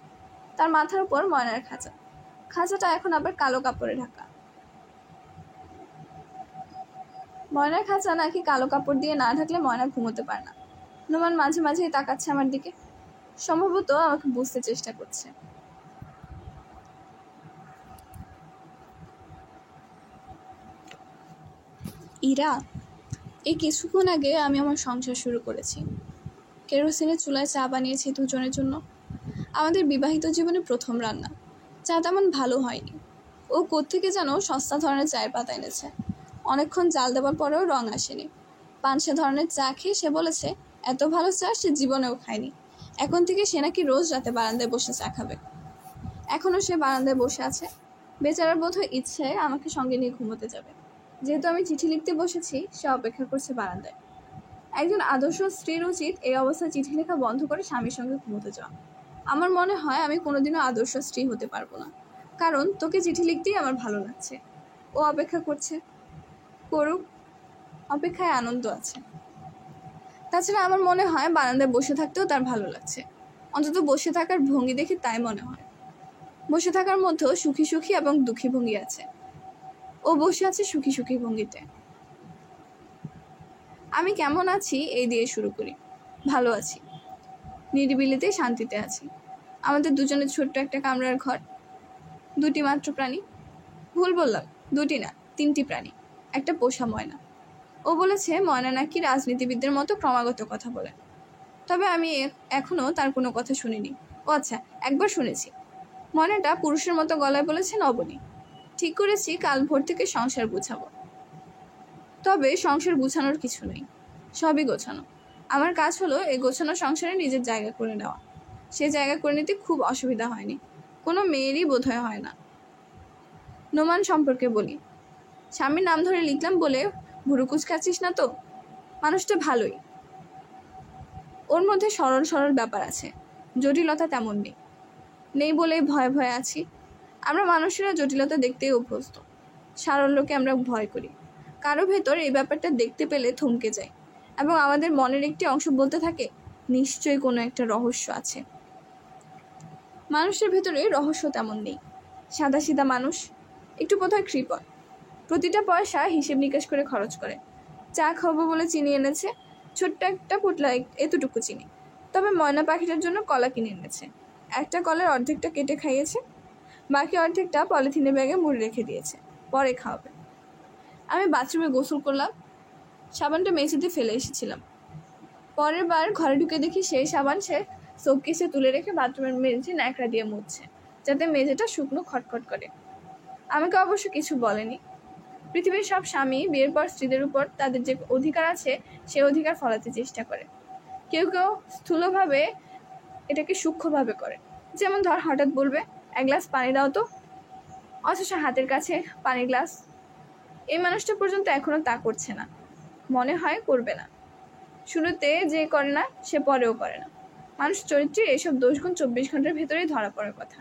তার মাথার উপর ময়নার খাঁচা। খাঁচাটা এখন আবার কালো কাপড়ে ঢাকা। ময়নার খাঁচা নাকি কালো কাপড় দিয়ে না ঢাকলে ময়না ঘুমোতে পারে না। নোমান মাঝে মাঝেই তাকাচ্ছে আমার দিকে, সম্ভবত আমাকে বুঝতে চেষ্টা করছে। ইরা, এই কিছুক্ষণ আগে আমি আমার সংসার শুরু করেছি। কেরোসিনের চুলায় চা বানিয়েছি দুজনের জন্য, আমাদের বিবাহিত জীবনে প্রথম রান্না। চা তেমন ভালো হয়নি, ও কোত্থেকে যেন সস্তা ধরনের চায়ের পাতা এনেছে। অনেকক্ষণ জাল দেওয়ার পরেও রং আসেনি। 5-6 ধরনের চা খেয়ে সে বলেছে এত ভালো চা সে জীবনেও খায়নি। এখন থেকে সে নাকি রোজ রাতে বারান্দায় বসে চা খাবে। এখনও সে বারান্দায় বসে আছে, বেচারার বোধহয় ইচ্ছে আমাকে সঙ্গে নিয়ে ঘুমোতে যাবে। যেহেতু আমি চিঠি লিখতে বসেছি, সে অপেক্ষা করছে বারান্দায়। একজন আদর্শ স্ত্রীর উচিত এই অবস্থায় চিঠি লেখা বন্ধ করে স্বামীর সঙ্গে ঘুমোতে যাওয়া। আমার মনে হয় আমি কোনোদিনও আদর্শ স্ত্রী হতে পারবো না, কারণ তোকে চিঠি লিখতেই আমার ভালো লাগছে। ও অপেক্ষা করছে, করুক, অপেক্ষায় আনন্দ আছে। তাছাড়া আমার মনে হয় বারান্দায় বসে থাকতেও তার ভালো লাগছে, অন্তত বসে থাকার ভঙ্গি দেখে তাই মনে হয়। বসে থাকার মধ্যেও সুখী সুখী এবং দুঃখী ভঙ্গি আছে। ও বসে আছে সুখী সুখী ভঙ্গিতে। আমি কেমন আছি এই দিয়ে শুরু করি। ভালো আছি, নিরিবিলিতে শান্তিতে আছি। আমাদের দুজনের ছোট্ট একটা কামরার ঘর, 2টি মাত্র প্রাণী। ভুল বললাম, 2টি না, 3টি প্রাণী, একটা পোষা ময়না। ও বলেছে ময়না নাকি রাজনীতিবিদদের মতো ক্রমাগত কথা বলে, তবে আমি এখনো তার কোনো কথা শুনিনি। ও আচ্ছা, একবার শুনেছি। ময়নাটা পুরুষের মতো গলায় বলেছে, নবনী, ঠিক করেছি কাল ভোর থেকে সংসার গুছাবো। তবে সংসার গুছানোর কিছু নেই, সবই গোছানো। আমার কাজ হলো এই গোছানো সংসারে নিজের জায়গা করে নেওয়া। সে জায়গা করে নিতে খুব অসুবিধা হয়নি, কোনো মেয়েরই বোধহয় হয় না। নোমান সম্পর্কে বলি, স্বামীর নাম ধরে লিখলাম বলে ভুরু কুচকাচ্ছিস না তো? মানুষটা ভালোই, ওর মধ্যে সরল সরল ব্যাপার আছে, জটিলতা তেমন নেই। নেই বলেই ভয়ে ভয়ে আছি। আমরা মানুষেরা জটিলতা দেখতেই অভ্যস্ত, সারল্যকে আমরা ভয় করি। কারো ভেতর এই ব্যাপারটা দেখতে পেলে থমকে যায়, এবং আমাদের মনের একটি অংশ বলতে থাকে নিশ্চয়ই কোনো একটা রহস্য আছে। মানুষের ভেতরে রহস্য তেমন নেই, সাদাসিধা মানুষ, একটু বোধহয় কৃপণ। প্রতিটা পয়সা হিসেব নিকাশ করে খরচ করে। চা খাবো বলে চিনি এনেছে, ছোট্ট একটা পোটলা এতটুকু চিনি। তবে ময়না পাখিটার জন্য কলা কিনে এনেছে, একটা কলার অর্ধেকটা কেটে খাইয়েছে, বাকি অর্ধেকটা পলিথিনের ব্যাগে মুড়ে রেখে দিয়েছে, পরে খাওয়াবে। আমি বাথরুমে গোসল করলাম, সাবানটা মেঝেতে ফেলে এসেছিলাম। পরের বার ঘরে ঢুকে দেখি সেই সাবান সে শোকেসে তুলে রেখে বাথরুমের মেঝে ন্যাকড়া দিয়ে মুছছে, যাতে মেঝেটা শুকনো খটখট করে। আমাকে অবশ্য কিছু বলেনি। পৃথিবীর সব স্বামী বিয়ের পর স্ত্রীদের উপর তাদের যে অধিকার আছে সে অধিকার ফলাতে চেষ্টা করে। কেউ কেউ স্থূলভাবে এটাকে সূক্ষ্মভাবে করে। যেমন ধর, হঠাৎ বলবে, এক গ্লাস পানি দাও তো, অথচ হাতের কাছে পানির গ্লাস। এই মানুষটা পর্যন্ত এখনো তা করছে না, মনে হয় করবে না। শুরুতে যে করে না সে পরেও করে না। মানুষ চরিত্রে এসব দোষগুণ 24 ঘন্টার ভেতরেই ধরা পড়ার কথা।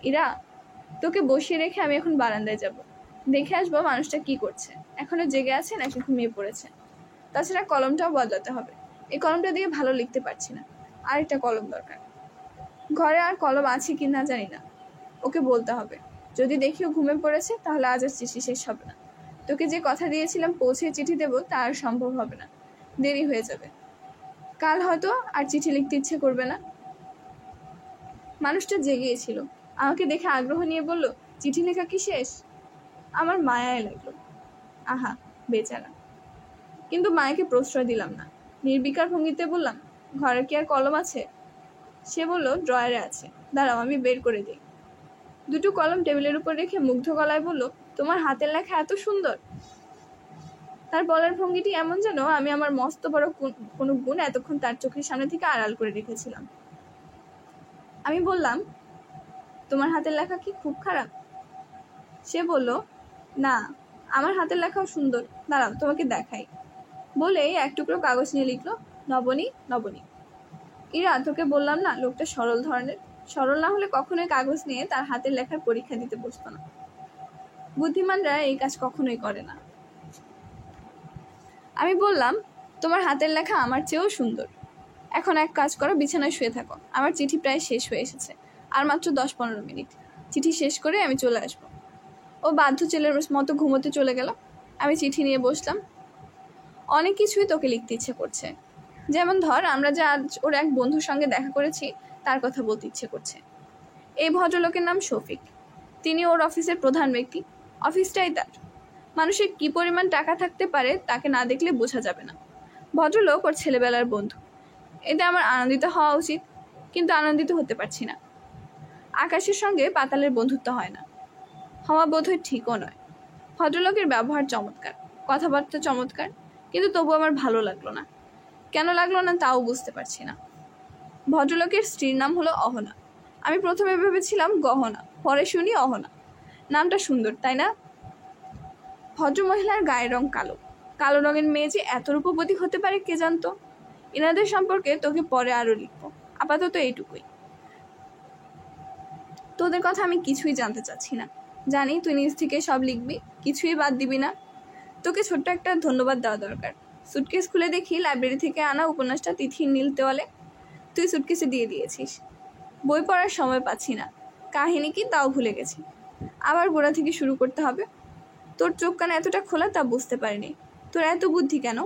ইরা, তোকে বসিয়ে রেখে আমি এখন বারান্দায় যাব, দেখে আসবো মানুষটা কি করছে, এখনো জেগে আছে নাকি ঘুমিয়ে পড়েছে। তাছাড়া কলমটাও বদলাতে হবে, এই কলমটা দিয়ে ভালো লিখতে পারছি না, আরেকটা কলম দরকার। ঘরে আর কলম আছে কি না জানি না, ওকে বলতে হবে। যদি দেখিও ঘুমিয়ে পড়েছে তাহলে আজ আর চিঠি শেষ হবে না। তোকে যে কথা দিয়েছিলাম পৌঁছে চিঠি দেবো তা আর সম্ভব হবে না, দেরি হয়ে যাবে। কাল হয়তো আর চিঠি লিখতে ইচ্ছে করবে না। মানুষটা জেগেছিল, আমাকে দেখে আগ্রহ নিয়ে বলল, চিঠি লেখা কি শেষ? আমার মায়ায় লাগলো। আহা, বেচারা। কিন্তু মায়াকে প্রশ্রয় দিলাম না। নির্বিকার ভঙ্গিতে বললাম, ঘরে কি আর কলম আছে? সে বলল, ড্রয়ারে আছে, দাঁড়াও আমি বের করে দিই। দুটো কলম টেবিলের উপর রেখে মুগ্ধ গলায় বলল, তোমার হাতের লেখা এত সুন্দর। তার বলার ভঙ্গিটি এমন যেন আমি আমার মস্ত বড় কোনো গুণ এতক্ষণ তার চোখের সামনে থেকে আড়াল করে রেখেছিলাম। আমি বললাম, তোমার হাতের লেখা কি খুব খারাপ? সে বলল, না, আমার হাতের লেখাও সুন্দর, দাঁড়াও তোমাকে দেখাই। বলেই এক টুকরো কাগজ নিয়ে লিখলো, নবনী, নবনী। ইরা, তোকে বললাম না লোকটা সরল ধরনের। সরল না হলে কখনোই কাগজ নিয়ে তার হাতের লেখার পরীক্ষা দিতে বসতো না। বুদ্ধিমানরা এই কাজ কখনোই করে না। আমি বললাম, তোমার হাতের লেখা আমার চেয়েও সুন্দর। এখন এক কাজ করো, বিছানায় শুয়ে থাকো, আমার চিঠি প্রায় শেষ হয়ে এসেছে, আর মাত্র 10-15 মিনিট। চিঠি শেষ করে আমি চলে আসবো। ও বাধ্য ছেলের মতো ঘুমোতে চলে গেল। আমি চিঠি নিয়ে বসলাম। অনেক কিছুই তোকে লিখতে ইচ্ছে করছে। যেমন ধর, আমরা যে আজ ওর এক বন্ধুর সঙ্গে দেখা করেছি তার কথা বলতে ইচ্ছে করছে। এই ভদ্রলোকের নাম শফিক। তিনি ওর অফিসের প্রধান ব্যক্তি, অফিসটাই তার। মানুষের কি পরিমাণ টাকা থাকতে পারে তাকে না দেখলে বোঝা যাবে না। ভদ্রলোক ওর ছেলেবেলার বন্ধু। এতে আমার আনন্দিত হওয়া উচিত, কিন্তু আনন্দিত হতে পারছি না। আকাশের সঙ্গে পাতালের বন্ধুত্ব হয় না, হওয়া বোধহয় ঠিকও নয়। ভদ্রলোকের ব্যবহার চমৎকার, কথাবার্তা চমৎকার, কিন্তু তবু আমার ভালো লাগলো না। কেন লাগলো না তাও বুঝতে পারছি না। ভদ্রলোকের স্ত্রীর নাম হলো অহনা। আমি প্রথমে ভেবেছিলাম গহনা, পরে শুনি অহনা। নামটা সুন্দর, তাই না? ভদ্রমহিলার গায়ের রং কালো। কালো রঙের মেয়ে যে এত রূপবতী হতে পারে কে জানতো। এনাদের সম্পর্কে তোকে পরে আরো লিখবো, আপাতত এইটুকুই। তোদের কথা আমি কিছুই জানতে চাচ্ছি না। জানি তুই নিজ থেকে সব লিখবি, কিছুই বাদ দিবি না। তোকে ছোট্ট একটা ধন্যবাদ দেওয়া দরকার। সুটকেস খুলে দেখি লাইব্রেরি থেকে আনা উপন্যাসটা তিথির নীল দেওয়ালে। তুই সুটকেসে দিয়ে দিয়েছিস। বই পড়ার সময় পাচ্ছি না, কাহিনী কি তাও ভুলে গেছি। আবার গোড়া থেকে শুরু করতে হবে। তোর চোখ কান এতটা খোলা তা বুঝতে পারিনি। তোর এত বুদ্ধি কেন?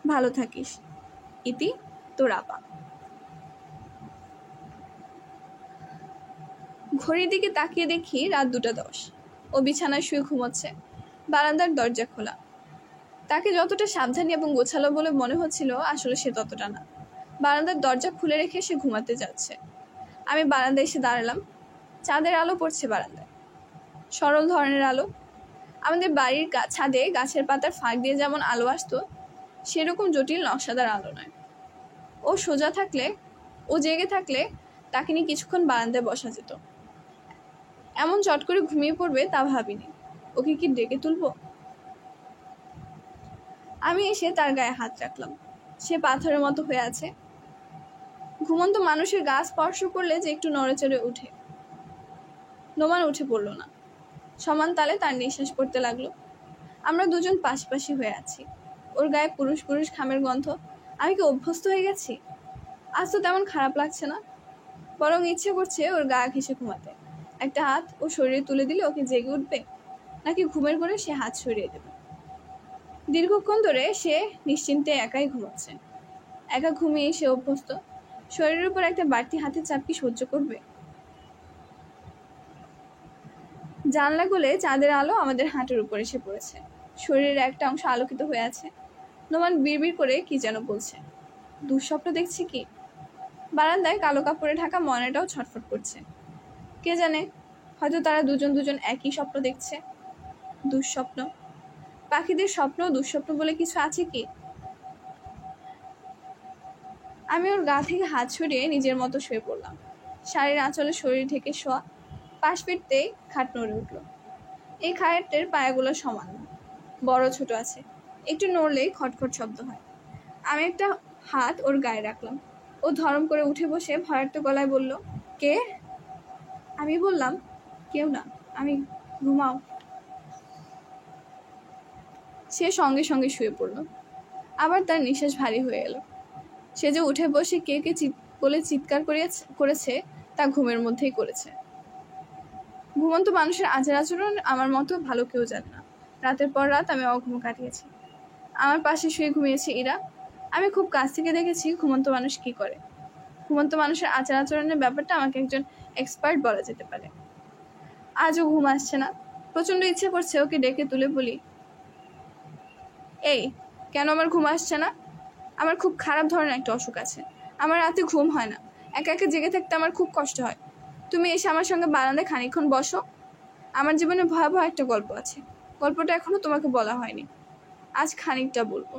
ভালো থাকিস। ইতি, তোর আপা। ঘড়ির দিকে তাকিয়ে দেখি রাত 2:10। ও বিছানায় শুয়ে ঘুমোচ্ছে, বারান্দার দরজা খোলা। তাকে যতটা সাবধানী এবং গোছালো বলে মনে হচ্ছিল, আসলে সে ততটা না। বারান্দার দরজা খুলে রেখে সে ঘুমাতে যাচ্ছে। আমি বারান্দায় এসে দাঁড়ালাম। চাঁদের আলো পড়ছে বারান্দায়, সরল ধরনের আলো। আমাদের বাড়ির ছাদে গাছের পাতার ফাঁক দিয়ে যেমন আলো আসতো, সেরকম জটিল নকশাদার আলো নয়। ও সোজা থাকলে, ও জেগে থাকলে তাকে নিয়ে কিছুক্ষণ বারান্দায় বসা যেত। এমন চট করে ঘুমিয়ে পড়বে তা ভাবিনি। ওকে কি ডেকে তুলবো? আমি এসে তার গায়ে হাত রাখলাম। সে পাথরের মতো হয়ে আছে। ঘুমন্ত মানুষের গা স্পর্শ করলে যে একটু নড়েচড়ে উঠে, নোমান উঠে পড়ল না। সমান তালে তার নিঃশ্বাস পড়তে লাগলো। আমরা দুজন পাশাপাশি হয়ে আছি। ওর গায়ে পুরুষ পুরুষ ঘামের গন্ধ। আমি কি অভ্যস্ত হয়ে গেছি? আজ তো তেমন খারাপ লাগছে না, বরং ইচ্ছে করছে ওর গা ঘেঁষে ঘুমাতে। একটা হাত ও শরীরে তুলে দিলে ওকে জেগে উঠবে, নাকি ঘুমের করে সে হাত সরিয়ে দেবে। দীর্ঘক্ষণ ধরে সে নিশ্চিন্তে একাই ঘুমাচ্ছে। একা ঘুমিয়ে সে অভ্যস্ত। শরীরের উপর একটা বাড়তি হাতের চাপ কি সহ্য করবে? জানলা গলে চাঁদের আলো আমাদের হাঁটুর উপর এসে পড়েছে। শরীরের একটা অংশ আলোকিত হয়ে আছে। নোমান বিড়বিড় করে কি যেন বলছে। দুঃস্বপ্ন দেখছি কি? বারান্দায় কালো কাপড়ে ঢাকা ময়নাটাও ছটফট করছে। কে জানে, হয়তো তারা দুজন দুজন একই স্বপ্ন দেখছে। দুঃস্বপ্ন, পাখিদের স্বপ্ন দুঃস্বপ্ন বলে কিছু আছে কি? আমি ওর গা থেকে হাত সরিয়ে নিজের মতো শুয়ে পড়লাম। শাড়ির আঁচলে শরীর ঢেকে শোয়া। পাশ ফিরতেই খাট নড়ে উঠল। এই খাটের পায়াগুলো সমান না, বড় ছোট আছে, একটু নড়লেই খটখট শব্দ হয়। আমি একটা হাত ওর গায়ে রাখলাম। ও ধরম করে উঠে বসে ভয়ার্ত গলায় বলল, কে? আমি বললাম, কেউ না, আমি, ঘুমাও। সে সঙ্গে সঙ্গে শুয়ে পড়ল। আবার তার নিঃশ্বাস ভারী হয়ে এলো। সে যে উঠে বসে কে কে বলে চিৎকার করেছে তা ঘুমের মধ্যেই করেছে। ঘুমন্ত মানুষের আচার আচরণ আমার মতো ভালো কেউ জানে না। রাতের পর রাত আমি অঘুম কাটিয়েছি। আমার পাশে শুয়ে ঘুমিয়েছে ইরা। আমি খুব কাছ থেকে দেখেছি ঘুমন্ত মানুষ কি করে। ঘুমন্ত মানুষের আচার আচরণের ব্যাপারটা আমাকে একজন এক্সপার্ট বলা যেতে পারে। আজও ঘুম আসছে না। প্রচণ্ড ইচ্ছে করছে ওকে ডেকে তুলে বলি, এই, কেন আমার ঘুম আসছে না? আমার খুব খারাপ ধরনের একটা অসুখ আছে। আমার রাতে ঘুম হয় না। একা একা জেগে থাকতে আমার খুব কষ্ট হয়। তুমি এসে আমার সঙ্গে বারান্দায় খানিকক্ষণ বসো। আমার জীবনে ভয়াবহ একটা গল্প আছে। গল্পটা এখনো তোমাকে বলা হয়নি। আজ খানিকটা বলবো।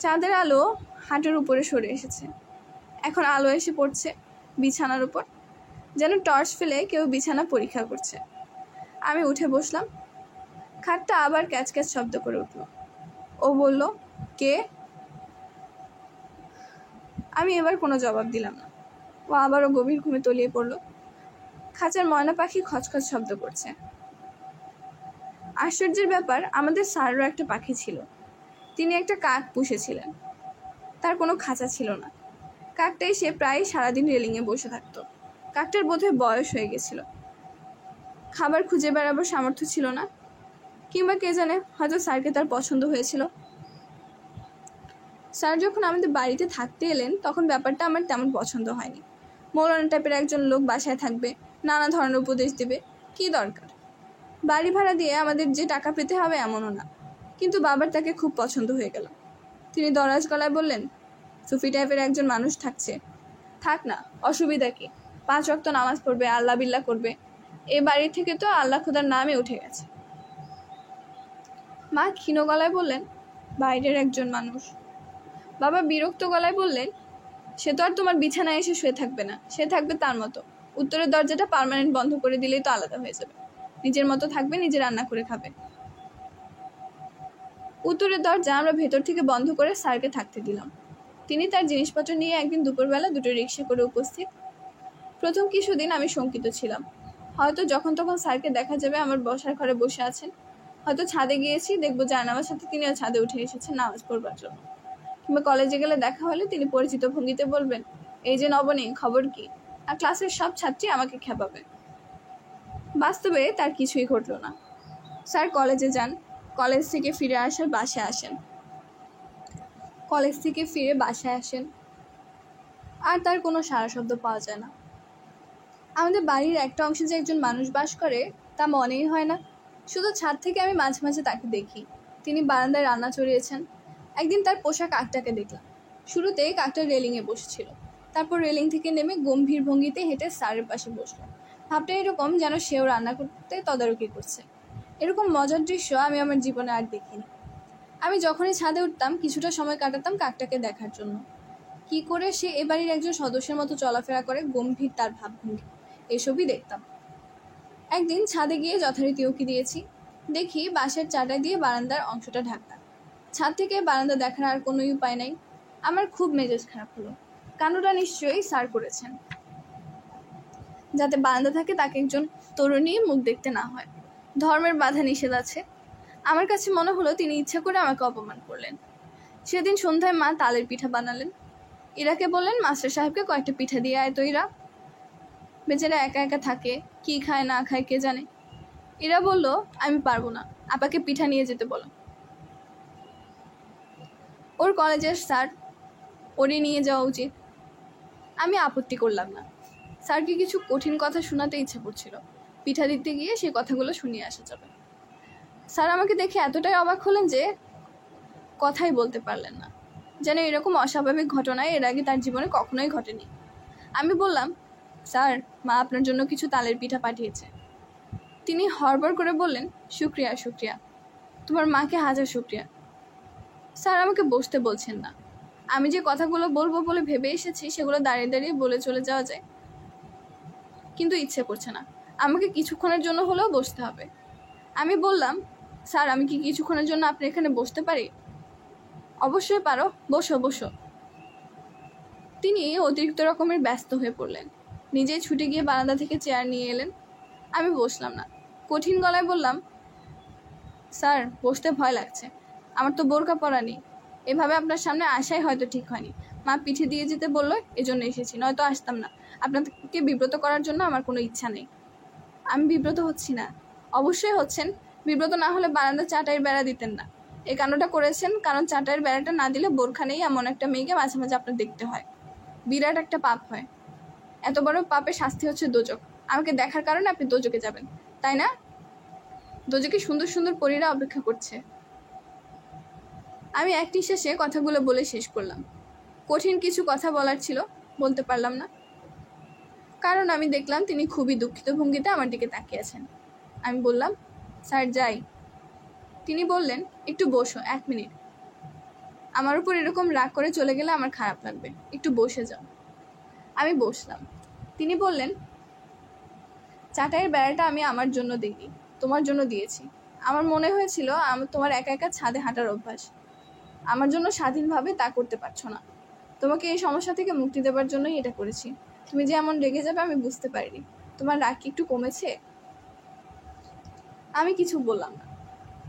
চাঁদের আলো হাঁটুর উপরে সরে এসেছে। এখন আলো এসে পড়ছে বিছানার উপর, যেন টর্চ ফেলে কেউ বিছানা পরীক্ষা করছে। আমি উঠে বসলাম। খাটটা আবার ক্যাচ ক্যাচ শব্দ করে উঠল। ও বলল, কে? আমি এবার কোনো জবাব দিলাম না। ও আবারও গভীর ঘুমে তলিয়ে পড়ল। খাঁচার ময়না পাখি খচখচ শব্দ করছে। আশ্চর্যের ব্যাপার, আমাদের স্যারও একটা পাখি ছিল। তিনি একটা কাক পুষেছিলেন। তার কোনো খাঁচা ছিল না। কাকটা এসে প্রায় সারাদিন রেলিংয়ে বসে থাকতো। কাকটার বোধহয় বয়স হয়ে গেছিল। খাবার খুঁজে বেড়াবার সামর্থ্য ছিল না, কিংবা কে জানে, হয়তো স্যারকে তার পছন্দ হয়েছিল। স্যার যখন আমাদের বাড়িতে থাকতে এলেন তখন ব্যাপারটা আমার তেমন পছন্দ হয়নি। মৌলানা টাইপের একজন লোক বাসায় থাকবে, নানা ধরনের উপদেশ দেবে, কি দরকার? বাড়ি ভাড়া দিয়ে আমাদের যে টাকা পেতে হবে এমনও না। কিন্তু বাবার তাকে খুব পছন্দ হয়ে গেল। তিনি দরাজ গলায় বললেন, সুফি টাইপের একজন মানুষ থাকছে, থাক না, অসুবিধা কি? 5 ওয়াক্ত নামাজ পড়বে, আল্লাহ বিল্লাহ করবে। এ বাড়ি থেকে তো আল্লাহ খোদার নামে উঠে গেছে। মা ক্ষীণ গলায় বললেন, বাইরের একজন মানুষ। বাবা বিরক্ত গলায় বললেন, সে তো আর তোমার বিছানায় এসে শুয়ে থাকবে না, সে থাকবে তার মতো। উত্তরের দরজাটা পার্মানেন্ট বন্ধ করে দিলেই তো আলাদা হয়ে যাবে। নিজের মতো থাকবে, নিজে রান্না করে খাবে। উত্তরের দরজা আমরা ভেতর থেকে বন্ধ করে স্যারকে থাকতে দিলাম। তিনি তার জিনিসপত্র নিয়ে একদিন দুপুরবেলা 2টো রিক্সা করে উপস্থিত। প্রথম কিছুদিন আমি শঙ্কিত ছিলাম। হয়তো যখন তখন স্যারকে দেখা যাবে আমার বসার ঘরে বসে আছেন। হয়তো ছাদে গিয়েছি, দেখবো জানামার সাথে তিনিও ছাদে উঠে এসেছেন নামাজ পড়বার জন্য। কিংবা কলেজে গেলে দেখা হলে তিনি পরিচিত ভঙ্গিতে বলবেন, এই যে নবনী, খবর কি? আর ক্লাসের সব ছাত্রী আমাকে খেপাবে। বাস্তবে তার কিছুই ঘটল না। স্যার কলেজে যান, কলেজ থেকে ফিরে বাসায় আসেন, কলেজ থেকে ফিরে বাসায় আসেন, আর তার কোনো সাড়া শব্দ পাওয়া যায় না। আমাদের বাড়ির একটা অংশে যে একজন মানুষ বাস করে তা মনেই হয় না। শুধু ছাদ থেকে আমি মাঝে মাঝে তাকে দেখি। তিনি বারান্দায় রান্না চড়িয়েছেন। একদিন তার পোষা কাকটাকে দেখলাম। শুরুতেই কাকটা রেলিংয়ে বসেছিল, তারপর রেলিং থেকে নেমে গম্ভীর ভঙ্গিতে হেঁটে স্যারের পাশে বসলো। ভাবটা এরকম যেন সেও রান্না করতে তদারকি করছে। এরকম মজার দৃশ্য আমি আমার জীবনে আর দেখিনি। আমি যখনই ছাদে উঠতাম কিছুটা সময় কাটাতাম কাকটাকে দেখার জন্য। কি করে সে এ বাড়ির একজন সদস্যের মতো চলাফেরা করে, গম্ভীর তার ভাবভঙ্গি, এসবই দেখতাম। একদিন ছাদে গিয়ে যথারীতি উঁকি দিয়েছি। দেখি বাঁশের চাটা দিয়ে বারান্দার অংশটা ঢাকা। ছাদ থেকে বারান্দা দেখার আর কোনো উপায় নাই। আমার খুব মেজাজ খারাপ হলো। কাণ্ডটা নিশ্চয়ই স্যার করেছেন, যাতে বারান্দা থাকে তাকে একজন তরুণী মুখ দেখতে না হয়। ধর্মের বাধা নিষেধ আছে। আমার কাছে মনে হলো তিনি ইচ্ছা করে আমাকে অপমান করলেন। সেদিন সন্ধ্যায় মা তালের পিঠা বানালেন। ইরাকে বললেন, মাস্টার সাহেবকে কয়েকটা পিঠা দিয়ে আয় তো ইরা। বেচারা একা একা থাকে, কি খায় না খায় কে জানে। ইরা বলল, আমি পারবো না, আপাকে পিঠা নিয়ে যেতে বলো। ওর কলেজের স্যার, ওরই নিয়ে যাওয়া উচিত। আমি আপত্তি করলাম না। স্যারকে কিছু কঠিন কথা শোনাতে ইচ্ছা করছিল। পিঠা দিতে গিয়ে সেই কথাগুলো শুনিয়ে আসা যাবে। স্যার আমাকে দেখে এতটাই অবাক হলেন যে কথাই বলতে পারলেন না, যেন এরকম অস্বাভাবিক ঘটনা এর আগে তার জীবনে কখনোই ঘটেনি। আমি বললাম, স্যার, মা আপনার জন্য কিছু তালের পিঠা পাঠিয়েছে। তিনি হড়বড় করে বললেন, শুক্রিয়া শুক্রিয়া, তোমার মাকে হাজার শুক্রিয়া। স্যার আমাকে বসতে বলছেন না। আমি যে কথাগুলো বলবো বলে ভেবে এসেছি সেগুলো দাঁড়িয়ে দাঁড়িয়ে বলে চলে যাওয়া যায়, কিন্তু ইচ্ছে করছে না, আমাকে কিছুক্ষণের জন্য হলেও বসতে হবে। আমি বললাম, স্যার, আমি কি কিছুক্ষণের জন্য আপনি এখানে বসতে পারি? অবশ্যই পারো, বসো বসো। তিনি অতিরিক্ত রকমের ব্যস্ত হয়ে পড়লেন, নিজেই ছুটে গিয়ে বারান্দা থেকে চেয়ার নিয়ে এলেন। আমি বসলাম না, কঠিন গলায় বললাম, স্যার, বসতে ভয় লাগছে, আমার তো বোরকা পরা নেই, এভাবে আপনার সামনে আসাই হয়তো ঠিক হয়নি। মা পিঠে দিয়ে যেতে বললো, এজন্য এসেছি, নয়তো আসতাম না। আপনাকে বিব্রত করার জন্য আমার কোনো ইচ্ছা নেই। আমি বিব্রত হচ্ছি না। অবশ্যই হচ্ছেন, বিব্রত না হলে বারান্দা চাটাইয়ের বেড়া দিতেন না। এই কাণ্ডটা করেছেন কারণ চাটাইয়ের বেড়াটা না দিলে বোরখা নেই এমন একটা মেয়েকে মাঝে মাঝে আপনার দেখতে হয়, বিরাট একটা পাপ হয়। এত বড় পাপের শাস্তি হচ্ছে দোজক। আমাকে দেখার কারণে আপনি দোজকে যাবেন, তাই না? দোজকে সুন্দর সুন্দর পরীরা অপেক্ষা করছে। আমি এক নিঃশ্বাসে কথাগুলো বলে শেষ করলাম। কঠিন কিছু কথা বলার ছিল, বলতে পারলাম না, কারণ আমি দেখলাম তিনি খুবই দুঃখিত ভঙ্গিতে আমার দিকে তাকিয়ে আছেন। আমি বললাম, স্যার, যাই। তিনি বললেন, একটু বসো, 1 মিনিট। আমার উপর এরকম রাগ করে চলে গেলে আমার খারাপ লাগবে, একটু বসে যাও। আমি বসলাম। তিনি বললেন, চাটাইয়ের বেড়াটা আমি আমার জন্য দিইনি, তোমার জন্য দিয়েছি। আমার মনে হয়েছিল তোমার একা একা ছাদে হাঁটার অভ্যাস, আমার জন্য স্বাধীনভাবে তা করতে পারছো না। তোমাকে এই সমস্যা থেকে মুক্তি দেবার জন্যই এটা করেছি। তুমি যে এমন রেগে যাবে আমি বুঝতে পারিনি। তোমার রাগ কি একটু কমেছে? আমি কিছু বললাম না।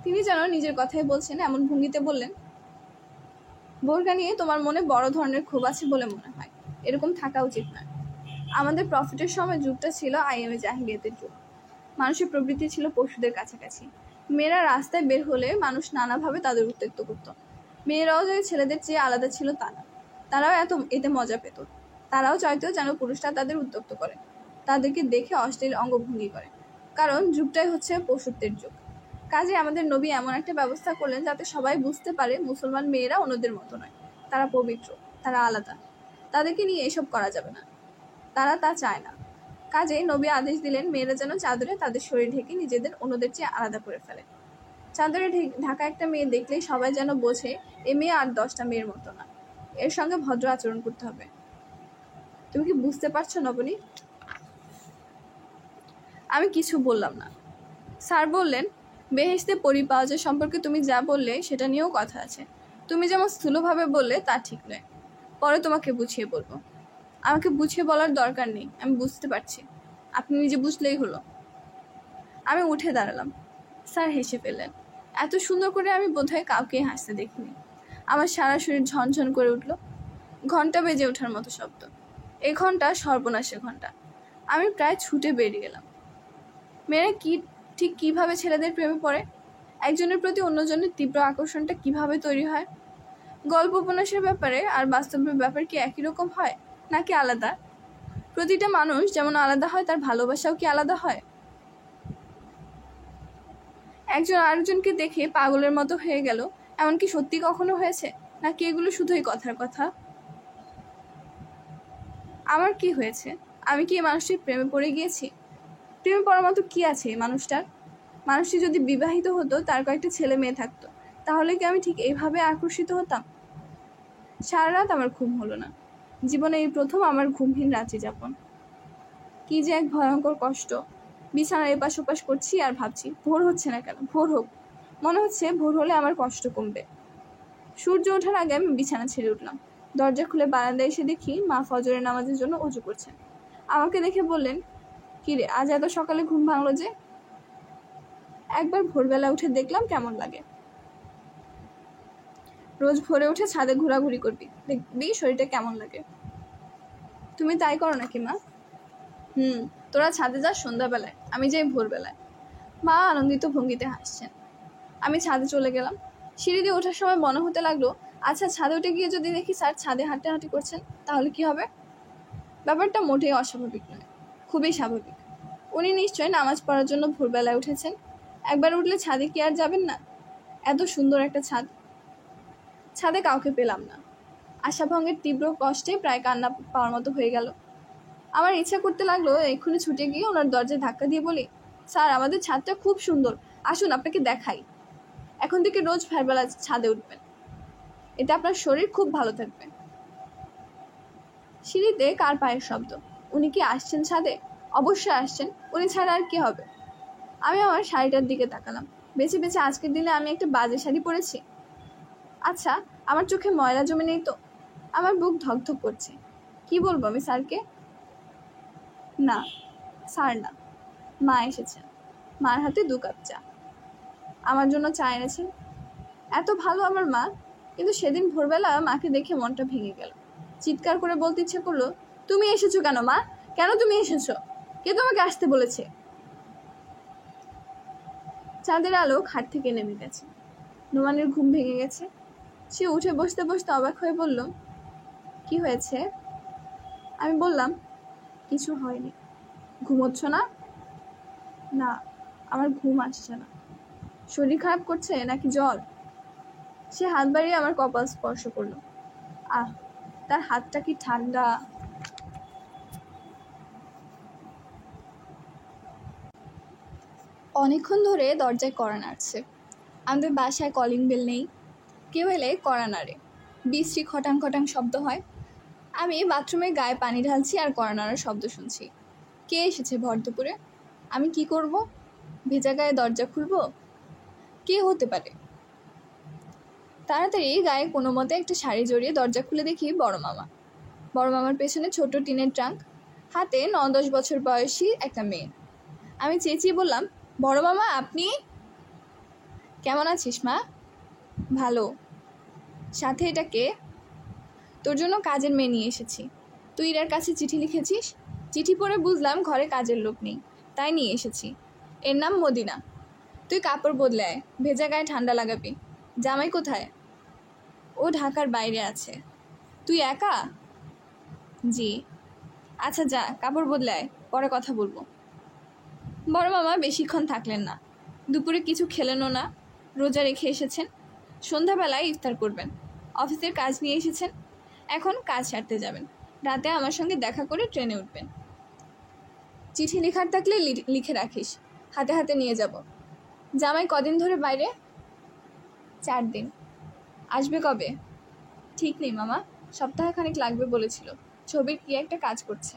তিনি যেন নিজের কথাই বলছেন এমন ভঙ্গিতে বললেন, বোরকা নিয়ে তোমার মনে বড় ধরনের ক্ষোভ আছে বলে মনে হয়, এরকম থাকা উচিত নয়। আমাদের প্রফিটের সময় যুগটা ছিল আইএমএ জাহিলিয়াতের যুগ। মানুষের প্রবৃত্তি ছিল পশুদের কাছাকাছি। মেয়েরা রাস্তায় বের হলে মানুষ নানাভাবে তাদের উত্ত্যক্ত করত। মেয়েরাও যে ছেলেদের চেয়ে আলাদা ছিল তা না, তারাও এতে মজা পেত। তারাও চাইতো যেন পুরুষরা তাদের উত্ত্যক্ত করে, তাদেরকে দেখে অশ্লীল অঙ্গভঙ্গি করে, কারণ যুগটাই হচ্ছে পশুত্বের যুগ। কাজে আমাদের নবী এমন একটা ব্যবস্থা করলেন যাতে সবাই বুঝতে পারে মুসলমান মেয়েরা অন্যদের মতো নয়, তারা পবিত্র, তারা আলাদা, তাদেরকে নিয়ে এসব করা যাবে না, তারা তা চায় না। কাজে নবী আদেশ দিলেন মেয়েরা যেন চাদরে তাদের শরীর ঢেকে নিজেদের অন্যদের চেয়ে আলাদা করে ফেলে। চাদরে ঢাকা একটা মেয়ে দেখলেই সবাই যেন বোঝে এ মেয়ে আর 10টা মেয়ের মতো না, এর সঙ্গে ভদ্র আচরণ করতে হবে। তুমি কি বুঝতে পারছো নবনী? আমি কিছু বললাম না। স্যার বললেন, বেহেশতে পরি পাওয়া যায় সম্পর্কে তুমি যা বললে সেটা নিয়েও কথা আছে। তুমি যেমন স্থূলভাবে বললে তা ঠিক নয়, পরে তোমাকে বুঝিয়ে বলবো। আমাকে বুঝিয়ে বলার দরকার নেই, আমি বুঝতে পারছি, আপনি নিজে বুঝলেই হলো। আমি উঠে দাঁড়ালাম। স্যার হেসে ফেললেন। এত সুন্দর করে আমি বোধহয় কাউকে হাসতে দেখিনি। আমার সারা শরীর ঝনঝন করে উঠল। ঘন্টা বেজে ওঠার মতো শব্দ। এই ঘন্টা সর্বনাশের ঘন্টা। আমি প্রায় ছুটে বেরিয়ে গেলাম। মেয়েরা ঠিক কিভাবে ছেলেদের প্রেমে পড়ে, একজনের প্রতি অন্যজনের তীব্র আকর্ষণটা কিভাবে তৈরি হয়, গল্প উপন্যাসের ব্যাপারে আর বাস্তবের ব্যাপার কি একই রকম হয় নাকি আলাদা? প্রতিটা মানুষ যেমন আলাদা হয় তার ভালোবাসাও কি আলাদা হয়? একজন আরেকজনকে দেখে পাগলের মতো হয়ে গেল, এমনকি সত্যি কখনো হয়েছে নাকি এগুলো শুধুই কথার কথা? আমার কি হয়েছে? আমি কি এই মানুষটির প্রেমে পড়ে গিয়েছি? প্রেমে পড়ার মতো কি আছে এই মানুষটার? মানুষটি যদি বিবাহিত হতো, তার কয়েকটা ছেলে মেয়ে থাকতো, তাহলে কি আমি ঠিক এইভাবে আকর্ষিত হতাম? সারা রাত আমার ঘুম হলো না। জীবনে এই প্রথম আমার ঘুমহীন রাত্রি যাপন। কি যে এক ভয়ঙ্কর কষ্ট। বিছানার এপাশ ওপাশ করছি আর ভাবছি, ভোর হচ্ছে না কেন? ভোর হোক। মনে হচ্ছে ভোর হলে আমার কষ্ট কমবে। সূর্য ওঠার আগে আমি বিছানা ছেড়ে উঠলাম। দরজা খুলে বারান্দায় এসে দেখি মা ফজরের নামাজের জন্য অজু করছেন। আমাকে দেখে বললেন, কিরে, আজ এত সকালে ঘুম ভাঙলো যে? একবার ভোরবেলা উঠে দেখলাম কেমন লাগে। রোজ ভোরে উঠে ছাদে ঘোরাঘুরি করবি, দেখবি শরীরটা কেমন লাগে। তুমি তাই করো নাকি মা? তোরা ছাদে যাস সন্ধ্যাবেলায়, আমি যাই ভোরবেলায়। মা আনন্দিত ভঙ্গিতে হাসছেন। আমি ছাদে চলে গেলাম। সিঁড়ি দিয়ে ওঠার সময় মনে হতে লাগলো, আচ্ছা, ছাদে উঠে গিয়ে যদি দেখি স্যার ছাদে হাঁটাহাঁটি করছেন, তাহলে কি হবে? ব্যাপারটা মোটেই অস্বাভাবিক নয়, খুবই স্বাভাবিক। উনি নিশ্চয়ই নামাজ পড়ার জন্য ভোরবেলায় উঠেছেন। একবার উঠলে ছাদে কি আর যাবেন না? এত সুন্দর একটা ছাদ। ছাদে কাউকে পেলাম না। আশাভঙ্গের তীব্র কষ্টে প্রায় কান্না পাওয়ার মতো হয়ে গেল। আমার ইচ্ছা করতে লাগলো এক্ষুনি ছুটে গিয়ে ওনার দরজায় ধাক্কা দিয়ে বলি, স্যার আমাদের ছাদটা খুব সুন্দর, আসুন আপনাকে দেখাই। এখন থেকে রোজ ভোরবেলা ছাদে উঠবেন, এতে আপনার শরীর খুব ভালো থাকবে। সিঁড়িতে কার পায়ের শব্দ। উনি কি আসছেন ছাদে? অবশ্যই আসছেন, উনি ছাড়া আর কি হবে। আমি আমার শাড়িটার দিকে তাকালাম। বেছে বেছে আজকের দিনে আমি একটা বাজে শাড়ি পরেছি। আচ্ছা, আমার চোখে ময়লা জমে নেই তো? আমার বুক ধকধক করছে। কি বলবো আমি স্যারকে? না, স্যার না, মা এসেছেন। মার হাতে 2 কাপ চা। আমার জন্য চা এনেছেন। এত ভালো আমার মা, কিন্তু সেদিন ভোরবেলা মাকে দেখে মনটা ভেঙে গেল। চিৎকার করে বলতে ইচ্ছে করলো, তুমি এসেছো কেন মা? কেন তুমি এসেছো? কে তোমাকে আসতে বলেছে? চাঁদের আলো খাট থেকে নেমে গেছে। নোমানের ঘুম ভেঙে গেছে। সে উঠে বসতে বসতে অবাক হয়ে বলল, কি হয়েছে? আমি বললাম, কিছু হয়নি। ঘুমোচ্ছ না? না, আমার ঘুম আসছে না। শরীর খারাপ করছে নাকি জ্বর? সে হাত বাড়িয়ে আমার কপাল স্পর্শ করলো। আহ, তার হাতটা কি ঠান্ডা! অনেকক্ষণ ধরে দরজায় কড়া নাড়ছে। আমাদের বাসায় কলিং বেল নেই, কেউ এলে কড়া নাড়ে, বিশ্রী খটাং খটাং শব্দ হয়। আমি বাথরুমে গায়ে পানি ঢালছি আর কড়া নাড়ার শব্দ শুনছি। কে এসেছে ভর দুপুরে? আমি কি করব? ভেজা গায়ে দরজা খুলবো? কে হতে পারে? তাড়াতাড়ি গায়ে কোনো মতে একটা শাড়ি জড়িয়ে দরজা খুলে দেখি বড় মামা। বড় মামার পেছনে ছোট টিনের ট্রাঙ্ক, হাতে 9-10 বছর বয়সী একটা মেয়ে। আমি চেঁচিয়ে বললাম, বড় মামা আপনি? কেমন আছিস মা? ভালো। সাথে এটা কে? তোর জন্য কাজের মেয়ে নিয়ে এসেছি। তুই ইরার কাছে চিঠি লিখেছিস। চিঠি পড়ে বুঝলাম ঘরে কাজের লোক নেই, তাই নিয়ে এসেছি। এর নাম মদিনা। তুই কাপড় বদলে আয়, ভেজা গায়ে ঠান্ডা লাগাবি। জামাই কোথায়? ও ঢাকার বাইরে আছে। তুই একা? জি। আচ্ছা যা, কাপড় বদলে আয়, পরে কথা বলবো। বড় মামা বেশিক্ষণ থাকলেন না। দুপুরে কিছু খেলেনও না। রোজা রেখে এসেছেন। সন্ধ্যাবেলায় ইফতার করবেন। অফিসের কাজ নিয়ে এসেছেন। এখন কাজ সারতে যাবেন। রাতে আমার সঙ্গে দেখা করে ট্রেনে উঠবেন। চিঠি লেখার থাকলে লিখে রাখিস, হাতে হাতে নিয়ে যাব। জামাই কদিন ধরে বাইরে? 4 দিন। আসবে কবে? ঠিক নেই মামা, সপ্তাহখানেক লাগবে বলেছিল। ছবির কি একটা কাজ করছে।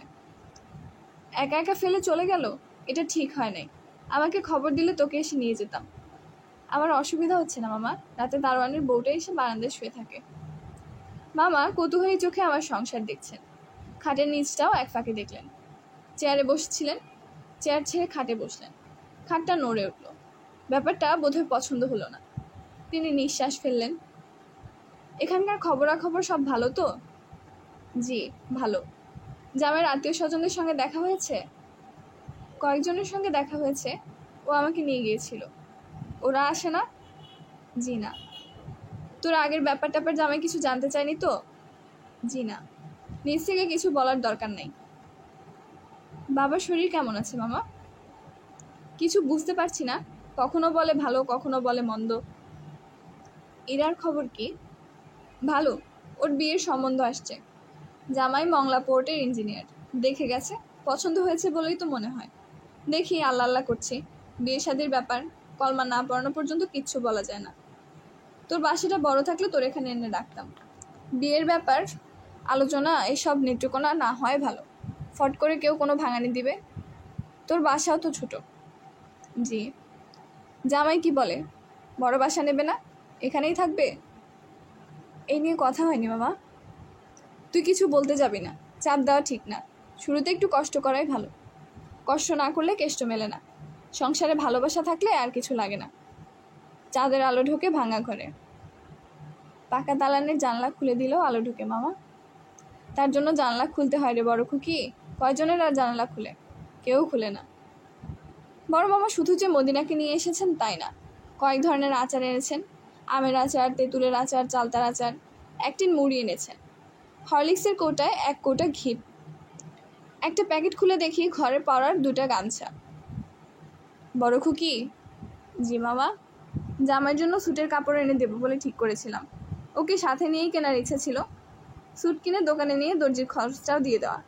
একা একা ফেলে চলে গেল, এটা ঠিক হয় নাই। আমাকে খবর দিলে তোকে এসে নিয়ে যেতাম। আমার অসুবিধা হচ্ছে না মামা, রাতে দারোয়ানের বউটা এসে বারান্দায় শুয়ে থাকে। মামা কৌতূহলী চোখে আমার সংসার দেখছেন। খাটের নিচটাও এক ফাঁকে দেখলেন। চেয়ারে বসেছিলেন, চেয়ার ছেড়ে খাটে বসলেন। খাটটা নড়ে উঠল। ব্যাপারটা বোধহয় পছন্দ হলো না। তিনি নিঃশ্বাস ফেললেন। এখানকার খবরাখবর সব ভালো তো? জি, ভালো। জামাইয়ের আত্মীয় স্বজনদের সঙ্গে দেখা হয়েছে? কয়েকজনের সঙ্গে দেখা হয়েছে। ও আমাকে নিয়ে গিয়েছিল। ওরা আসে না? জি না। তোরা আগের ব্যাপার ট্যাপার জামাই কিছু জানতে চায়নি তো? জি না। নিজ থেকে কিছু বলার দরকার নেই। বাবার শরীর কেমন আছে মামা? কিছু বুঝতে পারছি না, কখনো বলে ভালো, কখনো বলে মন্দ। ইরার খবর কি? ভালো, ওর বিয়ের সম্বন্ধ আসছে। জামাই মংলা পোর্টের ইঞ্জিনিয়ার। দেখে গেছে, পছন্দ হয়েছে বলেই তো মনে হয়। দেখি, আল্লাহ আল্লাহ করছি। বিয়ে শাদির ব্যাপার, কলমা না পড়ানো পর্যন্ত কিচ্ছু বলা যায় না। তোর বাসাটা বড় থাকলে তোর এখানে এনে রাখতাম। বিয়ের ব্যাপার আলোচনা এসব নেত্রকোনা না হয় ভালো। ফট করে কেউ কোনো ভাঙানি দিবে। তোর বাসাও তো ছোট। জি। জামাই কি বলে? বড় বাসা নেবে না, এখানেই থাকবে? এই নিয়ে কথা হয়নি মামা। তুই কিছু বলতে যাবি না, চাপ দেওয়া ঠিক না। শুরুতে একটু কষ্ট করাই ভালো। কষ্ট না করলে কেষ্ট মেলে না। সংসারে ভালোবাসা থাকলে আর কিছু লাগে না। চাঁদের আলো ঢোকে ভাঙা ঘরে। পাকা দালানের জানলা খুলে দিলেও আলো ঢোকে মামা। তার জন্য জানলা খুলতে হয় রে বড় খুকি। কয়জনের আর জানলা খুলে? কেউ খুলে না। বড় মামা শুধু যে মদিনাকে নিয়ে এসেছেন তাই না, কয়েক ধরনের আচার এনেছেন। আমের আচার, তেঁতুলের আচার, চালতার আচার। 1 টিন মুড়ি এনেছেন। হরলিক্সের কৌটায় 1 কৌটা ঘি। একটা প্যাকেট খুলে দেখি ঘরে পরার 2টা গামছা। বড় খুকি, জি মামা। জামাইয়ের জন্য স্যুটের কাপড় এনে দেবো বলে ঠিক করেছিলাম। ওকে সাথে নিয়েই কেনার ইচ্ছা ছিল। স্যুট কিনে দোকানে নিয়ে দর্জির খরচটাও দিয়ে দেওয়া,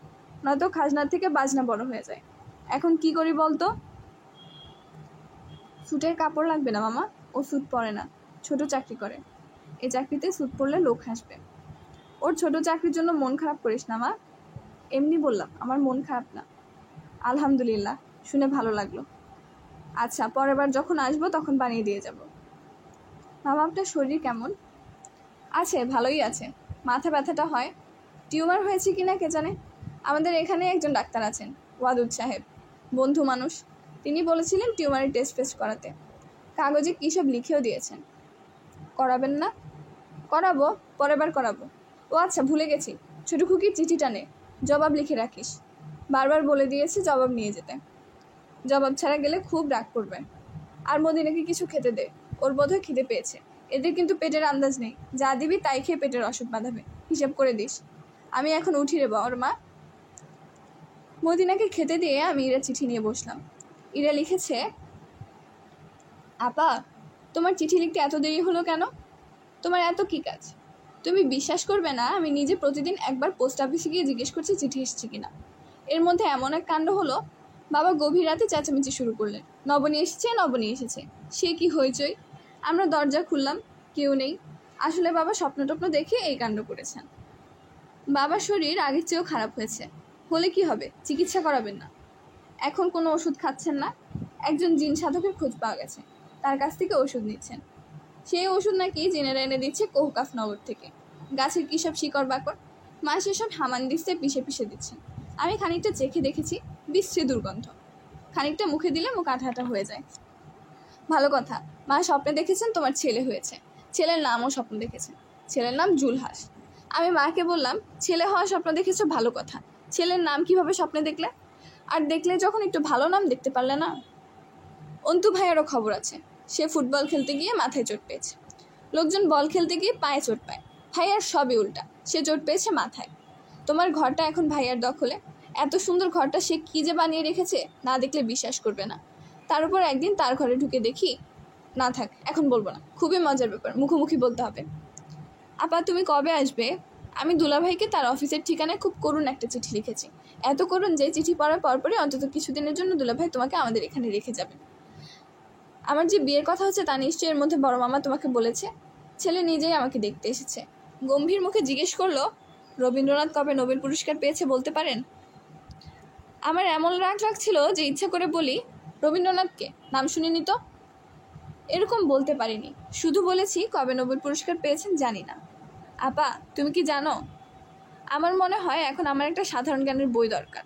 নয়তো খাজনার থেকে বাজনা বড় হয়ে যায়। এখন কি করি বলতো? স্যুটের কাপড় লাগবে না মামা, ও স্যুট পরে না, ছোট চাকরি করে। এই চাকরিতে স্যুট পরলে লোক হাসবে। ওর ছোট চাকরির জন্য মন খারাপ করিস না মা। এমনি বললাম, আমার মন খারাপ না। আলহামদুলিল্লাহ, শুনে ভালো লাগলো। আচ্ছা, পরের বার যখন আসবো তখন বানিয়ে দিয়ে যাব। মামা, আপনার শরীর কেমন? আছে, ভালোই আছে। মাথা ব্যথাটা হয়, টিউমার হয়েছে কিনা কে জানে। আমাদের এখানে একজন ডাক্তার আছেন, ওয়াদুদ সাহেব, বন্ধু মানুষ। তিনি বলেছিলেন টিউমারের টেস্ট ফেস্ট করাতে। কাগজে কী সব লিখেও দিয়েছেন। করাবেন না? করাবো, পরের বার করাবো। ও আচ্ছা, ভুলে গেছি, ছোটো খুকির চিঠিটা নে, জবাব লিখে রাখিস। বারবার বলে দিয়েছি জবাব নিয়ে যেতে। জবাব ছাড়া গেলে খুব রাগ করবে। আর মদিনাকে কিছু খেতে দে, ওর বোধহয় খিদে পেয়েছে। এদের কিন্তু পেটের আন্দাজ নেই, যা দিবি তাই খেয়ে পেটের অসুখ বাঁধাবে, হিসাব করে দিস। আমি এখন উঠি রে ওর মা। মদিনাকে খেতে দিয়ে আমি ইরা চিঠি নিয়ে বসলাম। ইরা লিখেছে, আপা, তোমার চিঠি লিখতে এত দেরি হলো কেন? তোমার এত কী কাজ? তুমি বিশ্বাস করবে না, আমি নিজে প্রতিদিন একবার পোস্ট অফিসে গিয়ে জিজ্ঞেস করছি চিঠি এসেছে কিনা। এর মধ্যে এমন এক কাণ্ড হলো, বাবা গভীর রাতে চেঁচামেচি শুরু করলেন, নবনী এসেছে, নবনী এসেছে। সে কি হইচই! আমরা দরজা খুললাম, কেউ নেই। আসলে বাবা স্বপ্ন টপ্ন দেখে এই কাণ্ড করেছেন। বাবার শরীর আগের চেয়েও খারাপ হয়েছে। হলে কি হবে, চিকিৎসা করাবেন না? এখন কোনো ওষুধ খাচ্ছেন না। একজন জিন সাধকের খোঁজ পাওয়া গেছে, তার কাছ থেকে ওষুধ নিচ্ছেন। সেই ওষুধ নাকি জিনেরা এনে দিচ্ছে কৌকাফনগর থেকে। গাছের কী সব শিকড় বাকড়, মা সেসব হামান দিচ্ছে, পিষে পিষে দিচ্ছেন। আমি খানিকটা চেখে দেখেছি, বিশ্রী দুর্গন্ধ। খানিকটা মুখে দিলে মুখ আঠাটা হয়ে যায়। ভালো কথা, মা স্বপ্নে দেখেছেন তোমার ছেলে হয়েছে। ছেলের নামও স্বপ্ন দেখেছেন, ছেলের নাম জুলহাস। আমি মাকে বললাম, ছেলে হওয়ার স্বপ্ন দেখেছো, ভালো কথা, ছেলের নাম কিভাবে স্বপ্নে দেখলে? আর দেখলে যখন একটু ভালো নাম দেখতে পারলে না? অন্তু ভাইয়েরও খবর আছে, সে ফুটবল খেলতে গিয়ে মাথায় চোট পেয়েছে। লোকজন বল খেলতে গিয়ে পায়ে চোট পায়, ভাইয়ার সবই উল্টা, সে চোট পেয়েছে মাথায়। তোমার ঘরটা এখন ভাইয়ার দখলে। এত সুন্দর ঘরটা সে কী যে বানিয়ে রেখেছে, না দেখলে বিশ্বাস করবে না। তার উপর একদিন তার ঘরে ঢুকে দেখি, না থাক, এখন বলবো না, খুবই মজার ব্যাপার, মুখোমুখি বলতে হবে। আপা, তুমি কবে আসবে? আমি দুলাভাইকে তার অফিসের ঠিকানায় খুব করুণ একটা চিঠি লিখেছি, এত করুণ যে চিঠি পড়ার পরপরই অন্তত কিছুদিনের জন্য দুলাভাই তোমাকে আমাদের এখানে রেখে যাবেন। আমার যে বিয়ের কথা হচ্ছে তা নিশ্চয়ই এর মধ্যে বড় মামা তোমাকে বলেছে। ছেলে নিজেই আমাকে দেখতে এসেছে, গম্ভীর মুখে জিজ্ঞেস করলো, রবীন্দ্রনাথ কবে নোবেল পুরস্কার পেয়েছে বলতে পারেন? আমার এমন রাগ লাগছিল যে ইচ্ছা করে বলি, রবীন্দ্রনাথকে নাম শুনিনি তো। এরকম বলতে পারিনি, শুধু বলেছি কবে নোবেল পুরস্কার পেয়েছেন জানি না। আপা, তুমি কি জানো, আমার মনে হয় এখন আমার একটা সাধারণ জ্ঞানের বই দরকার।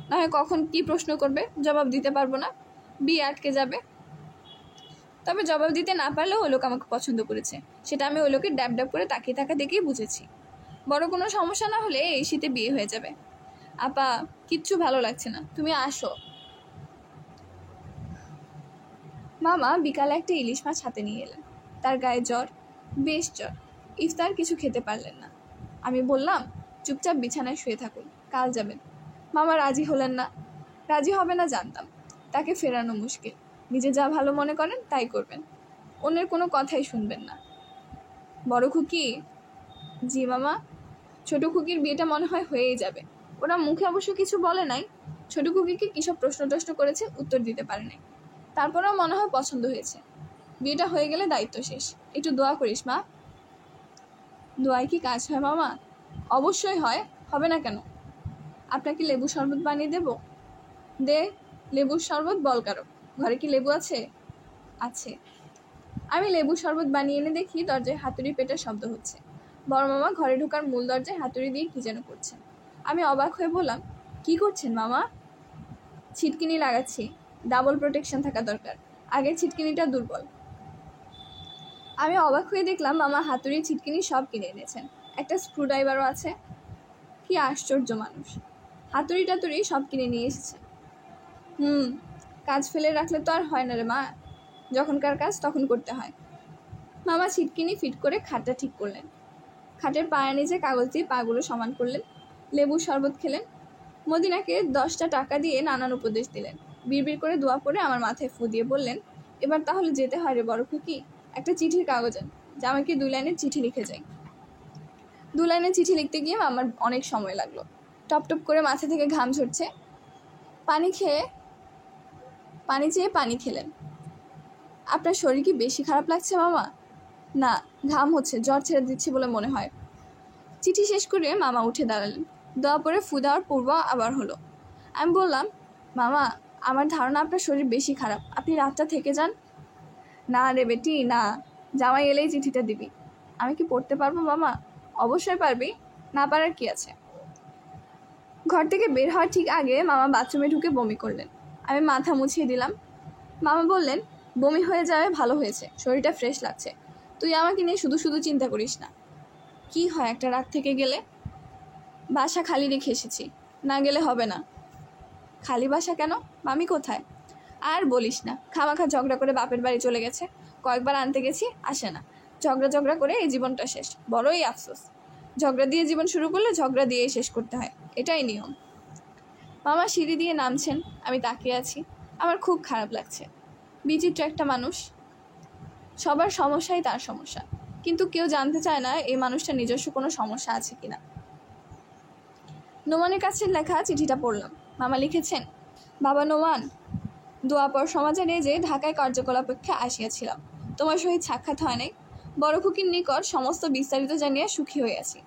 না হয় কখন কি প্রশ্ন করবে, জবাব দিতে পারবো না, বিয়ে আটকে যাবে। তবে জবাব দিতে না পারলেও ওই লোক আমাকে পছন্দ করেছে, সেটা আমি ওই লোকের ড্যাব ড্যাব করে তাকিয়ে থাকা দেখেই বুঝেছি। বড় কোনো সমস্যা না হলে এই শীতে বিয়ে হয়ে যাবে। আপা, কিচ্ছু ভালো লাগছে না, তুমি আসো। মামা বিকালে একটা ইলিশ মাছ হাতে নিয়ে এলেন। তার গায়ে জ্বর, বেশ জ্বর। ইফতার কিছু খেতে পারলেন না। আমি বললাম, চুপচাপ বিছানায় শুয়ে থাকুন, কাল যাবেন। মামা রাজি হলেন না। রাজি হবে না জানতাম, তাকে ফেরানো মুশকিল। নিজে যা ভালো মনে করেন তাই করবেন, অন্যের কোনো কথাই শুনবেন না। বড় খুকি? জি মামা। ছোট খুকির বিয়েটা মনে হয় হয়েই যাবে। ওরা মুখে অবশ্য কিছু বলে নাই। ছোট খুকিকে কী সব প্রশ্ন টশ্ন করেছে, উত্তর দিতে পারে নাই। তারপরেও মনে হয় পছন্দ হয়েছে। বিয়েটা হয়ে গেলে দায়িত্ব শেষ। একটু দোয়া করিস মা। দোয়ায় কি কাজ হয় মামা? অবশ্যই হয়, হবে না কেন? আপনাকে লেবু শরবত বানিয়ে দেব? দে, লেবুর শরবত বলকারক। ঘরে কি লেবু আছে? আছে। আমি লেবু শরবত বানিয়ে এনে দেখি দরজায় হাতুড়ি পেটার শব্দ হচ্ছে। বড় মামা ঘরে ঢোকার মূল দরজায় হাতুড়ি দিয়ে কী যেন করছেন। আমি অবাক হয়ে বললাম, কি করছেন মামা? ছিটকিনি লাগাচ্ছি, ডাবল প্রোটেকশন থাকা দরকার, আগের ছিটকিনিটা দুর্বল। আমি অবাক হয়ে দেখলাম মামা হাতুড়ি ছিটকিনি সব কিনে এনেছেন, একটা স্ক্রুড্রাইভারও আছে। কি আশ্চর্য মানুষ, হাতুড়ি টাতুড়ি সব কিনে নিয়ে এসেছে। কাজ ফেলে রাখলে তো আর হয় না রে মা, যখনকার কাজ তখন করতে হয়। মামা ছিটকিনি ফিট করে খাটটা ঠিক করলেন, খাটের পায়ের নিচে কাগজ দিয়ে পাগুলো সমান করলেন, লেবু শরবত খেলেন। মদিনাকে 10টা টাকা দিয়ে নানান উপদেশ দিলেন, বিড়বিড় করে দোয়া পড়ে আমার মাথায় ফু দিয়ে বললেন, এবার তাহলে যেতে হয় রে বড় খুকি। একটা চিঠির কাগজ আন, জামাইকে 2 লাইনের চিঠি লিখে যাই। 2 লাইনের চিঠি লিখতে গিয়ে আমার অনেক সময় লাগলো। টপ টপ করে মাথা থেকে ঘাম ঝরছে। পানি চেয়ে পানি খেলেন। আপনার শরীর কি বেশি খারাপ লাগছে মামা? না, ঘাম হচ্ছে, জ্বর ছেড়ে দিচ্ছে বলে মনে হয়। চিঠি শেষ করে মামা উঠে দাঁড়ালেন। দোয়া পরে ফু দেওয়ার পূর্ব আবার হলো। আমি বললাম, মামা আমার ধারণা আপনার শরীর বেশি খারাপ, আপনি রাতটা থেকে যান। না রে বেটি না, জামাই এলেই চিঠিটা দিবি। আমি কি পড়তে পারবো মামা? অবশ্যই পারবি, না পারার কি আছে। ঘর থেকে বের হওয়ার ঠিক আগে মামা বাথরুমে ঢুকে বমি করলেন। আমি মাথা মুছিয়ে দিলাম। মামা বললেন, বমি হয়ে যাওয়ায় ভালো হয়েছে, শরীরটা ফ্রেশ লাগছে। তুই আমাকে নিয়ে শুধু শুধু চিন্তা করিস না। কি হয় একটা রাত থেকে গেলে? বাসা খালি রেখে এসেছি, না গেলে হবে না। খালি বাসা কেন? মামি কোথায়? আর বলিস না, খামাখা ঝগড়া করে বাপের বাড়ি চলে গেছে। কয়েকবার আনতে গেছি, আসে না। ঝগড়া করে এই জীবনটা শেষ, বড়ই আফসোস। ঝগড়া দিয়ে জীবন শুরু করলে ঝগড়া দিয়েই শেষ করতে হয়, এটাই নিয়ম। মামা সিঁড়ি দিয়ে নামছেন, আমি তাকিয়ে আছি। আমার খুব খারাপ লাগছে। বিচিত্র একটা মানুষ, সবার সমস্যাই তার সমস্যা, কিন্তু কেউ জানতে চায় না এই মানুষটার নিজস্ব কোনো সমস্যা আছে কিনা। নোমানের কাছে লেখা চিঠিটা পড়লাম। মামা লিখেছেন, বাবা নোমান, দোয়াপর সমাজের যে ঢাকায় কার্যকলাপেক্ষে আসিয়াছিলাম, তোমার সহিত সাক্ষাৎ হয় নাই। বড় খুকির নিকট সমস্ত বিস্তারিত জানিয়া সুখী হইয়াছি।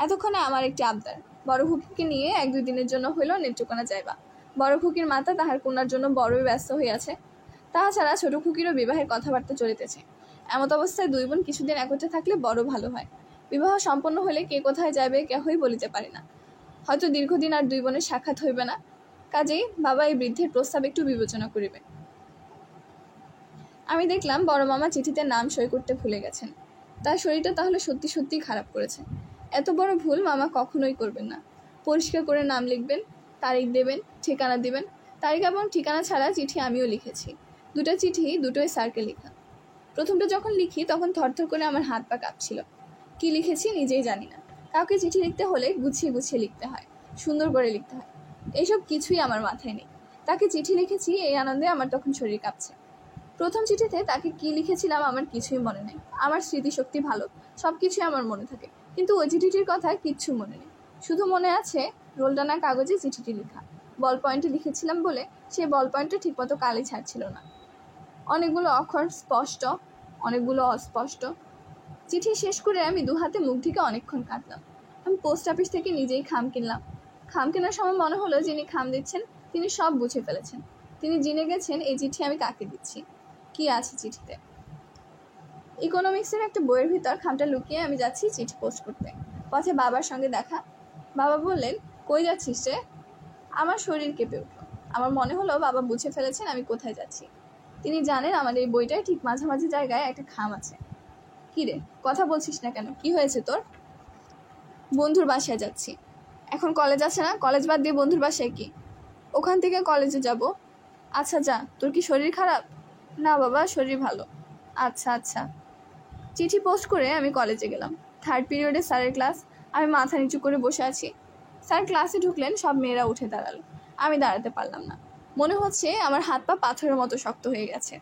এতক্ষণে আমার একটি আবদার, বড় খুকিকে নিয়ে 1-2 দিনের জন্য হইলেও নেত্রকোনা যাইবা। বড় খুকির মাতা তাহার কন্যার জন্য বড়ই ব্যস্ত হইয়াছে। তাহা ছাড়া ছোট খুকিরও বিবাহের কথাবার্তা চলিতেছে। এমত অবস্থায় 2 বোন কিছুদিন একত্রে থাকলে বড় ভালো হয়। বিবাহ সম্পন্ন হলে কে কোথায় যাবে কেহই বলিতে পারে না। হয়তো দীর্ঘদিন আর 2 বোনের সাক্ষাৎ হইবে না। কাজেই বাবা এই বৃদ্ধের প্রস্তাব একটু বিবেচনা করিবে। আমি দেখলাম বড় মামা চিঠিতে নাম সই করতে ভুলে গেছেন। তার শরীরটা তাহলে সত্যি সত্যিই খারাপ করেছে। এত বড় ভুল মামা কখনোই করবেন না। পরিষ্কার করে নাম লিখবেন, তারিখ দেবেন, ঠিকানা দিবেন। তারিখ এবং ঠিকানা ছাড়া চিঠি আমিও লিখেছি। 2টা চিঠি দুটোই স্যারকে লেখা। প্রথমটা যখন লিখি তখন থরথর করে আমার হাত পা কাঁপছিল। কি লিখেছি নিজেই জানি না। কাউকে চিঠি লিখতে হলে গুছিয়ে গুছিয়ে লিখতে হয়, সুন্দর করে লিখতে হয়। এইসব কিছুই আমার মাথায় নেই। তাকে চিঠি লিখেছি এই আনন্দে আমার তখন শরীর কাঁপছে। প্রথম চিঠিতে তাকে কি লিখেছিলাম আমার কিছুই মনে নেই। আমার স্মৃতিশক্তি ভালো, সব কিছুই আমার মনে থাকে, কিন্তু ওই চিঠিটির কথা কিচ্ছু মনে নেই। শুধু মনে আছে রোলটানা কাগজে চিঠিটি লেখা। বল পয়েন্টে লিখেছিলাম বলে সেই বল পয়েন্টটা ঠিকমতো কালি ছাড়ছিল না। অনেকগুলো অক্ষর স্পষ্ট, অনেকগুলো অস্পষ্ট। চিঠি শেষ করে আমি 2 হাতে মুখ ঢেকে অনেকক্ষণ কাটলাম। আমি পোস্ট অফিস থেকে নিজেই খাম কিনলাম। খাম কেনার সময় মনে হলো যিনি খাম দিচ্ছেন তিনি সব বুঝে ফেলেছেন। তিনি জেনে গেছেন এই চিঠি আমি কাকে দিচ্ছি, কি আছে চিঠিতে। ইকোনমিক্সের একটা বইয়ের ভিতর খামটা লুকিয়ে আমি যাচ্ছি চিঠি পোস্ট করতে। পথে বাবার সঙ্গে দেখা। বাবা বললেন, কই যাচ্ছিস রে? আমার শরীর কেঁপে উঠল। আমার মনে হলো বাবা বুঝে ফেলেছেন আমি কোথায় যাচ্ছি। তিনি জানেন আমার এই বইটায় ঠিক মাঝামাঝি জায়গায় একটা খাম আছে। কি রে, কথা বলছিস না কেন? কি হয়েছে তোর? বন্ধুর বাসায় যাচ্ছি। এখন কলেজ আছে না? কলেজ বাদ দিয়ে বন্ধুর বাসায় কি? ওখান থেকে কলেজে যাব। আচ্ছা যা, তোর কি শরীর খারাপ? না বাবা, শরীর ভালো। আচ্ছা আচ্ছা। চিঠি পোস্ট করে আমি কলেজে গেলাম। 3rd পিরিয়ডে স্যারের ক্লাস। আমি মাথা নিচু করে বসে আছি। স্যার ক্লাসে ঢুকলেন, সব মেয়েরা উঠে দাঁড়ালো। আমি দাঁড়াতে পারলাম না। মনে হচ্ছে আমার হাত পা পাথরের মতো শক্ত হয়ে গেছে।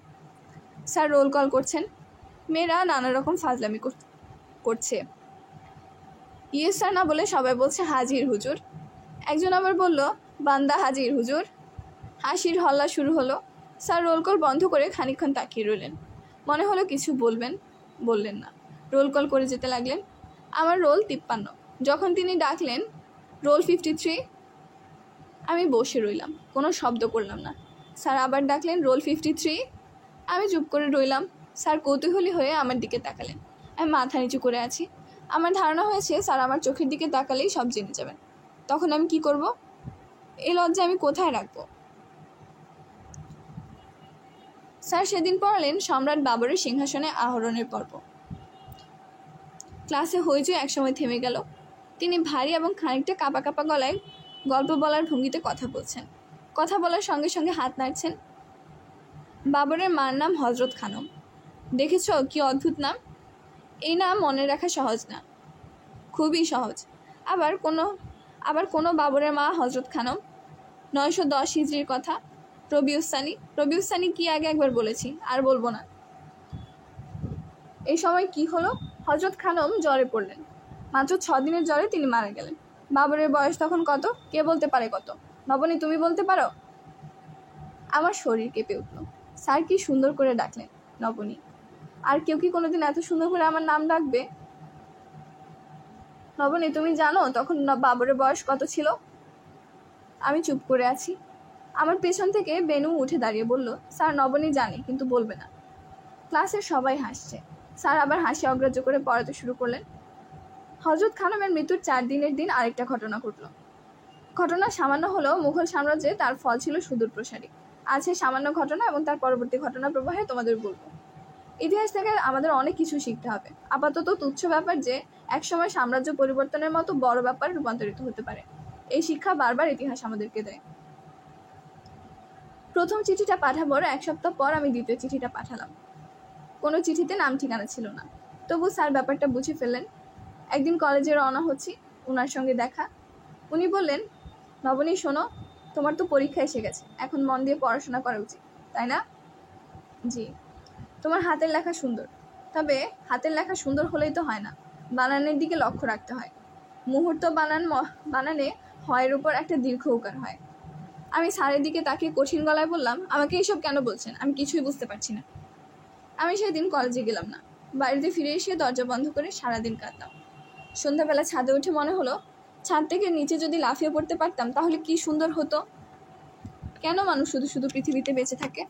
স্যার রোল কল করছেন। মেয়েরা নানা রকম ফাজলামি করছে। ইয়েস স্যার না বলে সবাই বলছে হাজির হুজুর। একজন আবার বলল, বান্দা হাজির হুজুর। হাসির হল্লা শুরু হলো। স্যার রোল কল বন্ধ করে খানিকক্ষণ তাকিয়ে রইলেন। মনে হলো কিছু বলবেন, বললেন না। রোল কল করে যেতে লাগলেন। আমার রোল 53। যখন তিনি ডাকলেন রোল 53, আমি বসে রইলাম, কোনো শব্দ করলাম না। স্যার আবার ডাকলেন রোল 53। আমি চুপ করে রইলাম। স্যার কৌতূহলী হয়ে আমার দিকে তাকালেন। আমি মাথা নিচু করে আছি। আমার ধারণা হয়েছে স্যার আমার চোখের দিকে তাকালেই সব জেনে যাবেন। তখন আমি কি করব? এই লজ্জা আমি কোথায় রাখবো? স্যার সেদিন পড়ালেন সম্রাট বাবরের সিংহাসনে আরোহণের পর্ব। ক্লাসে হইচই একসময় থেমে গেল। তিনি ভারী এবং খানিকটা কাঁপা কাঁপা গলায় গল্প বলার ভঙ্গিতে কথা বলছেন। কথা বলার সঙ্গে সঙ্গে হাত নাড়ছেন। বাবরের মার নাম হজরত খানম। দেখেছ কি অদ্ভুত নাম? এই নাম মনে রাখা সহজ না, খুবই সহজ। আবার কোনো বাবরের মা হজরত খানম। 910 হিজরির কথা। রবিউস সানি কি আগে একবার বলেছি, আর বলবো না। এই সময় কি হলো? হজরত খানম জ্বরে পড়লেন। মাত্র 6 দিনের জ্বরে তিনি মারা গেলেন। বাবরের বয়স তখন কত? কে বলতে পারে কত? নবনী, তুমি বলতে পারো? আমার শরীর কেঁপে উঠল। স্যার কি সুন্দর করে ডাকলেন, নবনী। আর কেউ কি কোনোদিন এত সুন্দর করে আমার নাম ডাকবে? নবনী, তুমি জানো তখন বাবরের বয়স কত ছিল? আমি চুপ করে আছি। আমার পেছন থেকে বেনু উঠে দাঁড়িয়ে বলল, স্যার, নবনী জানি, কিন্তু বলবে না। ক্লাসের সবাই হাসছে। স্যার আবার হাসি অগ্রাহ্য করে পড়াতে শুরু করলেন। হজরত খানমের মৃত্যুর 4 দিনের দিন আরেকটা ঘটনা ঘটল। ঘটনা সামান্য হলেও মুঘল সাম্রাজ্যে তার ফল ছিল সুদূর প্রসারী। আছে সামান্য ঘটনা এবং তার পরবর্তী ঘটনা প্রবাহে তোমাদের বলবো। ইতিহাস থেকে আমাদের অনেক কিছু শিখতে হবে। আপাতত তুচ্ছ ব্যাপার যে একসময় সাম্রাজ্য পরিবর্তনের মতো বড় ব্যাপারে রূপান্তরিত হতে পারে, এই শিক্ষা বারবার ইতিহাস আমাদেরকে দেয়। প্রথম চিঠিটা পাঠাবার 1 সপ্তাহ পর আমি দ্বিতীয় চিঠিটা পাঠালাম। কোনো চিঠিতে নাম ঠিকানা ছিল না। তবু স্যার ব্যাপারটা বুঝে ফেললেন। একদিন কলেজে রওনা হচ্ছি, ওনার সঙ্গে দেখা। উনি বললেন, নবনী শোনো, তোমার তো পরীক্ষা এসে গেছে, এখন মন দিয়ে পড়াশোনা করা উচিত, তাই না? জি। তোমার হাতের লেখা সুন্দর, তবে হাতের লেখা সুন্দর হলেই তো হয় না, বানানের দিকে লক্ষ্য রাখতে হয়। মুহূর্ত বানানে হয়ের উপর একটা দীর্ঘ উকার হয়। আমি স্যারের দিকে তাকিয়ে কঠিন গলায় বললাম, আমাকে এইসব কেন বলছেন? আমি কিছুই বুঝতে পারছি না। আমি সেদিন কলেজে গেলাম না। বাড়িতে ফিরে এসে দরজা বন্ধ করে সারাদিন কাটলাম। সন্ধ্যাবেলা ছাদে উঠে মনে হলো, ছাদ থেকে নিচে যদি লাফিয়ে পড়তে পারতাম তাহলে কি সুন্দর হতো। কেন মানুষ শুধু শুধু পৃথিবীতে বেঁচে থাকে?